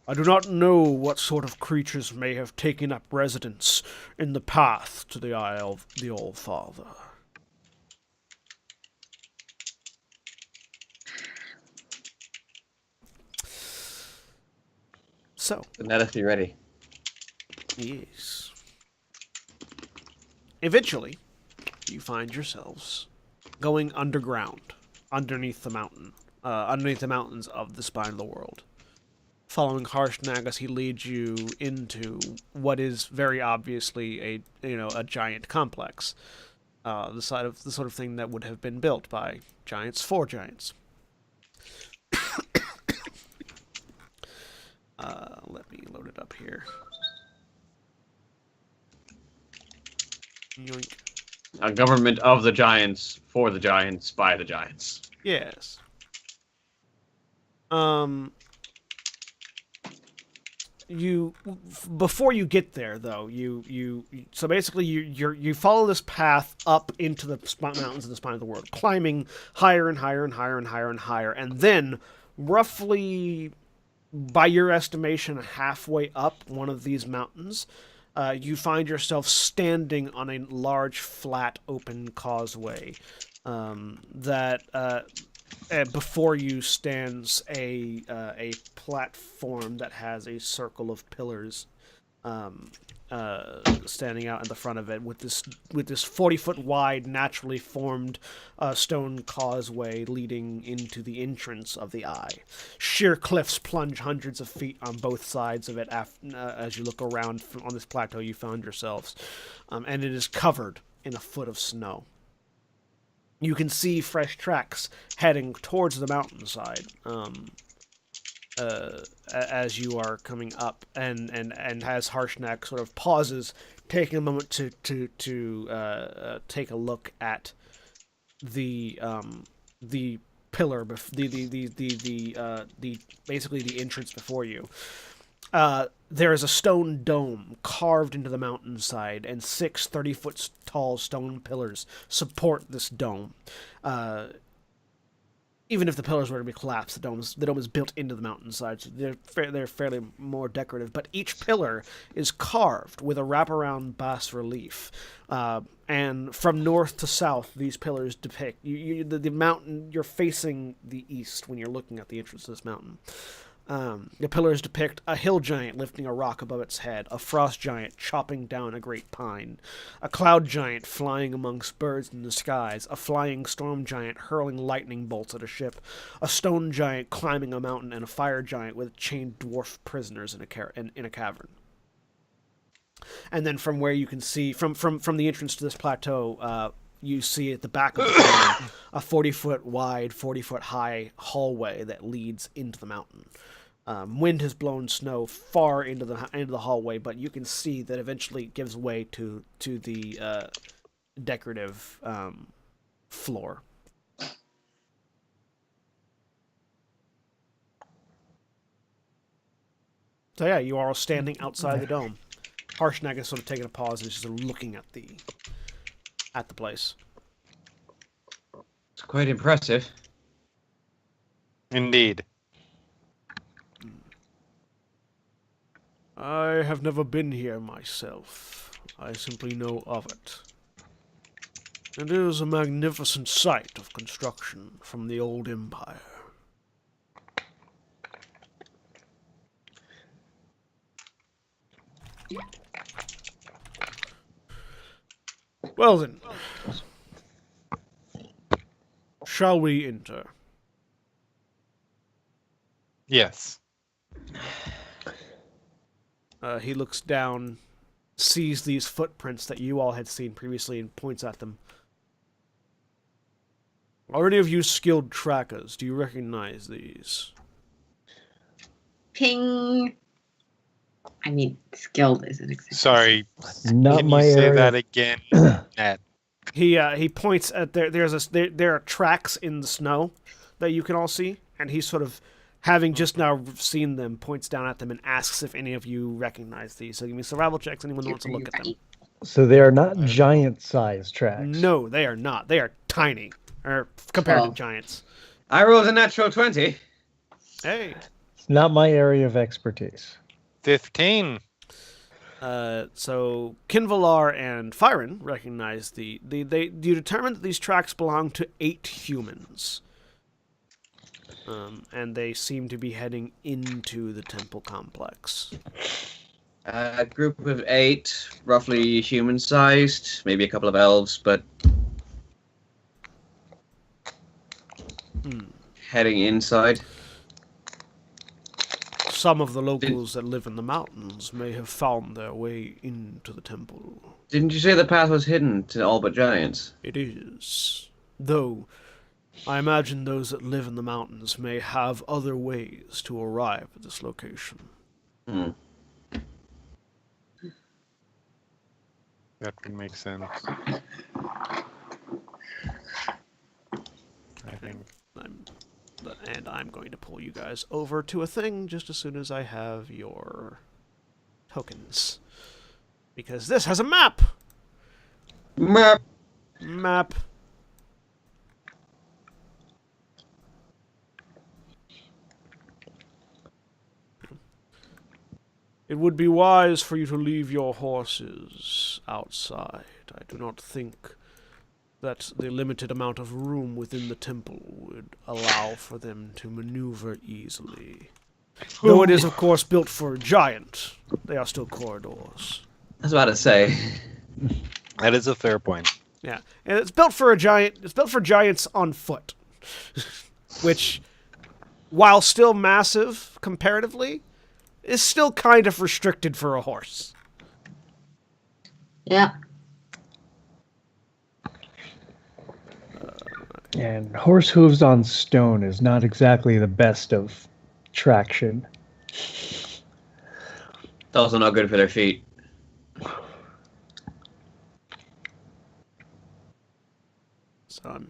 A: I do not know what sort of creatures may have taken up residence in the path to the Eye of the All Father. So,
C: Let us be ready.
A: yes. Eventually, you find yourselves going underground, underneath the mountains of the spine of the world. Following Harshnag as he leads you into what is very obviously a giant complex, the sort of thing that would have been built by giants for giants. Let me load it up here. Yoink.
C: A government of the giants, for the giants, by the giants.
A: Yes. Before you get there, though, so basically you follow this path up into the mountains of the spine of the world, climbing higher and higher and higher and higher and higher, and then roughly, by your estimation, halfway up one of these mountains, you find yourself standing on a large, flat, open causeway that. Before you stands a platform that has a circle of pillars standing out in the front of it, with this 40-foot wide, naturally formed stone causeway leading into the entrance of the eye. Sheer cliffs plunge hundreds of feet on both sides of it. As you look around on this plateau, you found yourselves, and it is covered in a foot of snow. You can see fresh tracks heading towards the mountainside as you are coming up, and as Harshnag sort of pauses, taking a moment to take a look at the pillar, the basically the entrance before you. There is a stone dome carved into the mountainside, and 6 30-foot tall stone pillars support this dome. Even if the pillars were to be collapsed, the dome is built into the mountainside, so they're fairly more decorative. But each pillar is carved with a wraparound bas relief, and from north to south, these pillars depict the mountain. You're facing the east when you're looking at the entrance to this mountain. The pillars depict a hill giant lifting a rock above its head, a frost giant chopping down a great pine, a cloud giant flying amongst birds in the skies, a flying storm giant hurling lightning bolts at a ship, a stone giant climbing a mountain, and a fire giant with chained dwarf prisoners in a cavern. And then from where you can see, from the entrance to this plateau, you see at the back of the dome a 40-foot wide, 40-foot high hallway that leads into the mountain. Wind has blown snow far into the hallway, but you can see that eventually it gives way to the decorative floor. So yeah, you are all standing outside the dome. Harshnag is sort of taking a pause and is just looking at the place.
C: It's quite impressive.
E: Indeed.
A: I have never been here myself. I simply know of it. It is a magnificent sight of construction from the old empire. Well then, shall we enter?
E: Yes.
A: He looks down, sees these footprints that you all had seen previously, and points at them. Are any of you skilled trackers? Do you recognize these?
B: Ping. I mean, skilled isn't exactly.
E: Sorry.
D: Not
E: Can
D: my
E: you say
D: area.
E: that again, Nat?
A: He points at there are tracks in the snow that you can all see, and he sort of, having just now seen them, points down at them and asks if any of you recognize these. So give me survival checks. Anyone who wants to look at them?
D: So they are not giant-sized tracks.
A: No, they are not. They are tiny, or compared to giants.
C: I rolled a natural 20.
A: Hey.
D: It's not my area of expertise.
E: 15.
A: So Kinvalar and Fyron recognize you determine that these tracks belong to 8 humans. And they seem to be heading into the temple complex.
C: A group of 8, roughly human-sized, maybe a couple of elves, but heading inside.
A: Some of the locals that live in the mountains may have found their way into the temple.
C: Didn't you say the path was hidden to all but giants?
A: It is. Though, I imagine those that live in the mountains may have other ways to arrive at this location.
C: Hmm.
E: That would make sense. I think.
A: I'm going to pull you guys over to a thing just as soon as I have your tokens. Because this has a map!
C: Map.
A: Map. It would be wise for you to leave your horses outside. I do not think that the limited amount of room within the temple would allow for them to maneuver easily. Though it is, of course, built for a giant, they are still corridors.
C: I was about to say.
E: That is a fair point.
A: Yeah, and it's built for a giant. It's built for giants on foot, which, while still massive comparatively, is still kind of restricted for a horse.
B: Yeah.
D: And horse hooves on stone is not exactly the best of traction.
C: It's also not good for their feet.
A: So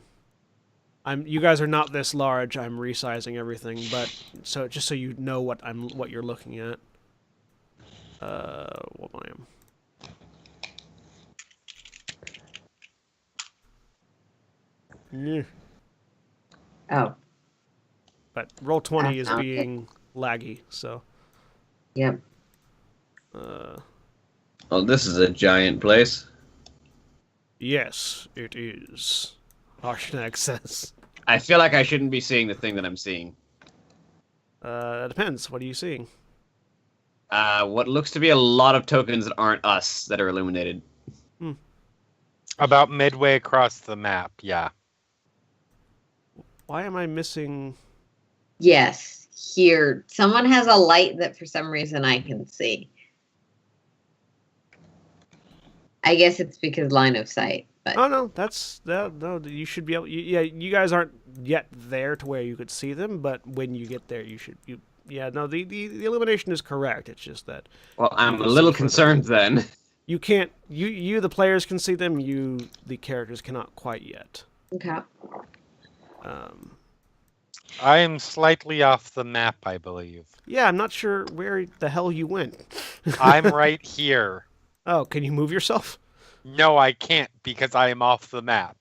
A: you guys are not this large. I'm resizing everything, but so just so you know what you're looking at. What I am. Yeah.
B: Oh.
A: But roll 20 is
B: Okay.
A: being laggy, so.
B: Yep.
C: Well, this is a giant place.
A: Yes, it is. Harshnag says.
C: I feel like I shouldn't be seeing the thing that I'm seeing.
A: It depends. What are you seeing?
C: What looks to be a lot of tokens that aren't us that are illuminated.
E: About midway across the map, yeah.
A: Why am I missing?
B: Yes. Here. Someone has a light that for some reason I can see. I guess it's because line of sight.
A: Oh no, no. You should be able. You guys aren't yet there to where you could see them, but when you get there, you should. Yeah, no. The illumination is correct. It's just that.
C: Well, I'm a little concerned then.
A: You can't. You the players can see them. You the characters cannot quite yet.
B: Okay.
E: I am slightly off the map, I believe.
A: Yeah, I'm not sure where the hell you went.
E: I'm right here.
A: Oh, can you move yourself?
E: No, I can't because I am off the map.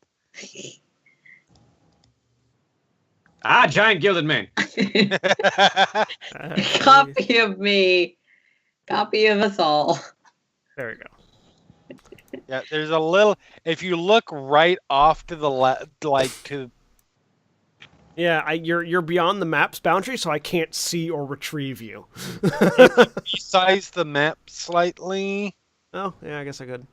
C: Giant gilded man.
B: Copy of me. Copy of us all.
A: There we go.
E: Yeah, there's a little. If you look right off to the left,
A: Yeah, you're beyond the map's boundary, so I can't see or retrieve you.
E: besides the map slightly.
A: Oh, yeah, I guess I could.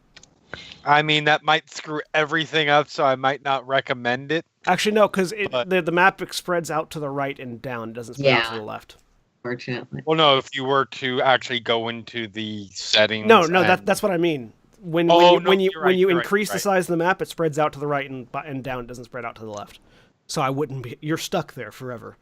E: I mean, that might screw everything up, so I might not recommend it.
A: Actually, no, because the map spreads out to the right and down. It doesn't spread out to the left.
B: Fortunately.
E: Well, no, if you were to actually go into the settings.
A: No, that's what I mean. When you increase the
E: right.
A: size of the map, it spreads out to the right and down. It doesn't spread out to the left. So I wouldn't be. You're stuck there forever.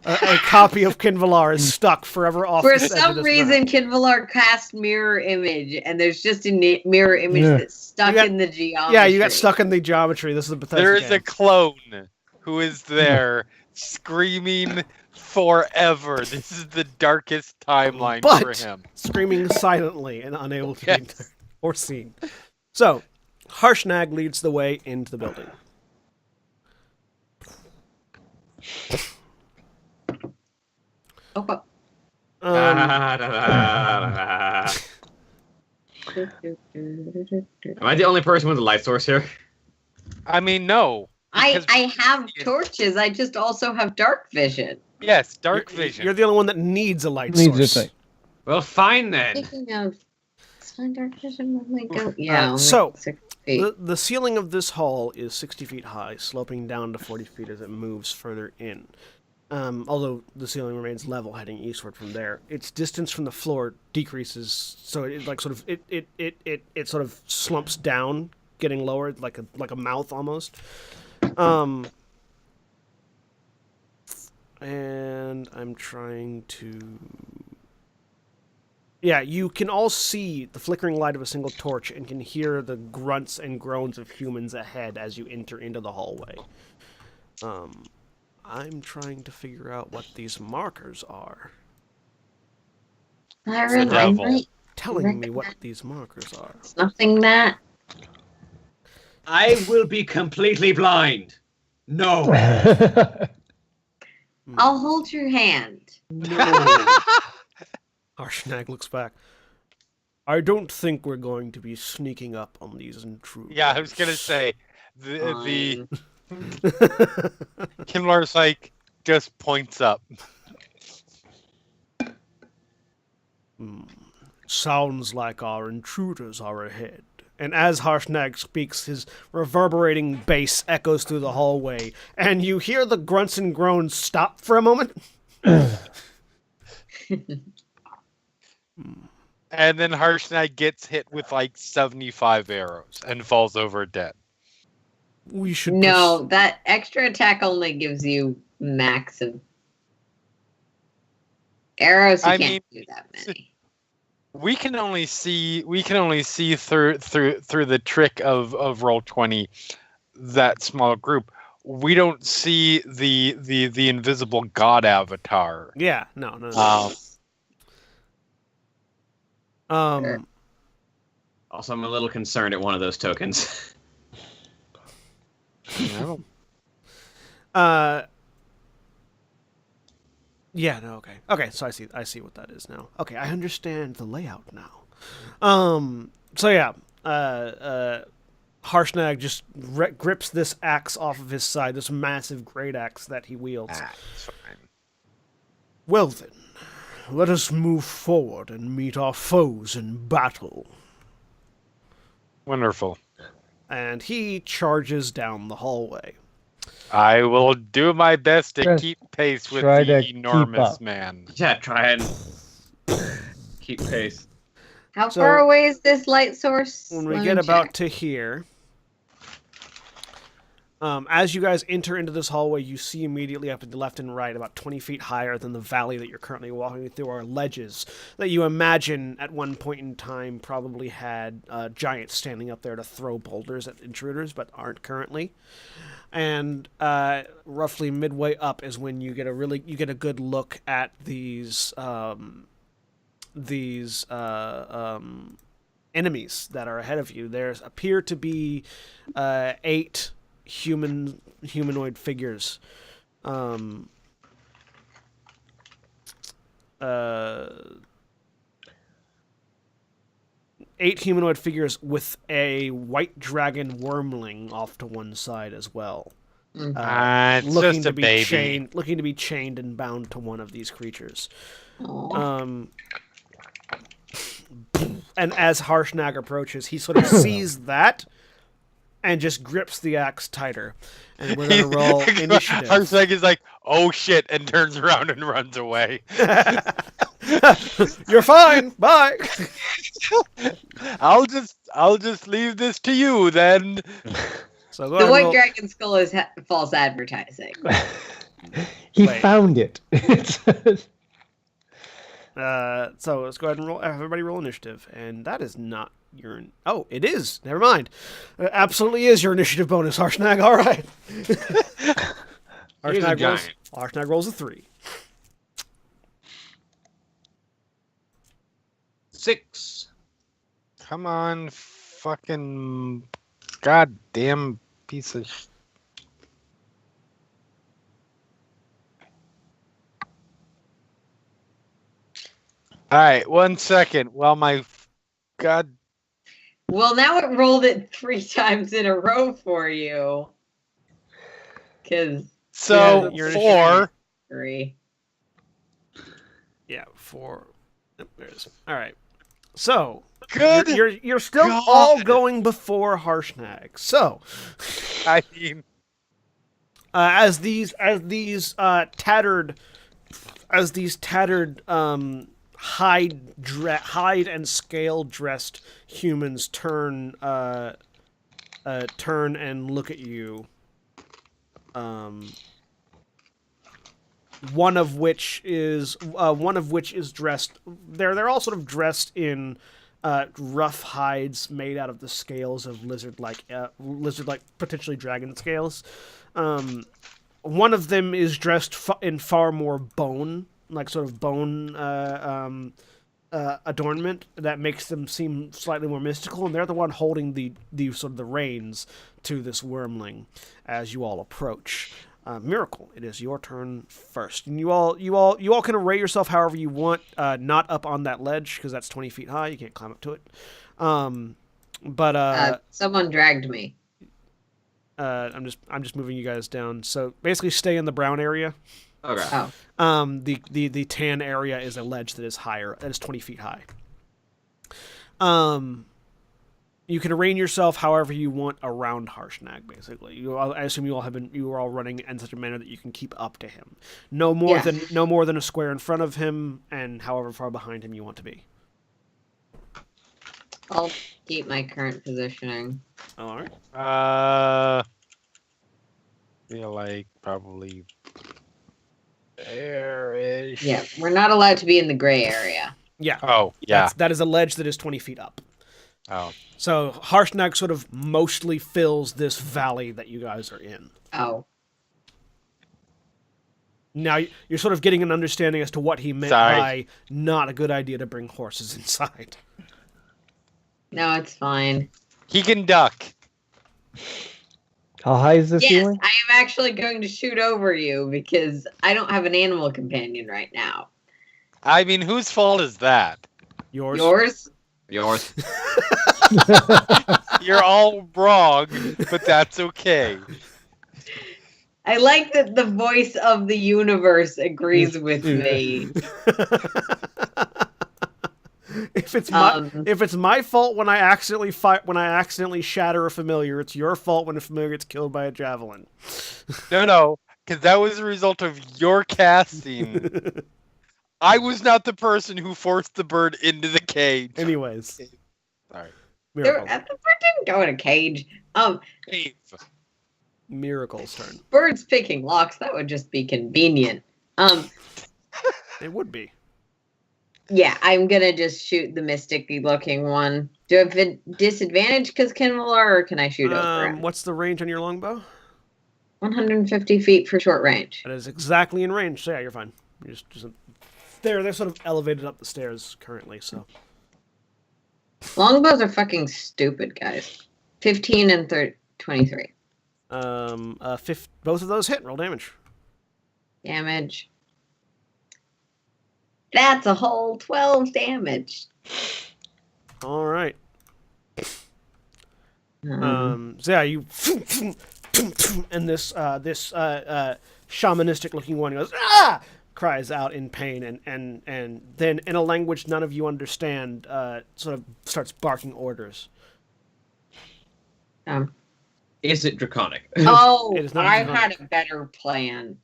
A: A copy of Kinvalar is stuck forever off.
B: For
A: this edge of
B: some
A: this
B: reason,
A: map.
B: Kinvalar cast mirror image, and there's just a mirror image that's stuck in the geometry.
A: Yeah, you got stuck in the geometry. This is a Bethesda
E: There is
A: game.
E: a clone who is there screaming forever. This is the darkest timeline for him.
A: Screaming silently and unable to be or seen. So, Harshnag leads the way into the building.
B: Okay.
C: Am I the only person with a light source here?
E: I mean, no.
B: I have torches. I just also have dark vision.
E: Yes, dark vision.
A: You're the only one that needs a light source.
C: Well, fine then.
B: Speaking of, is my dark vision only go? Yeah. Only
A: So,
B: 6 feet.
A: the ceiling of this hall is 60 feet high, sloping down to 40 feet as it moves further in. Although the ceiling remains level heading eastward from there, its distance from the floor decreases, so it it sort of slumps down, getting lower, like a mouth almost. And I'm trying to. Yeah, you can all see the flickering light of a single torch and can hear the grunts and groans of humans ahead as you enter into the hallway. I'm trying to figure out what these markers are. Telling me what these markers are.
B: It's nothing that.
C: I will be completely blind. No.
B: I'll hold your hand.
C: No.
A: Harshnag looks back. I don't think we're going to be sneaking up on these intruders.
E: Yeah, I was gonna say the Kimlar's like just points up.
A: Sounds like our intruders are ahead. And as Harshnag speaks, his reverberating bass echoes through the hallway, and you hear the grunts and groans stop for a moment.
E: And then Harshnag gets hit with like 75 arrows and falls over dead.
A: We should.
B: No, that extra attack only gives you max of arrows. You can't do that many.
E: We can only see through the trick of Roll20 that small group. We don't see the invisible god avatar.
A: Yeah, no.
C: Also, I'm a little concerned at one of those tokens.
E: No.
A: Yeah, no, okay. Okay, so I see what that is now. Okay, I understand the layout now. So yeah, Harshnag just grips this axe off of his side, this massive great axe that he wields.
E: It's fine.
A: Well then, let us move forward and meet our foes in battle.
E: Wonderful.
A: And he charges down the hallway.
E: I will do my best to keep pace with the enormous man.
C: Yeah, try and keep pace.
B: How far away is this light source?
A: When we get about to here, As you guys enter into this hallway, you see immediately up to the left and right, about 20 feet higher than the valley that you're currently walking through, are ledges that you imagine at one point in time probably had giants standing up there to throw boulders at intruders, but aren't currently. And roughly midway up is when you get a good look at these enemies that are ahead of you. There appear to be 8 humanoid figures. 8 humanoid figures with a white dragon wormling off to one side as well.
E: It's
A: looking
E: just
A: to
E: a
A: be
E: baby.
A: looking to be chained and bound to one of these creatures.
B: Aw.
A: And as Harshnag approaches, he sort of sees that and just grips the axe tighter. And we're going to roll initiative.
E: Harshnag is like, oh shit, and turns around and runs away.
A: You're fine. Bye.
E: I'll just leave this to you then.
A: So go
B: The
A: ahead and
B: White
A: roll.
B: Dragon Skull is false advertising.
D: He
A: Wait.
D: found it.
A: So let's go ahead and roll. Everybody roll initiative, and that is not your. Oh, it is. Never mind. It absolutely is your initiative bonus, Harshnag. All right.
C: He's a giant.
A: Harshnag rolls a 3.
C: 6.
E: Come on, fucking goddamn piece of. All right, 1 second. While my god.
B: Well, now it rolled it 3 times in a row for you. Because
E: So
A: Yeah, you're-
E: 4.
B: 3.
A: Yeah, 4. Yep, there it is. All right. So
E: Good.
A: you're still
E: God.
A: all going before Harshnag. So
E: I mean,
A: as these tattered hide and scale dressed humans turn and look at you. One of which is dressed. They're all sort of dressed in rough hides made out of the scales of lizard-like potentially dragon scales. One of them is dressed in far more bone, like sort of bone adornment that makes them seem slightly more mystical, and they're the one holding the sort of the reins to this wormling as you all approach. Miracle, it is your turn first, and you all can array yourself however you want, not up on that ledge because that's 20 feet high. You can't climb up to it.
B: Someone dragged me.
A: I'm just moving you guys down. So basically, stay in the brown area.
C: Okay.
B: Oh.
A: The tan area is a ledge that is higher. That is 20 feet high. You can arrange yourself however you want around Harshnag. Basically, I assume you are all running in such a manner that you can keep up to him. No more than a square in front of him, and however far behind him you want to be.
B: I'll keep my current positioning.
A: All right.
E: Feel like probably there-ish.
B: Yeah, we're not allowed to be in the gray area.
A: Yeah.
E: Oh, yeah.
A: That is a ledge that is 20 feet up.
E: Oh.
A: So Harshnag sort of mostly fills this valley that you guys are in.
B: Oh.
A: Now you're sort of getting an understanding as to what he meant by not a good idea to bring horses inside.
B: No, it's fine.
E: He can duck.
D: How high is the
B: Yes,
D: ceiling?
B: I am actually going to shoot over you because I don't have an animal companion right now.
E: I mean, whose fault is that?
A: Yours.
C: Yours.
E: You're all wrong, but that's okay.
B: I like that the voice of the universe agrees with me.
A: If it's my fault when I accidentally shatter a familiar, it's your fault when a familiar gets killed by a javelin.
E: No, because that was a result of your casting. I was not the person who forced the bird into the cage.
A: Anyways,
E: Sorry.
A: Miracle.
B: The bird didn't go in a cage.
E: Cave.
A: Miracle's turn.
B: Birds picking locks, that would just be convenient.
A: It would be.
B: Yeah, I'm gonna just shoot the mysticky looking one. Do I have a disadvantage because Kinvalar, or can I shoot over him?
A: What's the range on your longbow?
B: 150 feet for short range.
A: That is exactly in range. So yeah, you're fine. You're just they're sort of elevated up the stairs currently. So
B: Longbows are fucking stupid, guys. 15 and 23.
A: both of those hit. Roll damage.
B: Damage. That's a whole 12 damage.
A: All right. So yeah, you and this shamanistic looking one goes cries out in pain and then in a language none of you understand sort of starts barking orders.
C: Is it draconic?
B: Oh,
A: It is not
B: I
A: draconic.
B: had a better plan.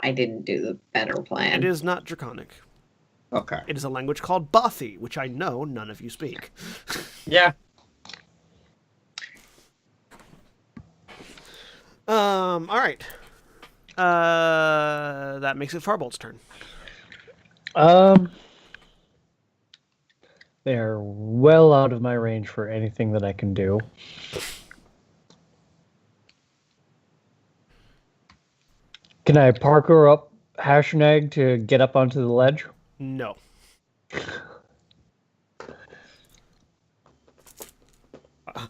B: I didn't do the better plan.
A: It is not draconic.
C: Okay.
A: It is a language called Bothy, which I know none of you speak.
C: Yeah.
A: All right. That makes it Farbolt's turn.
D: They're well out of my range for anything that I can do. Can I parkour up Hashnag to get up onto the ledge?
A: No. I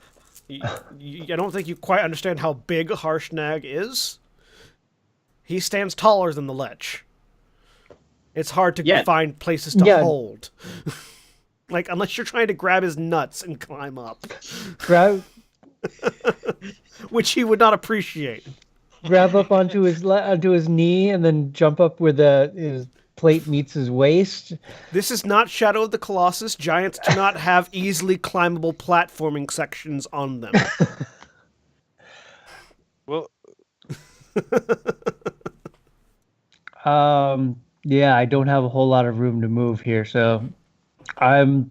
A: don't think you quite understand how big Harshnag is. He stands taller than the ledge. It's hard to find places to hold. Like, unless you're trying to grab his nuts and climb up. Which he would not appreciate.
D: Grab up onto his knee and then jump up where his plate meets his waist.
A: This is not Shadow of the Colossus. Giants do not have easily climbable platforming sections on them.
E: Well,
D: yeah, I don't have a whole lot of room to move here, so I'm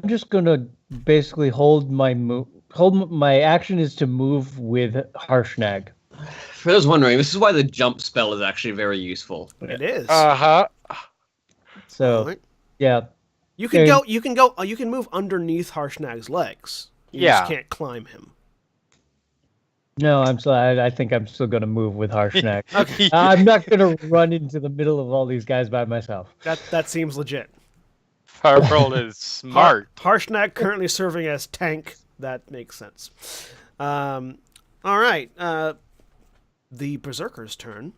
D: just gonna basically hold my action is to move with Harshnag.
C: For those wondering, this is why the jump spell is actually very useful.
A: It is.
D: So,
A: Right.
D: yeah.
A: You can move underneath Harshnag's legs. You just can't climb him.
D: No, I think I'm still gonna move with Harshnag. Okay. I'm not gonna run into the middle of all these guys by myself.
A: That seems legit.
E: Farbolt is smart.
A: Harshnag currently serving as tank. That makes sense. All right. The Berserker's turn,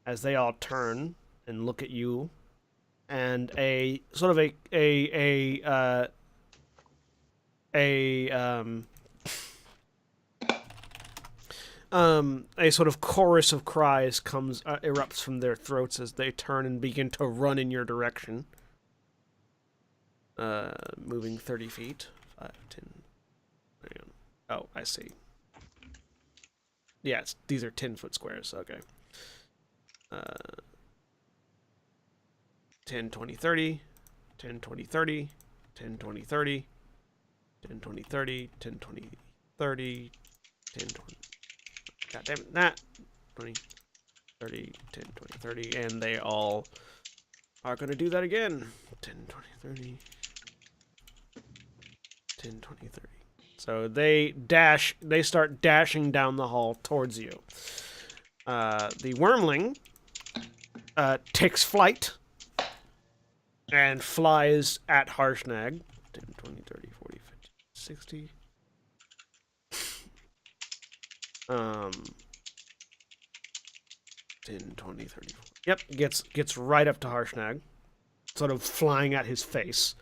A: as they all turn and look at you, and a sort of a sort of chorus of cries erupts from their throats as they turn and begin to run in your direction. Moving 30 feet. 5, 10. Oh, I see. Yeah, these are 10-foot squares. Okay. 10, 20, 30. 10, 20, 30. 10, 20, 30. 10, 20, 30. 10, 20, 30. 10, 20. God damn it. That. 20, 30. 10, 20, 30. And they all are going to do that again. 10, 20, 30. 10, 20, 30. So they start dashing down the hall towards you. The wormling takes flight and flies at Harshnag. 10, 20, 30, 40, 50, 60. 10, 20, 30, 40. Yep, gets right up to Harshnag, sort of flying at his face.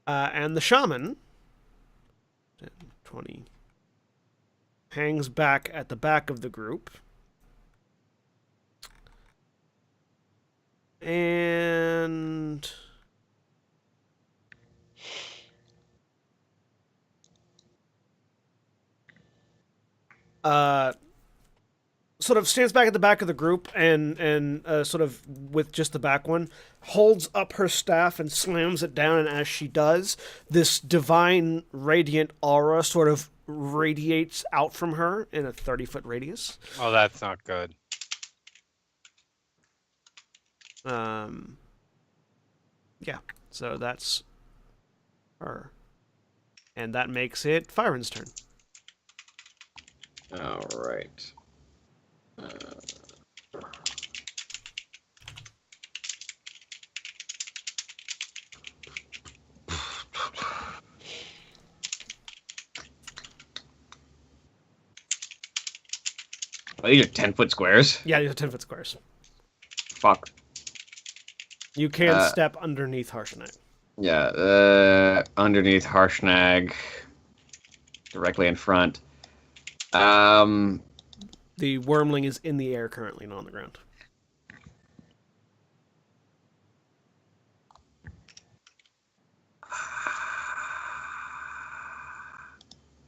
A: And the shaman, 10, 20, hangs back at the back of the group. And sort of stands back at the back of the group and sort of with just the back one, holds up her staff and slams it down, and as she does, this divine radiant aura sort of radiates out from her in a 30-foot radius.
E: Oh, that's not good.
A: Yeah, so that's her. And that makes it Firen's turn.
C: All right. Oh, these are 10-foot squares?
A: Yeah, these are 10-foot squares.
C: Fuck.
A: You can step underneath Harshnag.
C: Yeah, underneath Harshnag. Directly in front.
A: The wormling is in the air currently, not on the ground.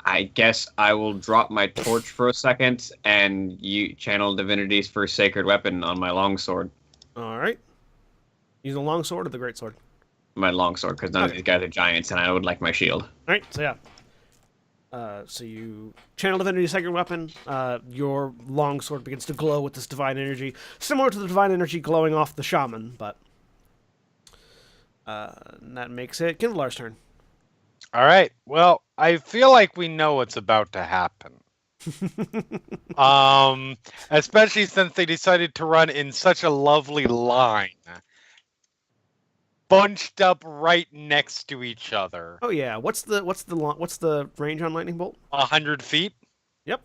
C: I guess I will drop my torch for a second and you channel divinities for sacred weapon on my longsword.
A: All right. Using the long sword or the great sword?
C: My longsword, because none of these guys are giants, and I would like my shield.
A: All right. So yeah. So you channel divinity sacred weapon. Your long sword begins to glow with this divine energy, similar to the divine energy glowing off the shaman, but that makes it Kindlar's turn.
E: All right. Well, I feel like we know what's about to happen. Especially since they decided to run in such a lovely line, bunched up right next to each other.
A: Oh yeah. What's the range on lightning bolt?
E: 100 feet.
A: Yep.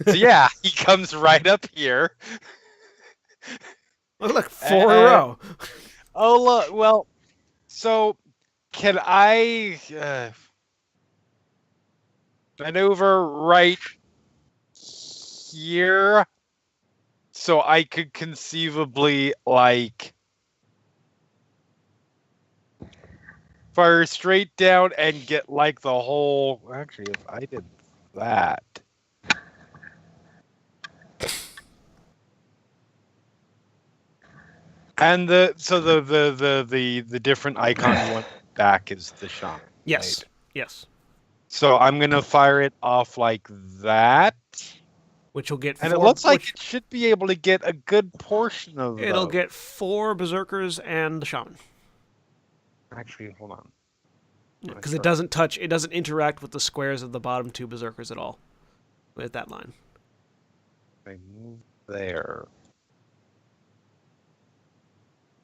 E: So yeah, he comes right up here.
A: Oh, look, 4 in a row.
E: Oh look. Well, so can I maneuver right here so I could conceivably like fire straight down and get like the whole. Actually, if I did that. And the different icon one back is the shaman.
A: Yes.
E: Right?
A: Yes.
E: So I'm gonna fire it off like that,
A: Which will get.
E: and
A: four,
E: it looks like it should be able to get a good portion of.
A: It'll
E: those.
A: get 4 berserkers and the shaman.
E: Actually, hold on.
A: Because it doesn't touch. It doesn't interact with the squares of the bottom 2 berserkers at all. With that line.
E: I move there.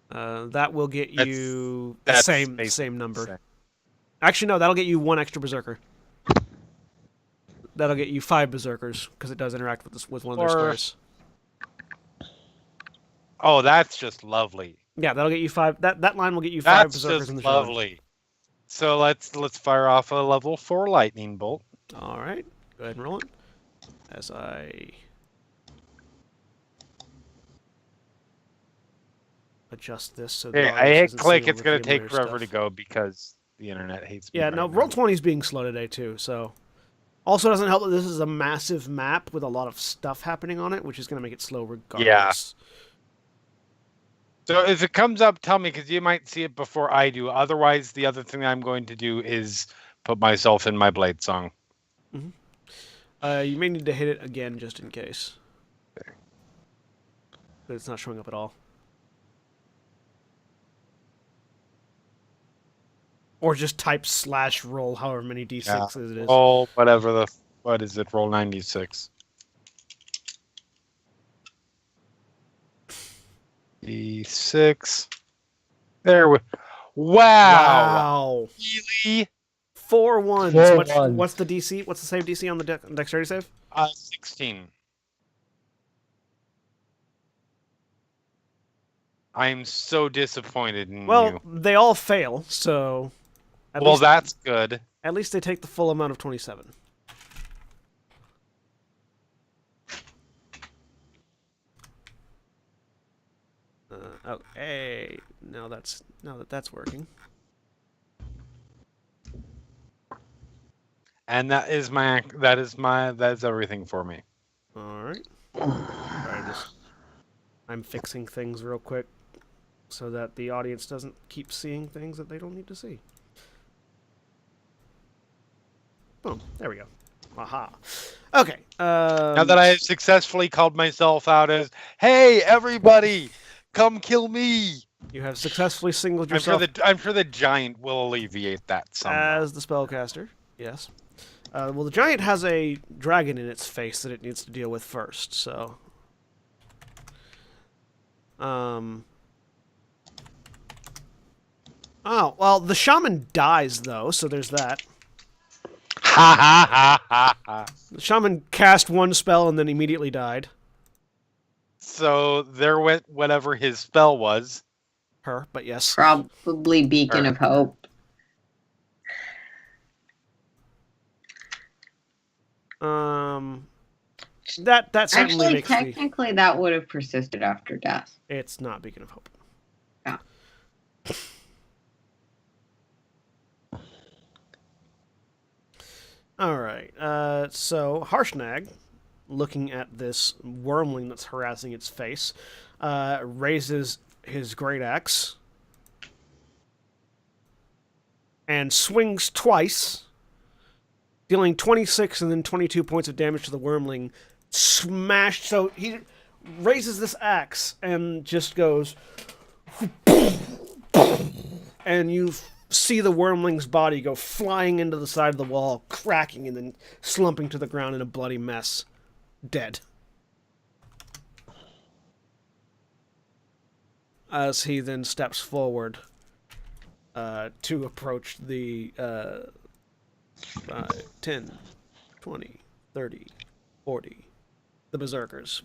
A: That will get you the
E: That's
A: same number. Actually, no, that'll get you 1 extra berserker. That'll get you 5 berserkers because it does interact with one of their squares.
E: Oh, that's just lovely.
A: Yeah, that'll get you 5. That line will get you 5 berserkers in the shaman.
E: Lovely. So let's fire off a level 4 lightning bolt.
A: All right, go ahead and roll it. As I adjust this so
E: Hey,
A: the
E: I hit
A: isn't
E: click.
A: seeing
E: It's
A: all
E: going
A: the
E: to take
A: familiar
E: forever to
A: stuff.
E: go because the internet hates me.
A: Yeah,
E: right
A: no,
E: now.
A: Roll20's being slow today too, so. Also doesn't help that this is a massive map with a lot of stuff happening on it, which is going to make it slow regardless.
E: So if it comes up, tell me, because you might see it before I do. Otherwise, the other thing I'm going to do is put myself in my blade song.
A: You may need to hit it again just in case. But it's not showing up at all. Or just type /roll however many d6s it is.
E: Roll whatever the... What is it? Roll 96. D6. There we... Wow! Really?
A: 4 ones.
D: 4
A: What's
D: ones.
A: the DC? What's the save DC on the dexterity save?
E: 16. I'm so disappointed in
A: Well,
E: you.
A: they all fail, so...
E: Well, that's good.
A: At least they take the full amount of 27. Okay. Now that's working.
E: And that is everything for me.
A: All right. I'm fixing things real quick so that the audience doesn't keep seeing things that they don't need to see. Boom. There we go. Aha. Okay.
E: Now that I have successfully called myself out as, hey, everybody, come kill me.
A: You have successfully singled
E: I'm
A: yourself
E: sure the giant will alleviate that somehow.
A: as the spellcaster. Yes. Well, the giant has a dragon in its face that it needs to deal with first, so... Oh, well, the shaman dies, though, so there's that.
E: Ha ha ha ha ha.
A: The shaman cast one spell and then immediately died.
E: So there went whatever his spell was.
A: Her, but yes.
B: Probably Beacon of Hope.
A: That certainly
B: Actually,
A: makes the...
B: technically, that would have persisted after death.
A: It's not Beacon of Hope.
B: Yeah.
A: All right. So Harshnag, looking at this wormling that's harassing its face, raises his great axe and swings twice, dealing 26 and then 22 points of damage to the wormling. Smashed. So he raises this axe and just goes, and you see the wormling's body go flying into the side of the wall, cracking and then slumping to the ground in a bloody mess, dead. As he then steps forward to approach the 10, 20, 30, 40, the berserkers.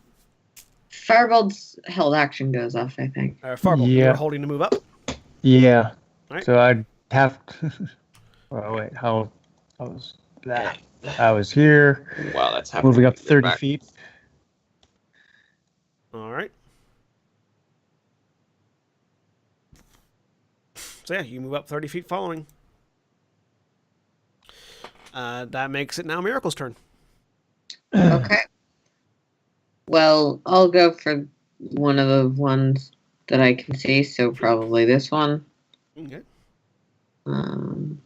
B: Firebolt's held action goes off, I think.
A: Farbolt,
D: Yeah.
A: you're holding to move up.
D: Yeah.
A: Right.
D: So I'd have to... Oh, wait. How was that? I was here.
C: Wow, that's happening.
D: Moving up 30 feet.
A: All right. So yeah, you move up 30 feet following. That makes it now Miracle's turn.
B: Okay. Well, I'll go for one of the ones that I can see, so probably this one.
A: Okay.
B: Um,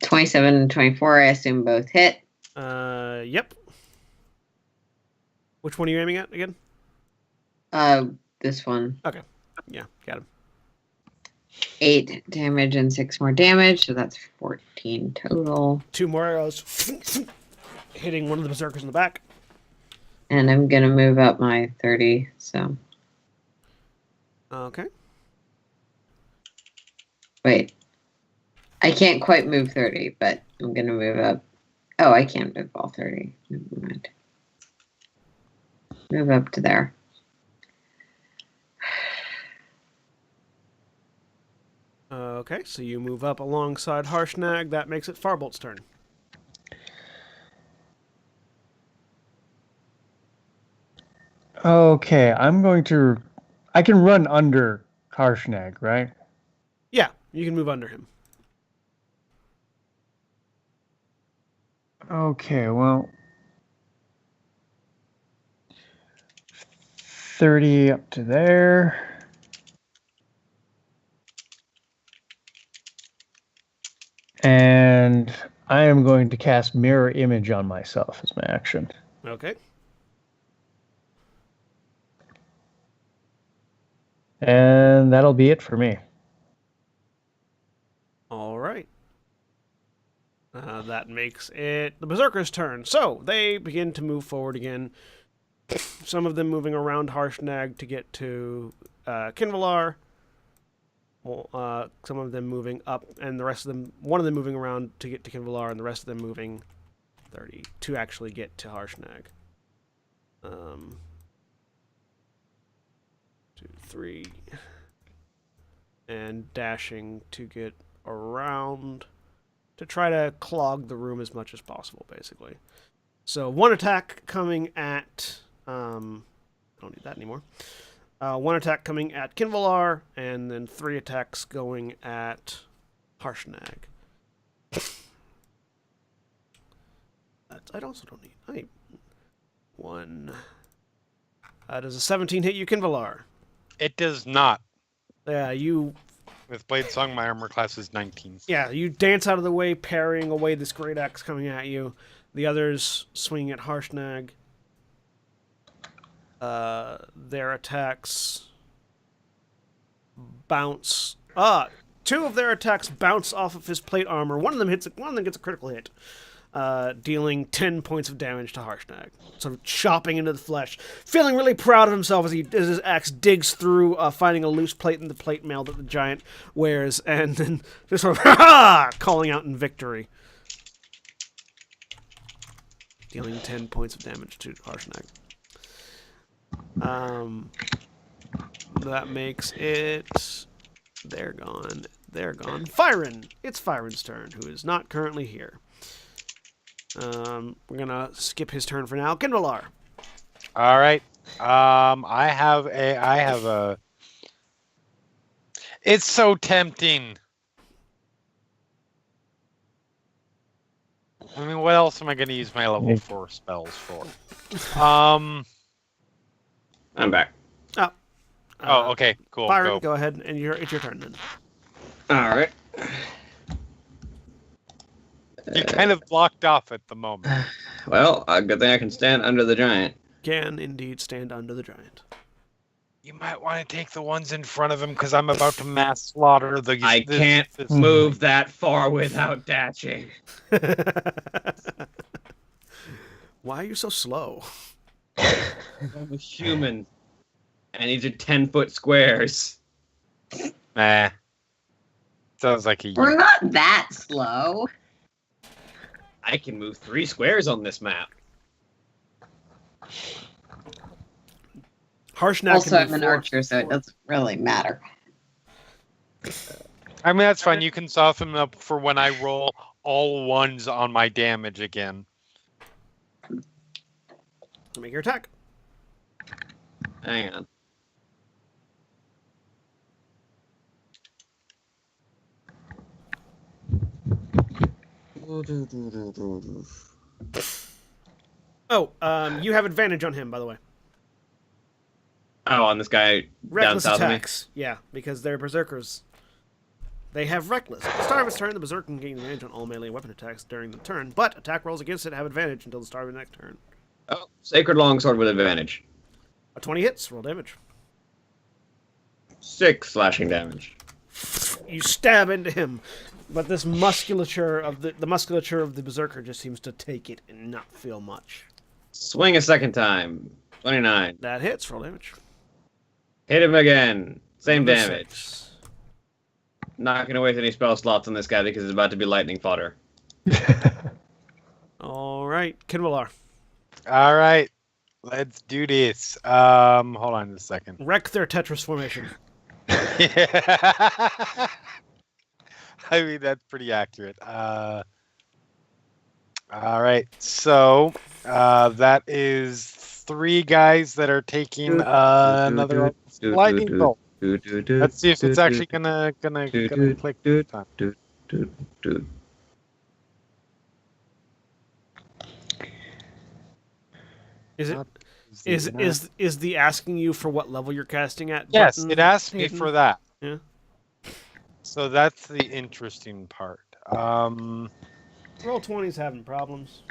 B: $27 and 24, I assume both hit.
A: Yep. Which one are you aiming at again?
B: This one.
A: Okay. Yeah, got him.
B: 8 damage and 6 more damage, so that's 14 total.
A: 2 more arrows hitting one of the berserkers in the back.
B: And I'm gonna move up my 30, so.
A: Okay.
B: Wait. I can't quite move 30, but I'm gonna move up. Oh, I can't move all 30. Never mind. Move up to there.
A: Okay, so you move up alongside Harshnag. That makes it Farbolt's turn.
D: Okay, I'm going to... I can run under Harshnag, right?
A: Yeah, you can move under him.
D: Okay, well... 30 up to there. And I am going to cast Mirror Image on myself as my action.
A: Okay.
D: And that'll be it for me.
A: All right. That makes it the Berserker's turn. So they begin to move forward again. Some of them moving around Harshnag to get to Kinvalar. Well, some of them moving up, and the rest of them, one of them moving around to get to Kinvalar, and the rest of them moving 30 to actually get to Harshnag. 2, 3, and dashing to get around to try to clog the room as much as possible, basically. So one attack coming at I don't need that anymore. One attack coming at Kinvalar, and then 3 attacks going at Harshnag. I also don't need. One. Does a 17 hit you, Kinvalar?
E: It does not.
A: Yeah, you.
E: With Blade Song, my armor class is 19.
A: Yeah, you dance out of the way, parrying away this great axe coming at you. The others swing at Harshnag. Their attacks bounce. Two of their attacks bounce off of his plate armor. One of them gets a critical hit, dealing 10 points of damage to Harshnag. Sort of chopping into the flesh, feeling really proud of himself as his axe digs through, finding a loose plate in the plate mail that the giant wears, and then just sort of calling out in victory, dealing 10 points of damage to Harshnag. That makes it. They're gone. Fyron! It's Fyron's turn, who is not currently here. We're gonna skip his turn for now. Kinvalar.
E: All right. I have a. It's so tempting. I mean, what else am I going to use my level 4 spells for?
C: I'm back.
E: Okay, cool.
A: Byron, go ahead, and it's your turn then.
C: All right.
E: You're kind of blocked off at the moment.
C: Well, good thing I can stand under the giant.
A: Can indeed stand under the giant.
E: You might want to take the ones in front of him because I'm about to mass slaughter the.
C: I can't move that far without dashing.
A: Why are you so slow?
C: I'm a human. And these are 10-foot squares.
E: Sounds like a.
B: We're not that slow.
C: I can move 3 squares on this map.
A: Harshnag.
B: Also, I'm an archer, so it doesn't really matter.
E: I mean, that's fine. You can soften up for when I roll all ones on my damage again.
A: Make your attack.
C: Hang on.
A: You have advantage on him, by the way.
C: Oh, on this guy
A: Reckless
C: down south
A: attacks. Yeah, because they're berserkers. They have reckless. At the start of its turn, the berserker can gain advantage on all melee weapon attacks during the turn, but attack rolls against it have advantage until the start of the next turn.
C: of me. Oh, Sacred Longsword with advantage.
A: A 20 hits, roll damage.
C: 6 slashing damage.
A: You stab into him, but this musculature of the musculature of the berserker just seems to take it and not feel much.
C: Swing a second time. 29.
A: That hits, roll damage.
C: Hit him again. Same
A: Number
C: damage.
A: 6.
C: Not going to waste any spell slots on this guy because it's about to be lightning fodder.
A: All right, Kinvalar.
E: All right, let's do this. Hold on a second.
A: Wreck their Tetris formation.
E: I mean, that's pretty accurate. All right, so that is 3 guys that are taking another lightning bolt. Let's see if it's actually gonna click this time.
A: Is the asking you for what level you're casting at?
E: Yes,
A: button,
E: it asked me
A: Hayden?
E: for that.
A: Yeah.
E: So that's the interesting part.
A: Roll 20's having problems.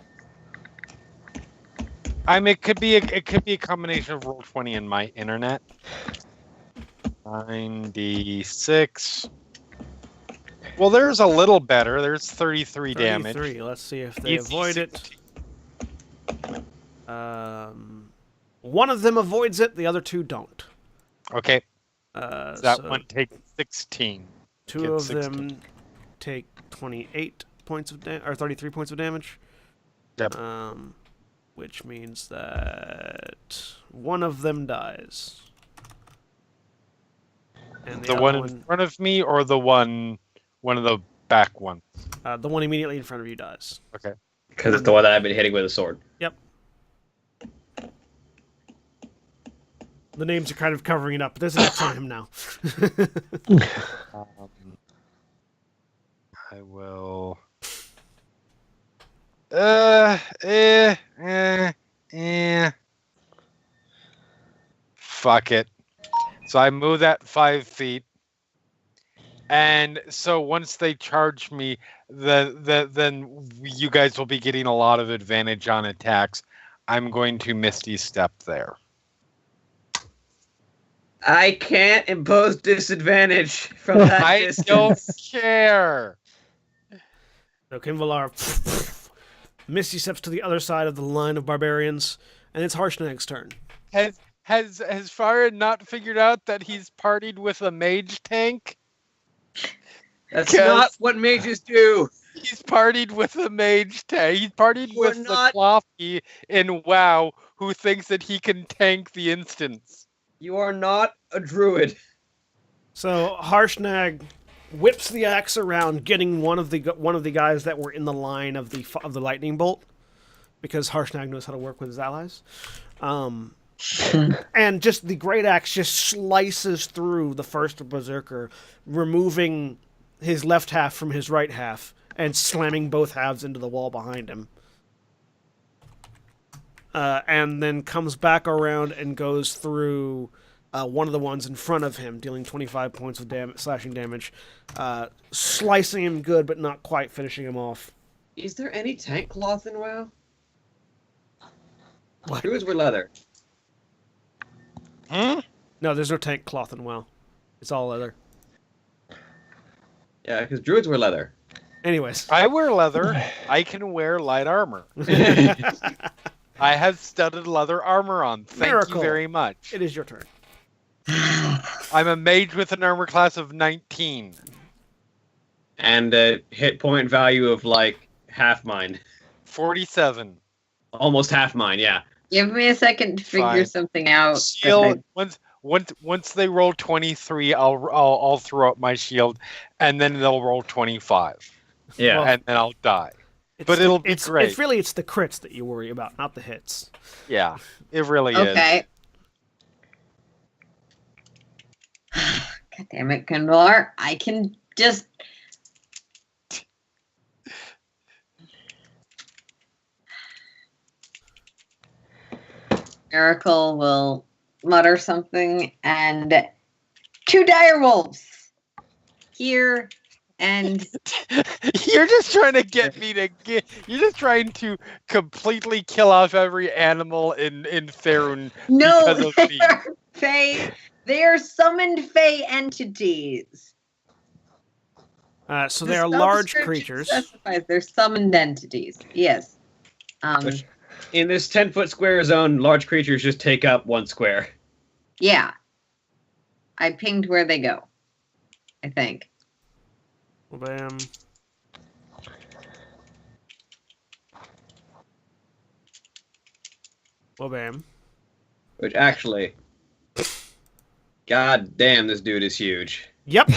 E: I mean, it could be a combination of Roll20 and my internet. 96. Well, there's a little better. There's 33 damage.
A: 33. Let's see if they avoid it. One of them avoids it. The other 2 don't.
E: Okay. That one takes 16.
A: 2 of them take 28 points of damage, or 33 points of damage.
E: Yep.
A: Which means that one of them dies. And
E: The one in front of me, or the one of the back ones?
A: The one immediately in front of you dies.
E: Okay.
C: Because it's the one that I've been hitting with a sword.
A: Yep. The names are kind of covering it up, but there's an X on him now.
E: I will. Fuck it. So I move that 5 feet. And so once they charge me, then you guys will be getting a lot of advantage on attacks. I'm going to Misty Step there.
C: I can't impose disadvantage from that
E: I
C: distance.
E: don't care.
A: So Kinvalar Misty steps to the other side of the line of barbarians, and it's Harshnag's turn.
E: Has Farah not figured out that he's partied with a mage tank?
C: That's not what mages do.
E: He's partied with a mage tank. He's partied
C: We're
E: with
C: not-
E: the Cloffy in WoW who thinks that he can tank the instance.
C: You are not a druid.
A: So Harshnag whips the axe around, getting one of the guys that were in the line of the lightning bolt, because Harshnag knows how to work with his allies. And just the great axe just slices through the first berserker, removing his left half from his right half and slamming both halves into the wall behind him. And then comes back around and goes through one of the ones in front of him, dealing 25 points of slashing damage, slicing him good, but not quite finishing him off.
C: Is there any tank cloth in WoW?
A: What?
C: Druids were leather.
E: Hmm?
A: No, there's no tank cloth in WoW. It's all leather.
C: Yeah, because druids were leather.
A: Anyways.
E: I wear leather. I can wear light armor. I have studded leather armor on. Thank
A: Miracle.
E: you very much.
A: It is your turn.
E: I'm a mage with an armor class of 19.
C: And a hit point value of like half mine.
E: 47.
C: Almost half mine, yeah.
B: Give me a second to figure
E: Fine.
B: something out. 'cause
E: Shield. Once they roll 23, I'll throw up my shield, and then they'll roll 25,
C: Yeah.
A: Well,
E: and then I'll die.
A: It's
E: But it'll be
A: it's,
E: great.
A: It's really the crits that you worry about, not the hits.
E: Yeah, it really is.
B: Okay. God damn it, Kundlar. I can just. Miracle will mutter something, and 2 dire wolves here, and
E: You're just trying to get me to get. You're just trying to completely kill off every animal in Faerun.
B: no,
E: Because of me.
B: they're fey. They are summoned fey entities.
A: So
B: The
A: they are
B: spell
A: large
B: description
A: creatures.
B: Specifies they're summoned entities. Yes.
C: Which- In this 10-foot square zone, large creatures just take up 1 square.
B: Yeah. I pinged where they go. I think.
A: Well, bam. Well, bam.
C: Which actually... God damn, this dude is huge.
A: Yep,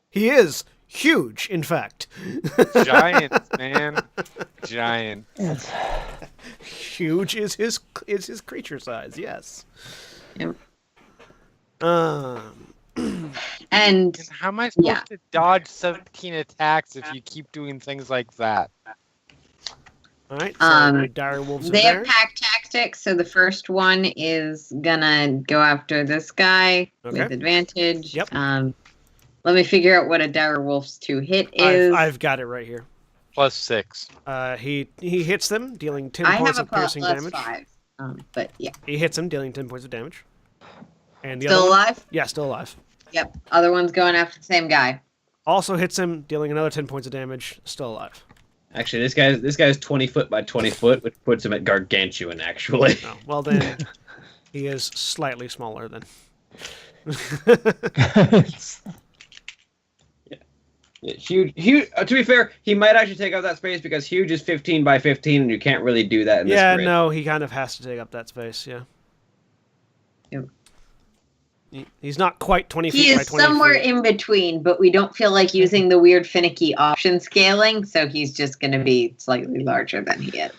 A: he is huge. In fact,
E: Giants, man, giant.
A: huge is his creature size. Yes.
B: Yep.
E: And
B: And
E: how am I supposed
B: Yeah.
E: to dodge 17 attacks if you keep doing things like that?
A: All right. So my dire wolves are
B: they
A: there.
B: have pack tactics, so the first one is gonna go after this guy
A: Okay.
B: with advantage.
A: Yep.
B: Let me figure out what a dire wolf's 2 hit is.
A: I've got it right here.
E: +6.
A: He hits them, dealing 10
B: I
A: points
B: have a
A: of piercing
B: plus
A: damage.
B: 5. But yeah.
A: He hits him, dealing 10 points of damage. And the
B: Still
A: other one,
B: alive?
A: yeah, still alive.
B: Yep. Other one's going after the same guy.
A: Also hits him, dealing another 10 points of damage. Still alive.
C: Actually, this guy's 20 foot by 20 foot, which puts him at gargantuan, actually.
A: Oh, well then, he is slightly smaller than.
C: Yeah, huge. To be fair, he might actually take up that space because huge is 15 by 15, and you can't really do that in this
A: Yeah,
C: grid.
A: no, he kind of has to take up that space. Yeah.
B: Yep.
A: He's not quite 20 feet
B: He
A: by
B: is
A: 20
B: somewhere
A: feet.
B: in between, but we don't feel like using the weird finicky option scaling, so he's just going to be slightly larger than he is.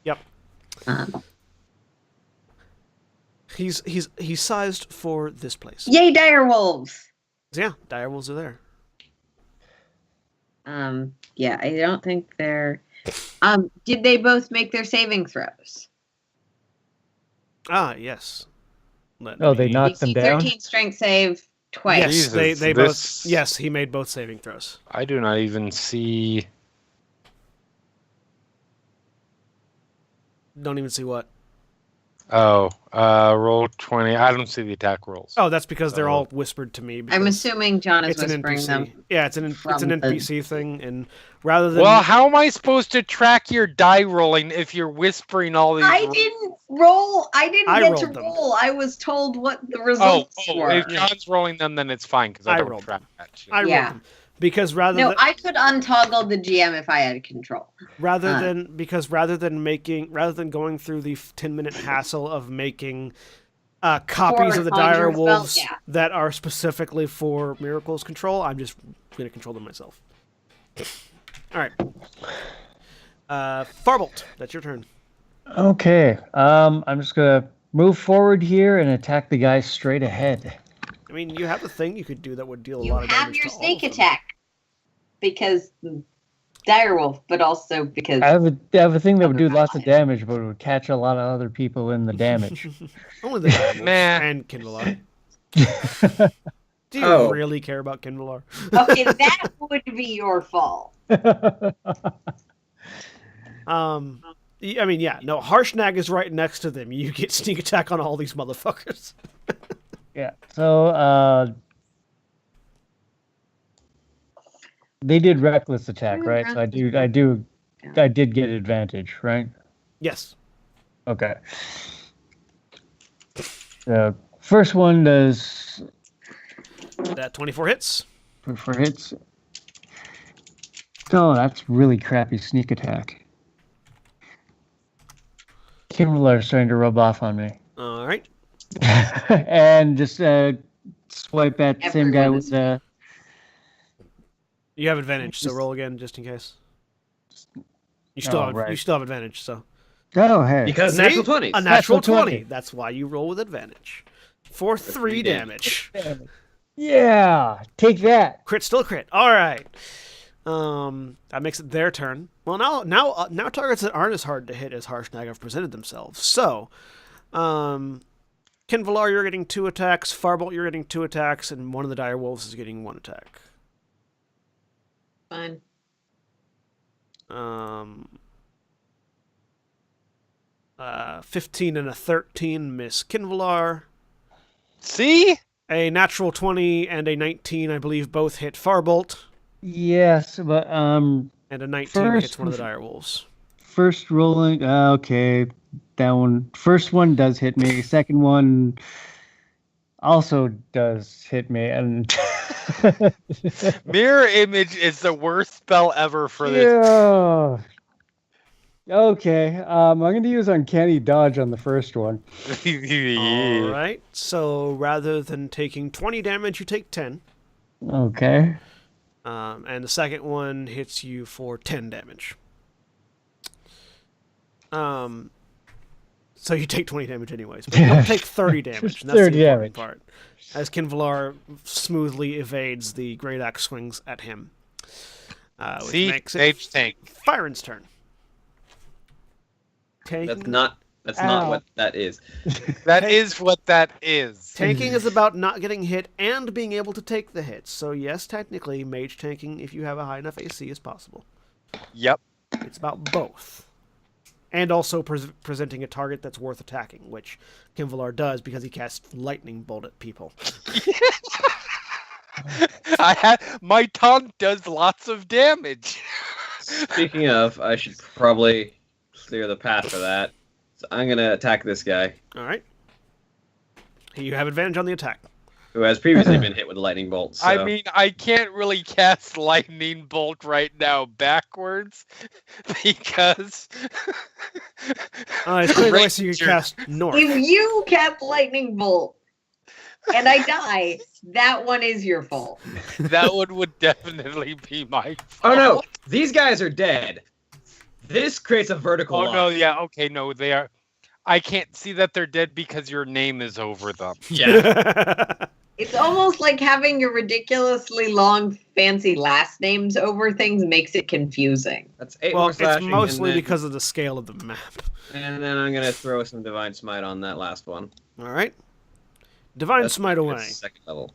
A: Yep.
B: Um,
A: He's sized for this place.
B: yay, dire wolves!
A: Yeah, dire wolves are there.
B: Yeah, I don't think they're. Did they both make their saving throws?
A: Ah, yes. Let
D: Oh, they
A: me-
D: knocked them
B: DC
D: down?
B: 13 strength save twice.
A: Yes,
E: Jesus,
A: they
E: this-
A: both. Yes, he made both saving throws.
E: I do not even see.
A: Don't even see what.
E: Oh, roll 20. I don't see the attack rolls.
A: Oh, that's because they're
E: Oh.
A: all whispered to me.
B: I'm
A: because
B: assuming John is
A: it's an
B: whispering
A: NPC.
B: them.
A: Yeah, it's an
B: from the-
A: NPC thing, and rather than
E: Well, how am I supposed to track your die rolling if you're whispering all these?
B: I didn't roll. I didn't
A: I
B: get to
A: rolled them.
B: roll. I was told what the
E: Oh,
B: results were.
E: if John's rolling them, then it's fine because I
A: I
E: don't
A: rolled
E: track that shit.
A: I rolled
B: Yeah.
A: them because rather
B: No,
A: than
B: I could untoggle the GM if I had control.
A: rather
B: uh,
A: than going through the 10-minute hassle of making copies
B: For
A: of the
B: Conjure
A: dire
B: spell,
A: wolves
B: yeah.
A: that are specifically for Miracle's control, I'm just going to control them myself. All right. Farbolt, that's your turn.
D: Okay. I'm just gonna move forward here and attack the guy straight ahead.
A: I mean, you have a thing you could do that would deal a
B: You
A: lot of
B: have
A: damage
B: your
A: to all
B: sneak
A: of them.
B: attack because direwolf, but also because
D: I have a thing that would do
B: Other
D: lots of
B: allies.
D: damage, but it would catch a lot of other people in the damage.
A: Only the dire wolves
E: Meh.
A: and Kinvalar. Do you
C: Oh.
A: really care about Kinvalar?
B: okay, that would be your fault.
A: I mean, yeah, no, Harshnag is right next to them. You get sneak attack on all these motherfuckers.
D: Yeah. So they did reckless attack, right? So I did get advantage, right?
A: Yes.
D: Okay. The first one does
A: That 24 hits.
D: for hits. Oh, that's really crappy sneak attack. Kimberler is starting to rub off on me.
A: All right.
D: And just swipe at the same guy
B: Everyone
D: with
B: is-
A: You have advantage, so roll again just in case. You still
D: Oh,
A: have
D: right.
A: advantage, so
D: Oh, hey.
C: Because
A: See?
C: natural 20s.
A: a natural
D: Natural
A: 20.
D: 20.
A: That's why you roll with advantage. For 3
C: 3
A: damage.
D: Yeah, take that.
A: Crit, still crit. All right. That makes it their turn. Well, now targets that aren't as hard to hit as Harshnag have presented themselves. So, Kinvalar, you're getting 2 attacks. Farbolt, you're getting 2 attacks, and one of the dire wolves is getting 1 attack.
B: Fine.
A: 15 and a 13 miss Kinvalar.
E: See?
A: A natural 20 and a 19, I believe, both hit Farbolt.
D: Yes, but
A: And a 19
D: First-
A: hits one of the dire wolves.
D: first rolling. Okay, that one. First one does hit me. Second one also does hit me, and
E: Mirror image is the worst spell ever for this.
D: yeah. Okay, I'm gonna use uncanny dodge on the first one.
A: All right. So rather than taking 20 damage, you take 10.
D: Okay.
A: And the second one hits you for 10 damage. So you take 20 damage anyways. But you don't take 30 damage. And that's
D: 30
A: the important
D: damage.
A: part. As Kinvalar smoothly evades the great axe swings at him. Which
E: See?
A: makes it
E: Mage tank.
A: Firen's turn. Tanking,
C: That's not
D: Ow.
C: what that is.
E: That is what that is.
A: tanking is about not getting hit and being able to take the hits. So yes, technically, mage tanking, if you have a high enough AC, is possible.
E: Yep.
A: It's about both. And also presenting a target that's worth attacking, which Kinvalar does because he casts lightning bolt at people.
E: My taunt does lots of damage.
C: Speaking of, I should probably clear the path for that. So I'm gonna attack this guy,
A: All right. You have advantage on the attack.
C: who has previously been hit with a lightning bolt. So.
E: I mean, I can't really cast lightning bolt right now backwards because
A: It's clear away so you
E: Ranger.
A: can cast north.
B: If you cast lightning bolt and I die, that one is your fault.
E: that one would definitely be my
C: Oh
E: fault.
C: no, these guys are dead. This creates a vertical.
E: Oh
C: lock.
E: no, yeah, okay, no, they are. I can't see that they're dead because your name is over them.
C: Yeah.
B: It's almost like having your ridiculously long, fancy last names over things makes it confusing.
C: That's 8
A: Well,
C: more
A: it's
C: slashing.
A: mostly
C: and then,
A: because of the scale of the map.
C: And then I'm gonna throw some Divine Smite on that last one.
A: All right. Divine Smite away.
C: Second level.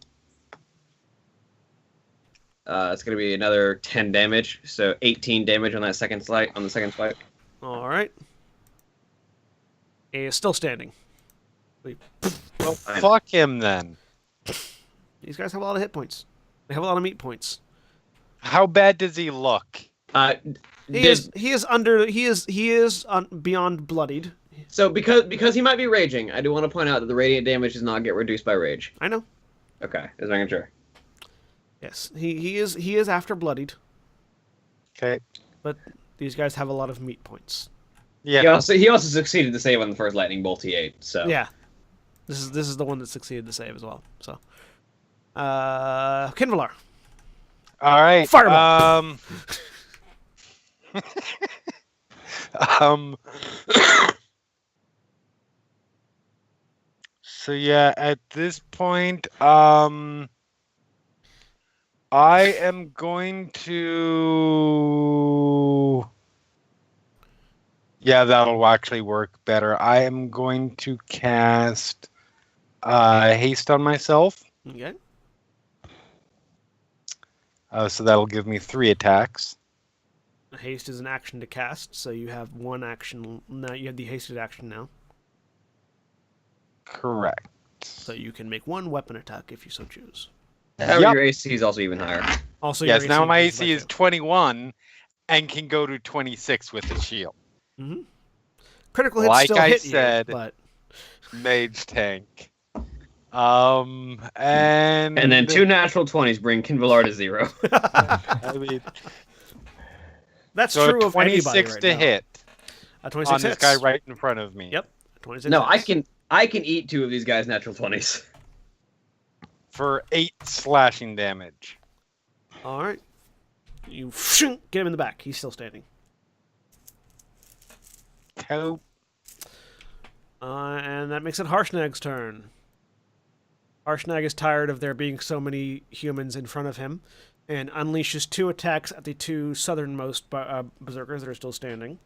C: It's gonna be another 10 damage, so 18 damage on that second swipe.
A: All right. He is still standing.
E: Well, fuck him then.
A: These guys have a lot of hit points. They have a lot of meat points.
E: How bad does he look?
A: He is beyond bloodied.
C: So because he might be raging, I do want to point out that the radiant damage does not get reduced by rage.
A: I know.
C: Okay, just making sure.
A: Yes, he is after bloodied,
E: Okay.
A: but these guys have a lot of meat points.
E: Yeah.
C: He also succeeded to save on the first lightning bolt he ate. So
A: Yeah, this is the one that succeeded to save as well. So, Kinvalar.
E: All right.
A: Fireball.
E: So yeah, at this point, I am going to. Yeah, that'll actually work better. I am going to cast haste on myself.
A: Okay.
E: So that'll give me 3 attacks.
A: Haste is an action to cast, so you have one action. Now you have the hasted action now,
E: Correct.
A: so you can make one weapon attack if you so choose.
C: However,
E: Yep.
C: your AC is also even higher.
A: Also,
E: Yes,
A: your
E: now my
A: increases by
E: AC is
A: 2.
E: 21 and can go to 26 with the shield.
A: Mm-hmm. Critical hits
E: Like
A: still
E: I
A: hit
E: said-
A: you, but
E: Mage tank. And
C: And then 2 natural 20s bring Kinvalar to 0.
E: I mean,
A: that's
E: so
A: true of anybody
E: 26
A: right
E: to
A: now.
E: hit
A: 26
E: on this
A: hits.
E: guy right in front of me.
A: Yep. 26
C: No,
A: hits.
C: I can eat 2 of these guys' natural 20s.
E: For 8 slashing damage.
A: All right. You get him in the back. He's still standing.
E: Cope.
A: And that makes it Harshnag's turn. Harshnag is tired of there being so many humans in front of him and unleashes 2 attacks at the 2 southernmost berserkers that are still standing.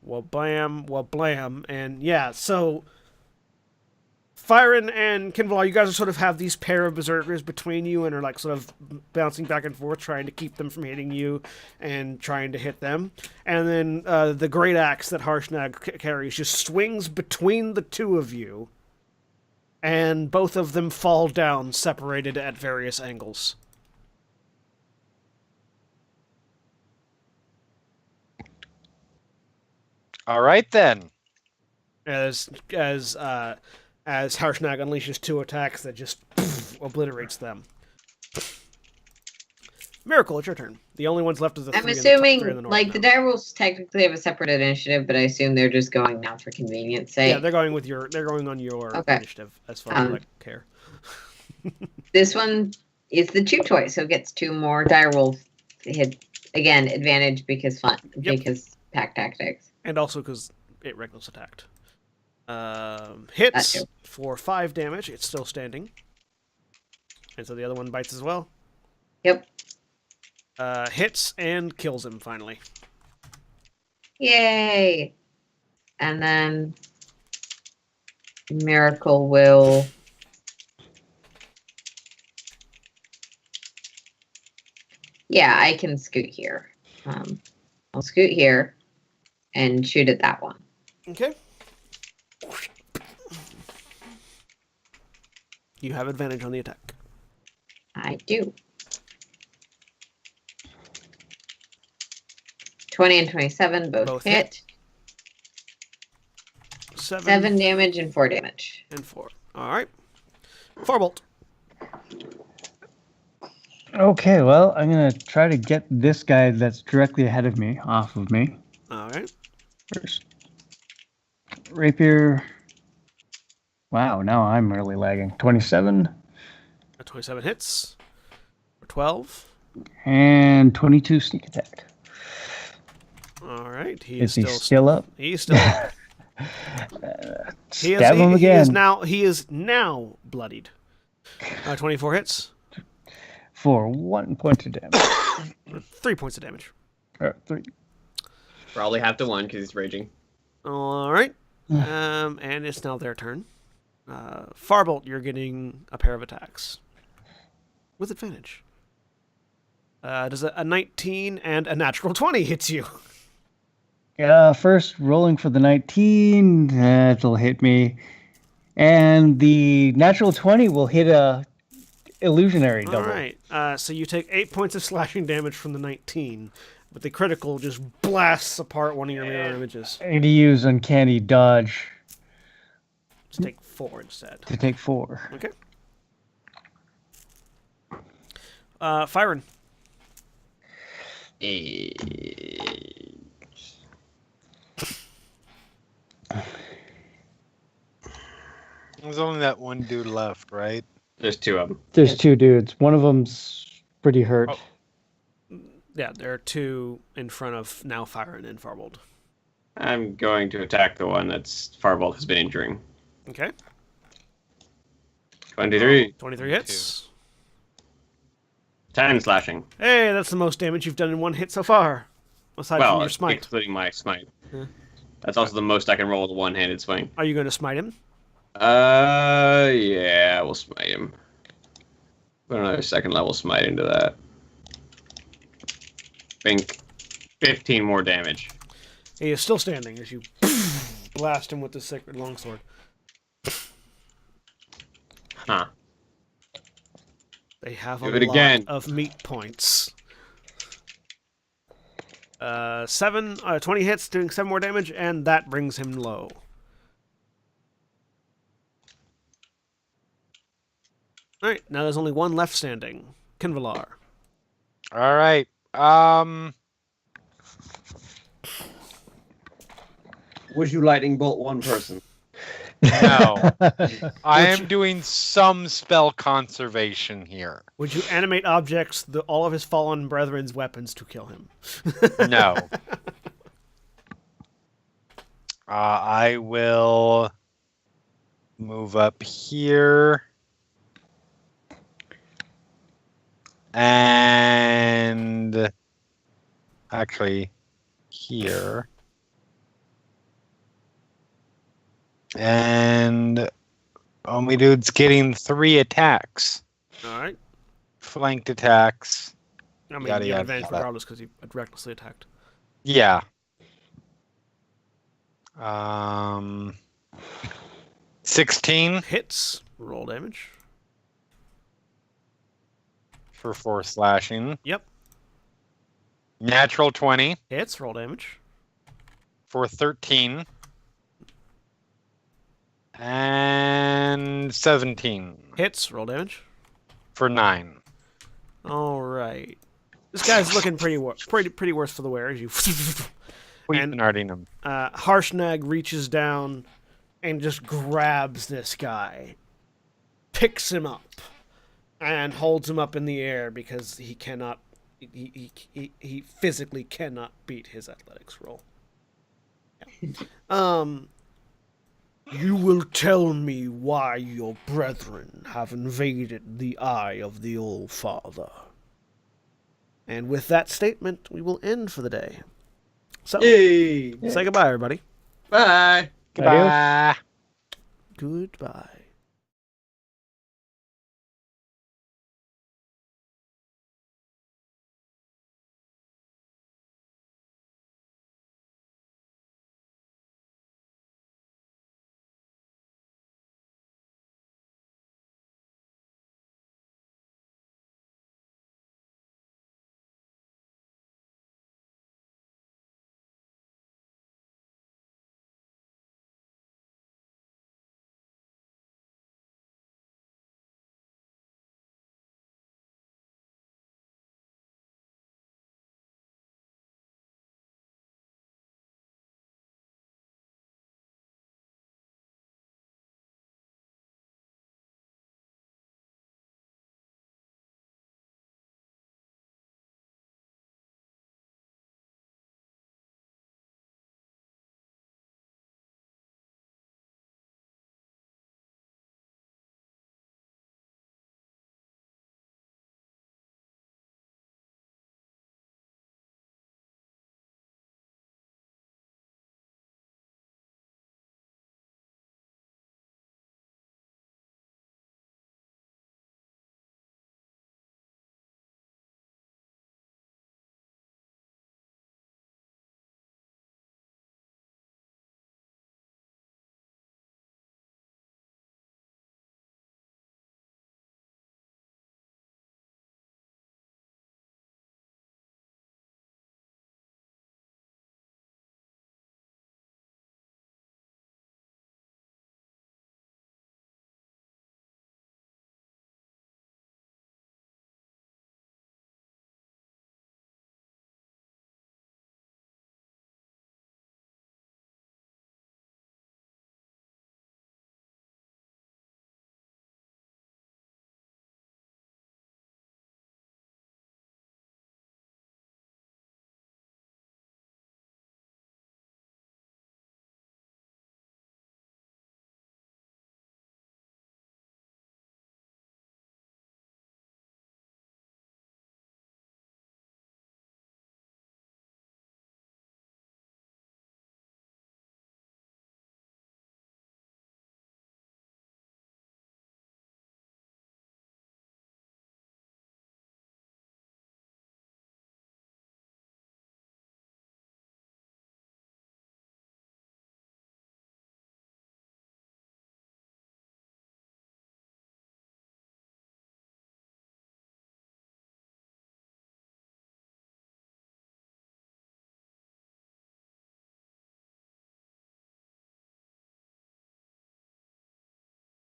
A: Well, blam, and yeah, so Fyron and Kinvalar, you guys sort of have these pair of berserkers between you and are like sort of bouncing back and forth, trying to keep them from hitting you and trying to hit them. And then the great axe that Harshnag carries just swings between the 2 of you, and both of them fall down, separated at various angles.
E: All right then.
A: As Harshnag unleashes 2 attacks that just obliterates them. Miracle, it's your turn. The only ones left is the
B: I'm
A: 3 in the top 3 in the
B: assuming,
A: north
B: like, the
A: now.
B: die rolls technically have a separate initiative, but I assume they're just going now for convenience sake.
A: Yeah, they're going on your
B: Okay.
A: initiative as far as I care.
B: This one is the chew toy, so it gets 2 more die rolls to hit. Again, advantage because because pack tactics.
A: And also because it reckless attacked. Hits
B: too.
A: for 5 damage. It's still standing. And so the other one bites as well.
B: Yep.
A: Hits and kills him finally.
B: Yay! And then Miracle will yeah, I can scoot here. I'll scoot here and shoot at that one.
A: Okay. You have advantage on the attack.
B: I do. 20 and 27 both
A: Both hit.
B: hit.
A: 7
B: 7 damage and 4 damage.
A: and 4. All right. Firebolt.
D: Okay, well, I'm gonna try to get this guy that's directly ahead of me off of me
A: All right.
D: first. Rapier. Wow, now I'm really lagging. 27
A: A 27 hits. For 12.
D: and 22 sneak attack.
A: All right. He
D: Is he
A: still
D: still up?
A: He's still up.
D: Stab him again.
A: He is now bloodied. 24 hits.
D: For 1 point of damage.
A: 3 points of damage.
D: 3.
C: Probably half to 1 because he's raging.
A: All right. And it's now their turn. Farbolt, you're getting a pair of attacks. With advantage. Does a 19 and a natural 20 hits you?
D: First, rolling for the 19. That'll hit me. And the natural 20 will hit a illusionary double.
A: All right. So you take 8 points of slashing damage from the 19, but the critical just blasts apart one of your mirror images.
D: I need to use uncanny dodge.
A: Just take 4 instead.
D: To take 4.
A: Okay. Fyron.
E: There's only that one dude left, right?
C: There's 2 of them.
D: There's 2 dudes. One of them's pretty hurt.
A: Yeah, there are 2 in front of now Fyron and Farbolt.
C: I'm going to attack the one that's Farbolt has been injuring.
A: Okay.
C: 23.
A: 23 hits.
C: 10 slashing.
A: Hey, that's the most damage you've done in one hit so far. Aside from your smite.
C: Including my smite.
A: Yeah.
C: That's also the most I can roll with a one-handed swing.
A: Are you going to smite him?
C: Yeah, we'll smite him. Put another second level smite into that. Think 15 more damage.
A: He is still standing as you blast him with the sacred longsword.
C: Huh.
A: They have
C: Do
A: a
C: it
A: lot
C: again.
A: of meat points. 20 hits, doing 7 more damage, and that brings him low. Alright, now there's only one left standing. Kinvalar.
E: All right.
C: Would you lightning bolt one person?
E: No. I am doing some spell conservation here.
A: Would you animate objects, all of his fallen brethren's weapons, to kill him?
E: No. I will move up here. And actually here. And Only Dude's getting 3 attacks.
A: Alright.
E: Flanked attacks.
A: I mean,
E: Yada,
A: you have
E: yada,
A: advantage
E: yada.
A: regardless because he recklessly attacked.
E: Yeah. 16
A: Hits. Roll damage.
E: for 4 slashing.
A: Yep.
E: Natural 20
A: Hits. Roll damage.
E: for 13. And 17
A: Hits. Roll damage.
E: for 9.
A: Alright. This guy's looking pretty worse for the wear as you... And-
E: Weeping him.
A: Harshnag reaches down and just grabs this guy, picks him up, and holds him up in the air because he cannot, he physically cannot beat his athletics roll. Yeah. You will tell me why your brethren have invaded the eye of the All-Father. And with that statement, we will end for the day. So,
C: Yay!
A: say goodbye, everybody.
C: Bye!
E: Goodbye.
A: Goodbye.